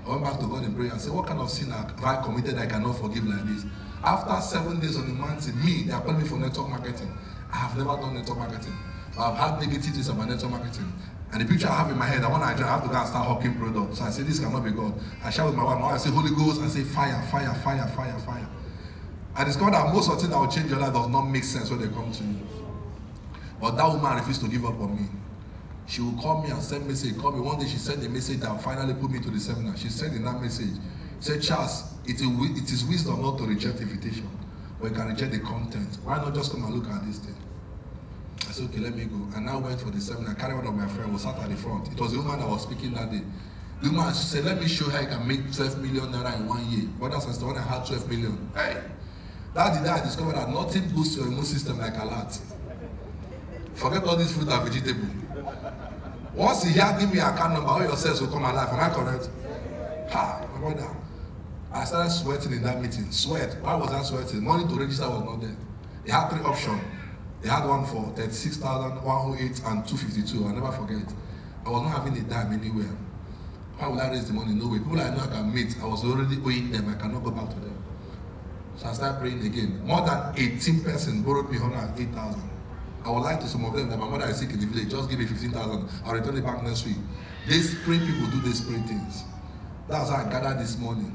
I went back to God in prayer and said, what kind of sin have I committed I cannot forgive like this? After 7 days on the mountain, they are calling me for network marketing. I have never done network marketing. I've had negativities about network marketing. And the picture I have in my head, I want to have to go and start hawking products. So I said, this cannot be God. I share with my wife. I say, Holy Ghost. I say, fire, fire, fire, fire, fire. I discovered that most of the things that will change your life does not make sense when they come to you. But that woman refused to give up on me. She will call me and send message. Call me one day. She sent a message that finally put me to the seminar. She said in that message, said, Charles, it is wisdom not to reject invitation, but you can reject the content. Why not just come and look at this thing? I said, okay, let me go. And I went for the seminar. I carried one of my friends, was sat at the front. It was the woman that was speaking that day. The woman said, let me show her I can make 12 million naira in 1 year. But that's when I had 12 million. Hey, that day I discovered that nothing boosts your immune system like a lot. Forget all this fruit and vegetable. Once you hear, give me a account number, all your cells will come alive. Am I correct? Ha, my brother. I started sweating in that meeting. Sweat. Why was I sweating? Money to register was not there. They had 3 options. They had one for 36,108 and 252. I'll never forget. I was not having a dime anywhere. How will I raise the money? No way. People I know I can meet, I was already owing them. I cannot go back to them. So I started praying again. More than 18 persons borrowed me 108,000. I would like to some of them that my mother is sick in the village. Just give me 15,000. I'll return it back next week. These spray people do these spray things. That's how I gathered this morning.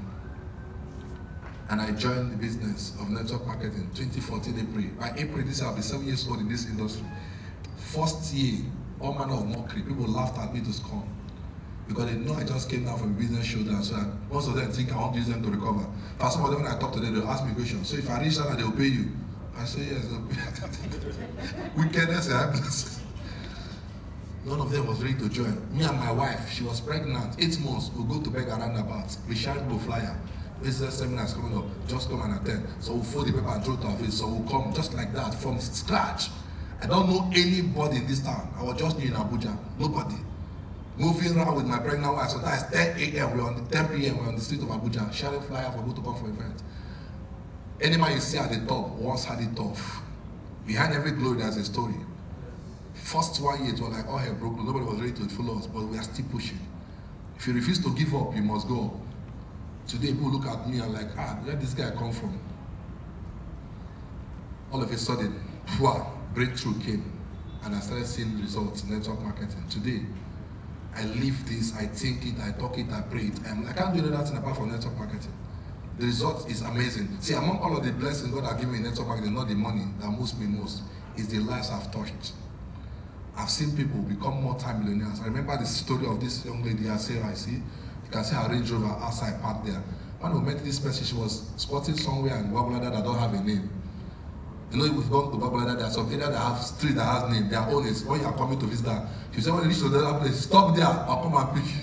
And I joined the business of network marketing 2014 April. By April this year, I'll be 7 years old in this industry. First year, all manner of mockery. People laughed at me to scorn. Because they know I just came down from a business shoulder. So most of them think I want to use them to recover. For some of them, when I talk to them, they'll ask me questions. So if I reach out, they'll pay you. I say yes. Wickedness and happiness. None of them was ready to join. Me and my wife, she was pregnant. 8 months, we'll go to beg around about. We shall go flyer. Business seminars coming up. Just come and attend. So we'll fold the paper and throw it off it. So we'll come just like that from scratch. I don't know anybody in this town. I was just new in Abuja. Nobody. Moving around with my pregnant wife. So that's 10 a.m. We're on the 10 p.m. We're on the street of Abuja. Sharing flyers for people to come for events. Any man you see at the top once had it tough. Behind every glory, there's a story. First 1 year, it was like all hell broke. Nobody was ready to follow us, but we are still pushing. If you refuse to give up, you must go up. Today, people look at me and like, where did this guy come from? All of a sudden, wow, breakthrough came. And I started seeing results in network marketing. Today, I live this, I think it, I talk it, I pray it. I can't do anything apart from network marketing. The result is amazing. See, among all of the blessings God has given me in network marketing, not the money that moves me most, is the lives I've touched. I've seen people become multi-millionaires. I remember the story of this young lady, Cera, I see. You can see her Range Rover outside parked there. When we met this person, she was squatting somewhere in Wabolada that don't have a name. You know, we've gone to Wabolada, there are some areas that have street that has name. Their own is, when you are coming to visit her, she said, when you reach to the other place, stop there, I'll come and pick you.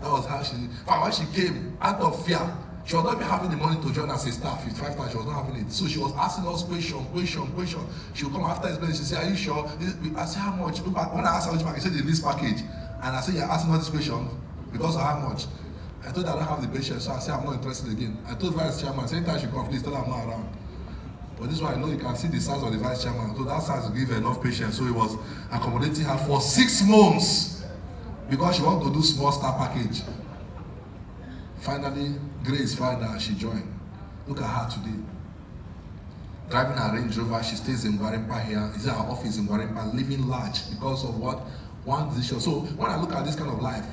That was how she, when she came, out of fear, she was not even having the money to join as a staff. 55 times, she was not having it. So she was asking us question. She would come after explaining, she said, are you sure? I said, how much? When I asked her which package, she said, the least package. And I said, you're asking all this question because of how much? I told her I don't have the patience, so I said, I'm not interested again. I told Vice Chairman, anytime she comes, please tell her I'm not around. But this one, I know you can see the size of the Vice Chairman. So that size will give her enough patience. So he was accommodating her for 6 months. Because she wanted to do small star package. Finally, Grace found out she joined. Look at her today. Driving her Range Rover, she stays in Gwarimpa here. Is at her office in Gwarimpa, living large because of what? One decision. So when I look at this kind of life,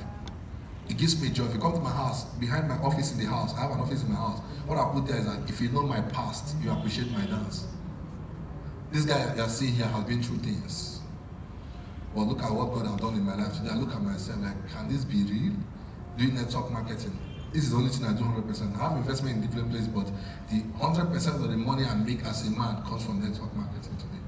it gives me joy. If you come to my house, behind my office in the house, I have an office in my house. What I put there is that if you know my past, you appreciate my dance. This guy you're seeing here has been through things. But look at what God has done in my life today. I look at myself like, can this be real? Doing network marketing. This is the only thing I do 100%. I have investment in different places, but the 100% of the money I make as a man comes from network marketing today.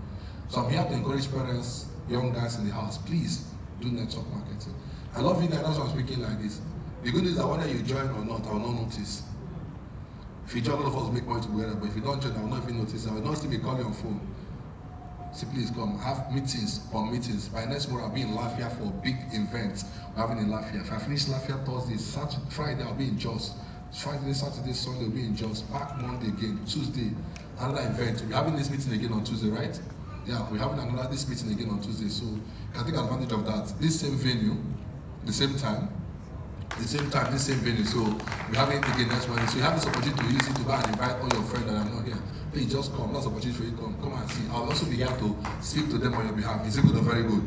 So I'm here to encourage parents, young guys in the house, please do network marketing. I love you guys, that's why I'm speaking like this. The good news is that whether you join or not, I will not notice. If you join, all of us make money together, but if you don't join, I will not even notice. I will not see me call you on phone. See, please come. Have meetings on meetings. By next month, I'll be in Lafayette for big events. We're having in Lafayette. If I finish Lafayette Thursday, Saturday, Friday, I'll be in Jos. Friday, Saturday, Sunday, I'll be in Jos. Back Monday again. Tuesday, another event. We're having this meeting again on Tuesday, right? Yeah, we're having another this meeting again on Tuesday, so you can take advantage of that. This same venue, the same time, this same venue. So we're having it again next Monday. So you have this opportunity to use it to go and invite all your friends that are not here. Please just come. That's an opportunity for you to come and see. I'll also be here to speak to them on your behalf. Is it good or very good?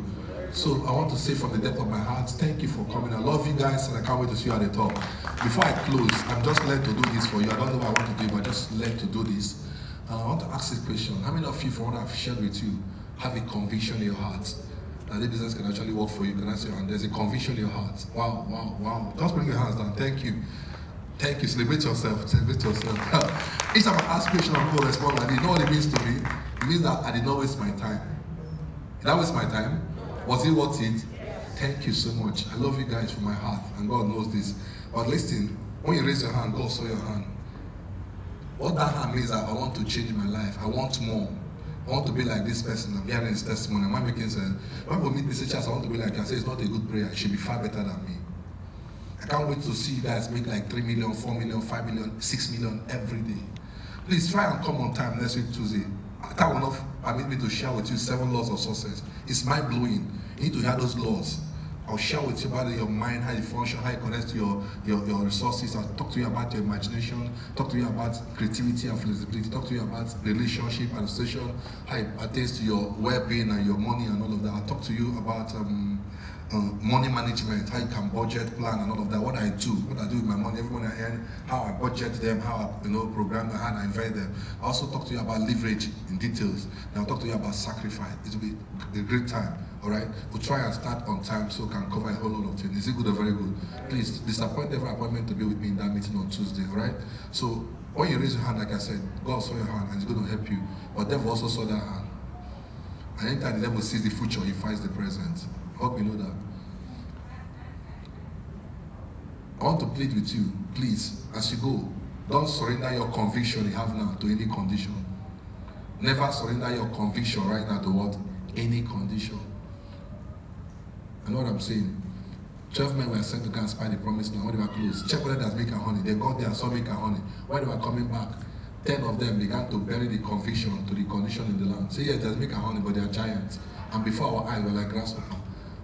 So I want to say from the depth of my heart, thank you for coming. I love you guys, and I can't wait to see you at the top. Before I close, I'm just led to do this for you. I don't know what I want to do, but just led to do this. I want to ask this question. How many of you, from what I've shared with you, have a conviction in your heart that the business can actually work for you? Can I say, and there's a conviction in your heart? Wow, wow, wow. Just bring your hands down. Thank you. Thank you. Celebrate yourself. Celebrate yourself. Each time I ask question, people respond like, you know what it means to me? It means that I did not waste my time. Did I waste my time? Was it worth it? Thank you so much. I love you guys from my heart, and God knows this. But listen, when you raise your hand, God saw your hand. What that hand means is that I want to change my life. I want more. I want to be like this person. I'm hearing his testimony. Am I making sense? When people meet me, say, I want to be like, I say, it's not a good prayer. It should be far better than me. I can't wait to see you guys make like 3 million, 4 million, 5 million, 6 million every day. Please try and come on time next week, Tuesday. That will not permit me to share with you 7 laws of success. It's mind-blowing. You need to hear those laws. I'll share with you about your mind, how you function, how you connect to your resources. I'll talk to you about your imagination, talk to you about creativity and flexibility, talk to you about relationship and association, how it pertains to your well-being and your money and all of that. I'll talk to you about money management, how you can budget, plan and all of that, what I do with my money, every money I earn, how I budget them, how I program them, how I invest them. I also talk to you about leverage in details. Then I'll talk to you about sacrifice. It will be a great time. All right, we'll try and start on time so we can cover a whole lot of things. Is it good or very good? Please disappoint every appointment to be with me in that meeting on Tuesday. All right. So when you raise your hand, like I said, God saw your hand and He's going to help you. But devil also saw that hand. And anytime the devil sees the future, he fights the present. I hope you know that. I want to plead with you, please, as you go, don't surrender your conviction you have now to any condition. Never surrender your conviction right now to what? Any condition. I know what I'm saying. 12 men were sent to go and spy the promised land. When they were close, check whether there's milk and honey. They got there and saw milk and honey. When they were coming back, 10 of them began to bury the conviction to the condition in the land. Say, yes, there's milk and honey, but they are giants. And before our eyes were like grasshopper.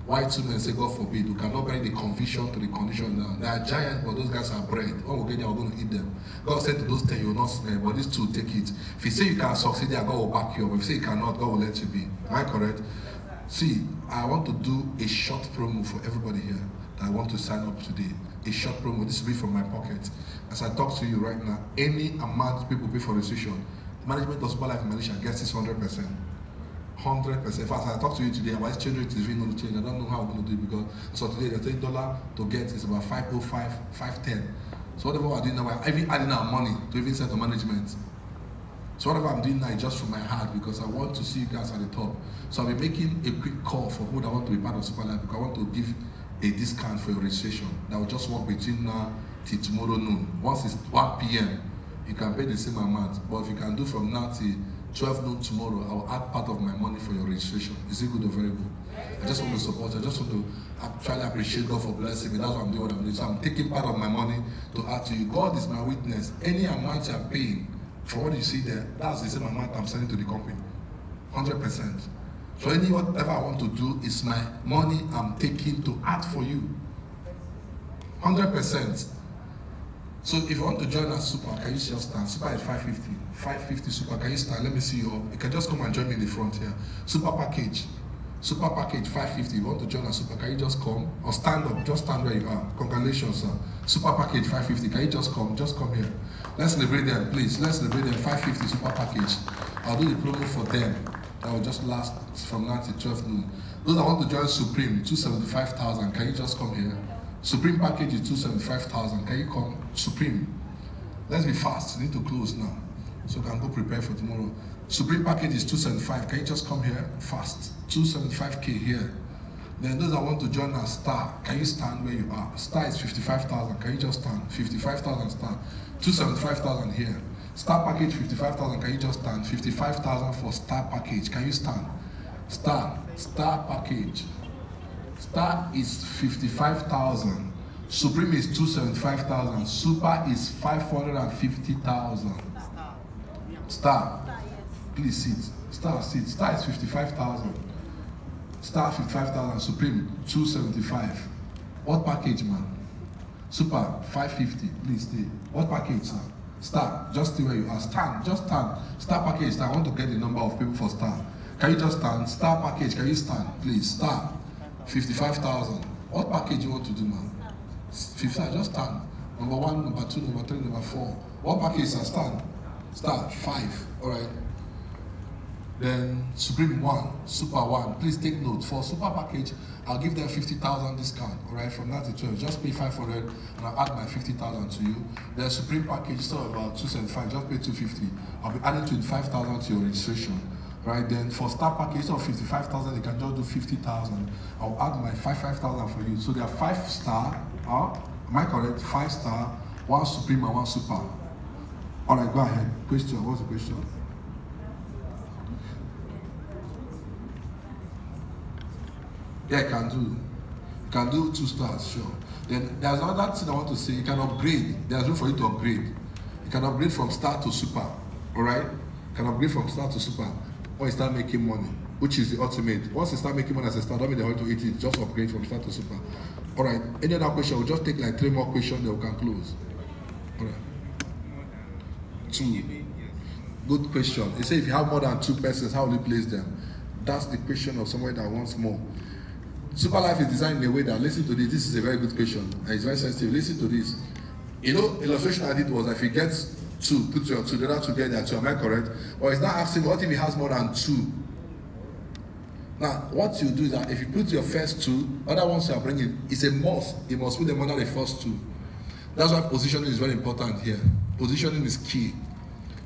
Why 2 men say, God forbid, we cannot bury the conviction to the condition in the land. They are giants, but those guys are bread. When we get there, we're going to eat them. God said to those 10, you will not smell, but these 2, take it. If you say you can succeed there, God will back you up. If you say you cannot, God will let you be. Am I correct? See, I want to do a short promo for everybody here that I want to sign up today. A short promo. This will be from my pocket. As I talk to you right now, any amount people pay for registration, management of SuperLife Malaysia gets this 100%. 100%. As I talk to you today, about exchange rate is really going to change. I don't know how I'm going to do it because so today the $30 to get is about 505, 510. So whatever we're doing now, we're even adding our money to even set the management. So whatever I'm doing now is just from my heart because I want to see you guys at the top. So I'll be making a quick call for who that want to be part of SuperLife because I want to give a discount for your registration that will just work between now till tomorrow noon. Once it's 1 p.m., you can pay the same amount. But if you can do from now till 12 noon tomorrow, I will add part of my money for your registration. Is it good or very good? I just want to support. I just want to actually appreciate God for blessing me. That's why I'm doing what I'm doing. So I'm taking part of my money to add to you. God is my witness. Any amount you're paying, for what you see there, that's the same amount I'm sending to the company. 100%. So any whatever I want to do is my money I'm taking to add for you. 100%. So if you want to join us Super, can you just stand? Super is 550. 550 Super, can you stand? Let me see you up. You can just come and join me in the front here. Super package. Super package 550. If you want to join us Super, can you just come? Or stand up, just stand where you are. Congratulations, sir. Super package 550. Can you just come? Just come here. Let's celebrate them, please. Let's celebrate them. 550 super package. I'll do the promo for them. That will just last from now to 12 noon. Those that want to join Supreme, 275,000. Can you just come here? Supreme package is 275,000. Can you come? Supreme. Let's be fast. We need to close now. So we can go prepare for tomorrow. Supreme package is 275. Can you just come here? Fast. 275K here. Then those that want to join us, Star, can you stand where you are? Star is 55,000. Can you just stand? 55,000 Star. 275,000 here. Star package 55,000. Can you just stand? 55,000 for Star package. Can you stand? Star package. Star is 55,000. Supreme is 275,000. Super is 550,000. Star. Please sit. Star sit. Star is 55,000. Star 55,000. Supreme 275. What package, man? Super 550. Please stay. What package, sir? Star. Just stay where you are. Stand. Just stand. Star package. Star. I want to get the number of people for star. Can you just stand? Star package. Can you stand? Please. Star 55,000. What package you want to do, man? 55. Just stand. Number 1, number 2, number 3, number 4. What package, sir? Stand. Star 5. All right. Then Supreme 1, Super 1. Please take note. For Super package, I'll give them 50,000 discount. All right, from 9 to 12. Just pay 500, and I'll add my 50,000 to you. Then Supreme package, so about 275. Just pay 250. I'll be adding 25,000 to your registration. All right. Then for Star package of 55,000, you can just do 50,000. I'll add my 5,000 for you. So there are 5 star. Am I correct? 5 star, 1 Supreme, and 1 Super. All right, go ahead. Question. What's the question? Yeah, can do. You can do 2 stars, sure. Then there's another thing I want to say. You can upgrade. There's room for you to upgrade. You can upgrade from star to super. All right? You can upgrade from star to super when you start making money, which is the ultimate. Once you start making money as a star, don't mean they want to eat it. Just upgrade from star to super. All right. Any other question? We'll just take like 3 more questions, then we can close. All right. 2. Good question. They say if you have more than 2 persons, how will you place them? That's the question of someone that wants more. SuperLife is designed in a way that, listen to this, this is a very good question, and it's very sensitive. Listen to this. You know, illustration I did was if he gets 2, put your 2, the other 2 get their 2, am I correct? Or it's not asking, what if he has more than 2? Now, what you do is that if you put your first 2, other ones you are bringing, it's a must. You must put them under the first 2. That's why positioning is very important here. Positioning is key.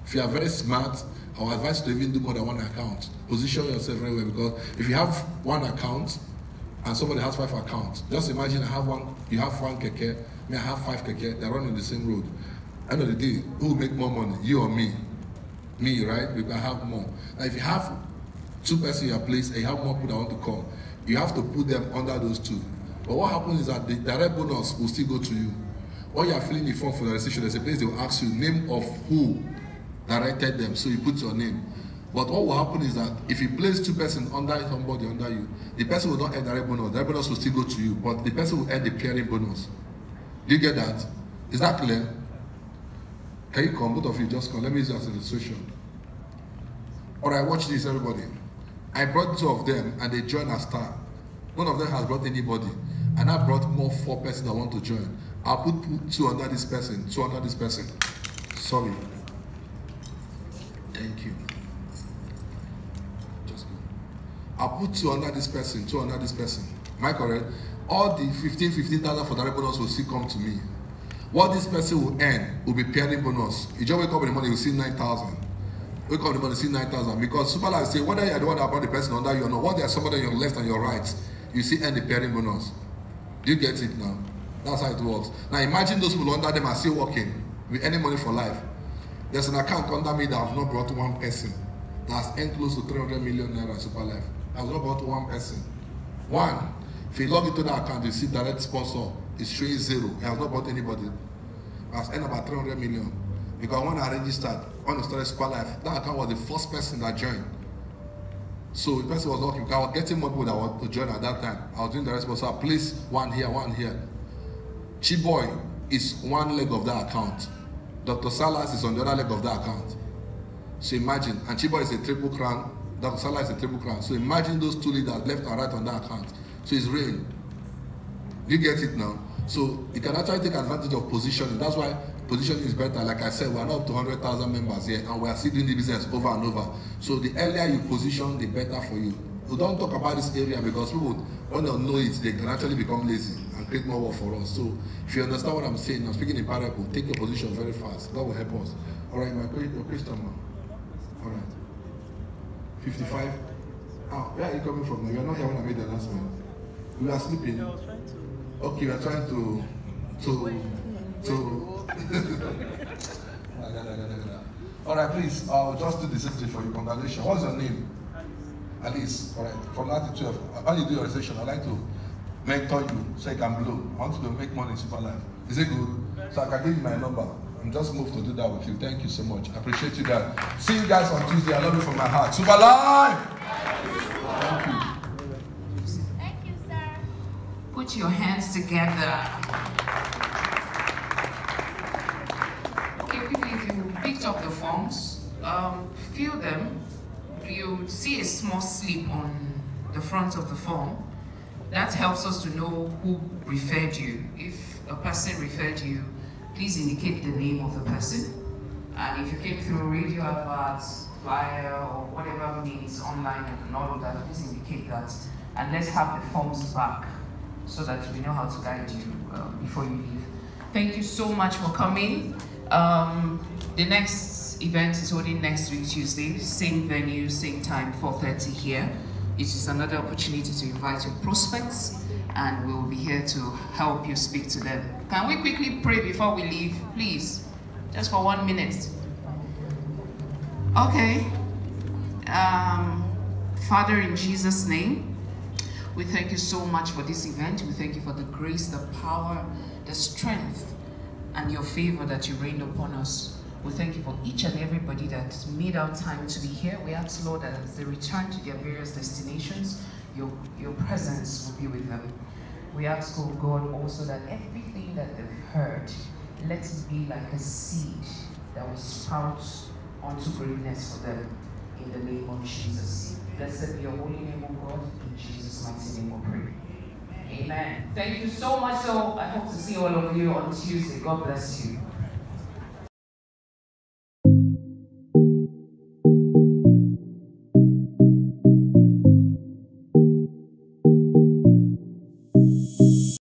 If you are very smart, I will advise you to even do more than 1 account. Position yourself very well, because if you have 1 account, and somebody has 5 accounts. Just imagine I have 1, you have 1 keke, me I have 5 keke, they're running the same road. End of the day, who will make more money, you or me? Me, right? Because I have more. Now if you have 2 persons in your place and you have more people that want to come, you have to put them under those 2. But what happens is that the direct bonus will still go to you. When you are filling the form for the registration, there's a place they will ask you name of who directed them, so you put your name. But what will happen is that if you place 2 persons under somebody under you, the person will not earn direct bonus. Direct bonus will still go to you, but the person will earn the pairing bonus. Do you get that? Is that clear? Can you come? Both of you just come. Let me use that as an illustration. All right, watch this, everybody. I brought 2 of them, and they joined as star. None of them has brought anybody, and I brought more 4 persons that want to join. I'll put 2 under this person, 2 under this person. Sorry. Thank you. I'll put 2 under this person, 2 under this person. Am I correct? All the 15,000 for direct bonus will still come to me. What this person will earn will be pairing bonus. You just wake up in the morning, you see 9,000. Wake up in the morning, see 9,000. Because SuperLife say, whether you're the one that brought the person under you or not, what there's somebody on your left and your right, you see earn the pairing bonus. Do you get it now? That's how it works. Now imagine those people under them are still working with any money for life. There's an account under me that I've not brought 1 person. That's earned close to 300 million naira SuperLife. I've not brought 1 person. 1. If you log into that account, you see direct sponsor. It's showing 0. He has not bought anybody. I've earned about 300 million. Because when I registered, when I started SuperLife, that account was the first person that joined. So the person was working. I was getting more people that want to join at that time. I was doing direct sponsor. I placed 1 here, 1 here. Chiboy is 1 leg of that account. Dr. Salas is on the other leg of that account. So imagine, and Chima is a triple crown, Dr. Salah is a triple crown. So imagine those 2 leaders left and right on that account. So it's rain. You get it now? So you can actually take advantage of positioning. That's why positioning is better. Like I said, we're not up to 100,000 members here, and we are still doing the business over and over. So the earlier you position, the better for you. We don't talk about this area because people, when they know it, they can actually become lazy and create more work for us. So if you understand what I'm saying, I'm speaking in parable, take your position very fast. That will help us. All right, my question, man. All right. 55? Oh, where are you coming from now? You are not the one that made the announcement. We are sleeping. Okay, we are trying to All right, please, I'll just do the same thing for you. Congratulations. What's your name? Alice. All right, from 9 to 12. When you do your session, I'd like to mentor you so you can blow. I want you to make money in SuperLife. Is it good? So I can give you my number. I'm just moved to do that with you. Thank you so much. I appreciate you guys. See you guys on Tuesday. I love you from my heart. SuperLife! Thank you. Thank you, sir. Put your hands together. Okay, people, if you picked up the forms, fill them. You see a small slip on the front of the form. That helps us to know who referred you. If a person referred you, please indicate the name of the person. And if you came through radio adverts, flyer, or whatever means online and all of that, please indicate that. And let's have the forms back so that we know how to guide you before you leave. Thank you so much for coming. The next event is holding next week, Tuesday, same venue, same time, 4:30 here. It is another opportunity to invite your prospects, and we will be here to help you speak to them. Can we quickly pray before we leave, please? Just for 1 minute. Okay. Father, in Jesus' name, we thank you so much for this event. We thank you for the grace, the power, the strength, and your favor that you rained upon us. We thank you for each and everybody that made our time to be here. We ask, Lord, that as they return to their various destinations, your presence will be with them. We ask, oh God, also that everything that they've heard, let it be like a seed that will sprout onto greatness for them. In the name of Jesus. Blessed be your holy name, oh God. In Jesus' mighty name we pray. Amen. Thank you so much. So I hope to see all of you on Tuesday. God bless you.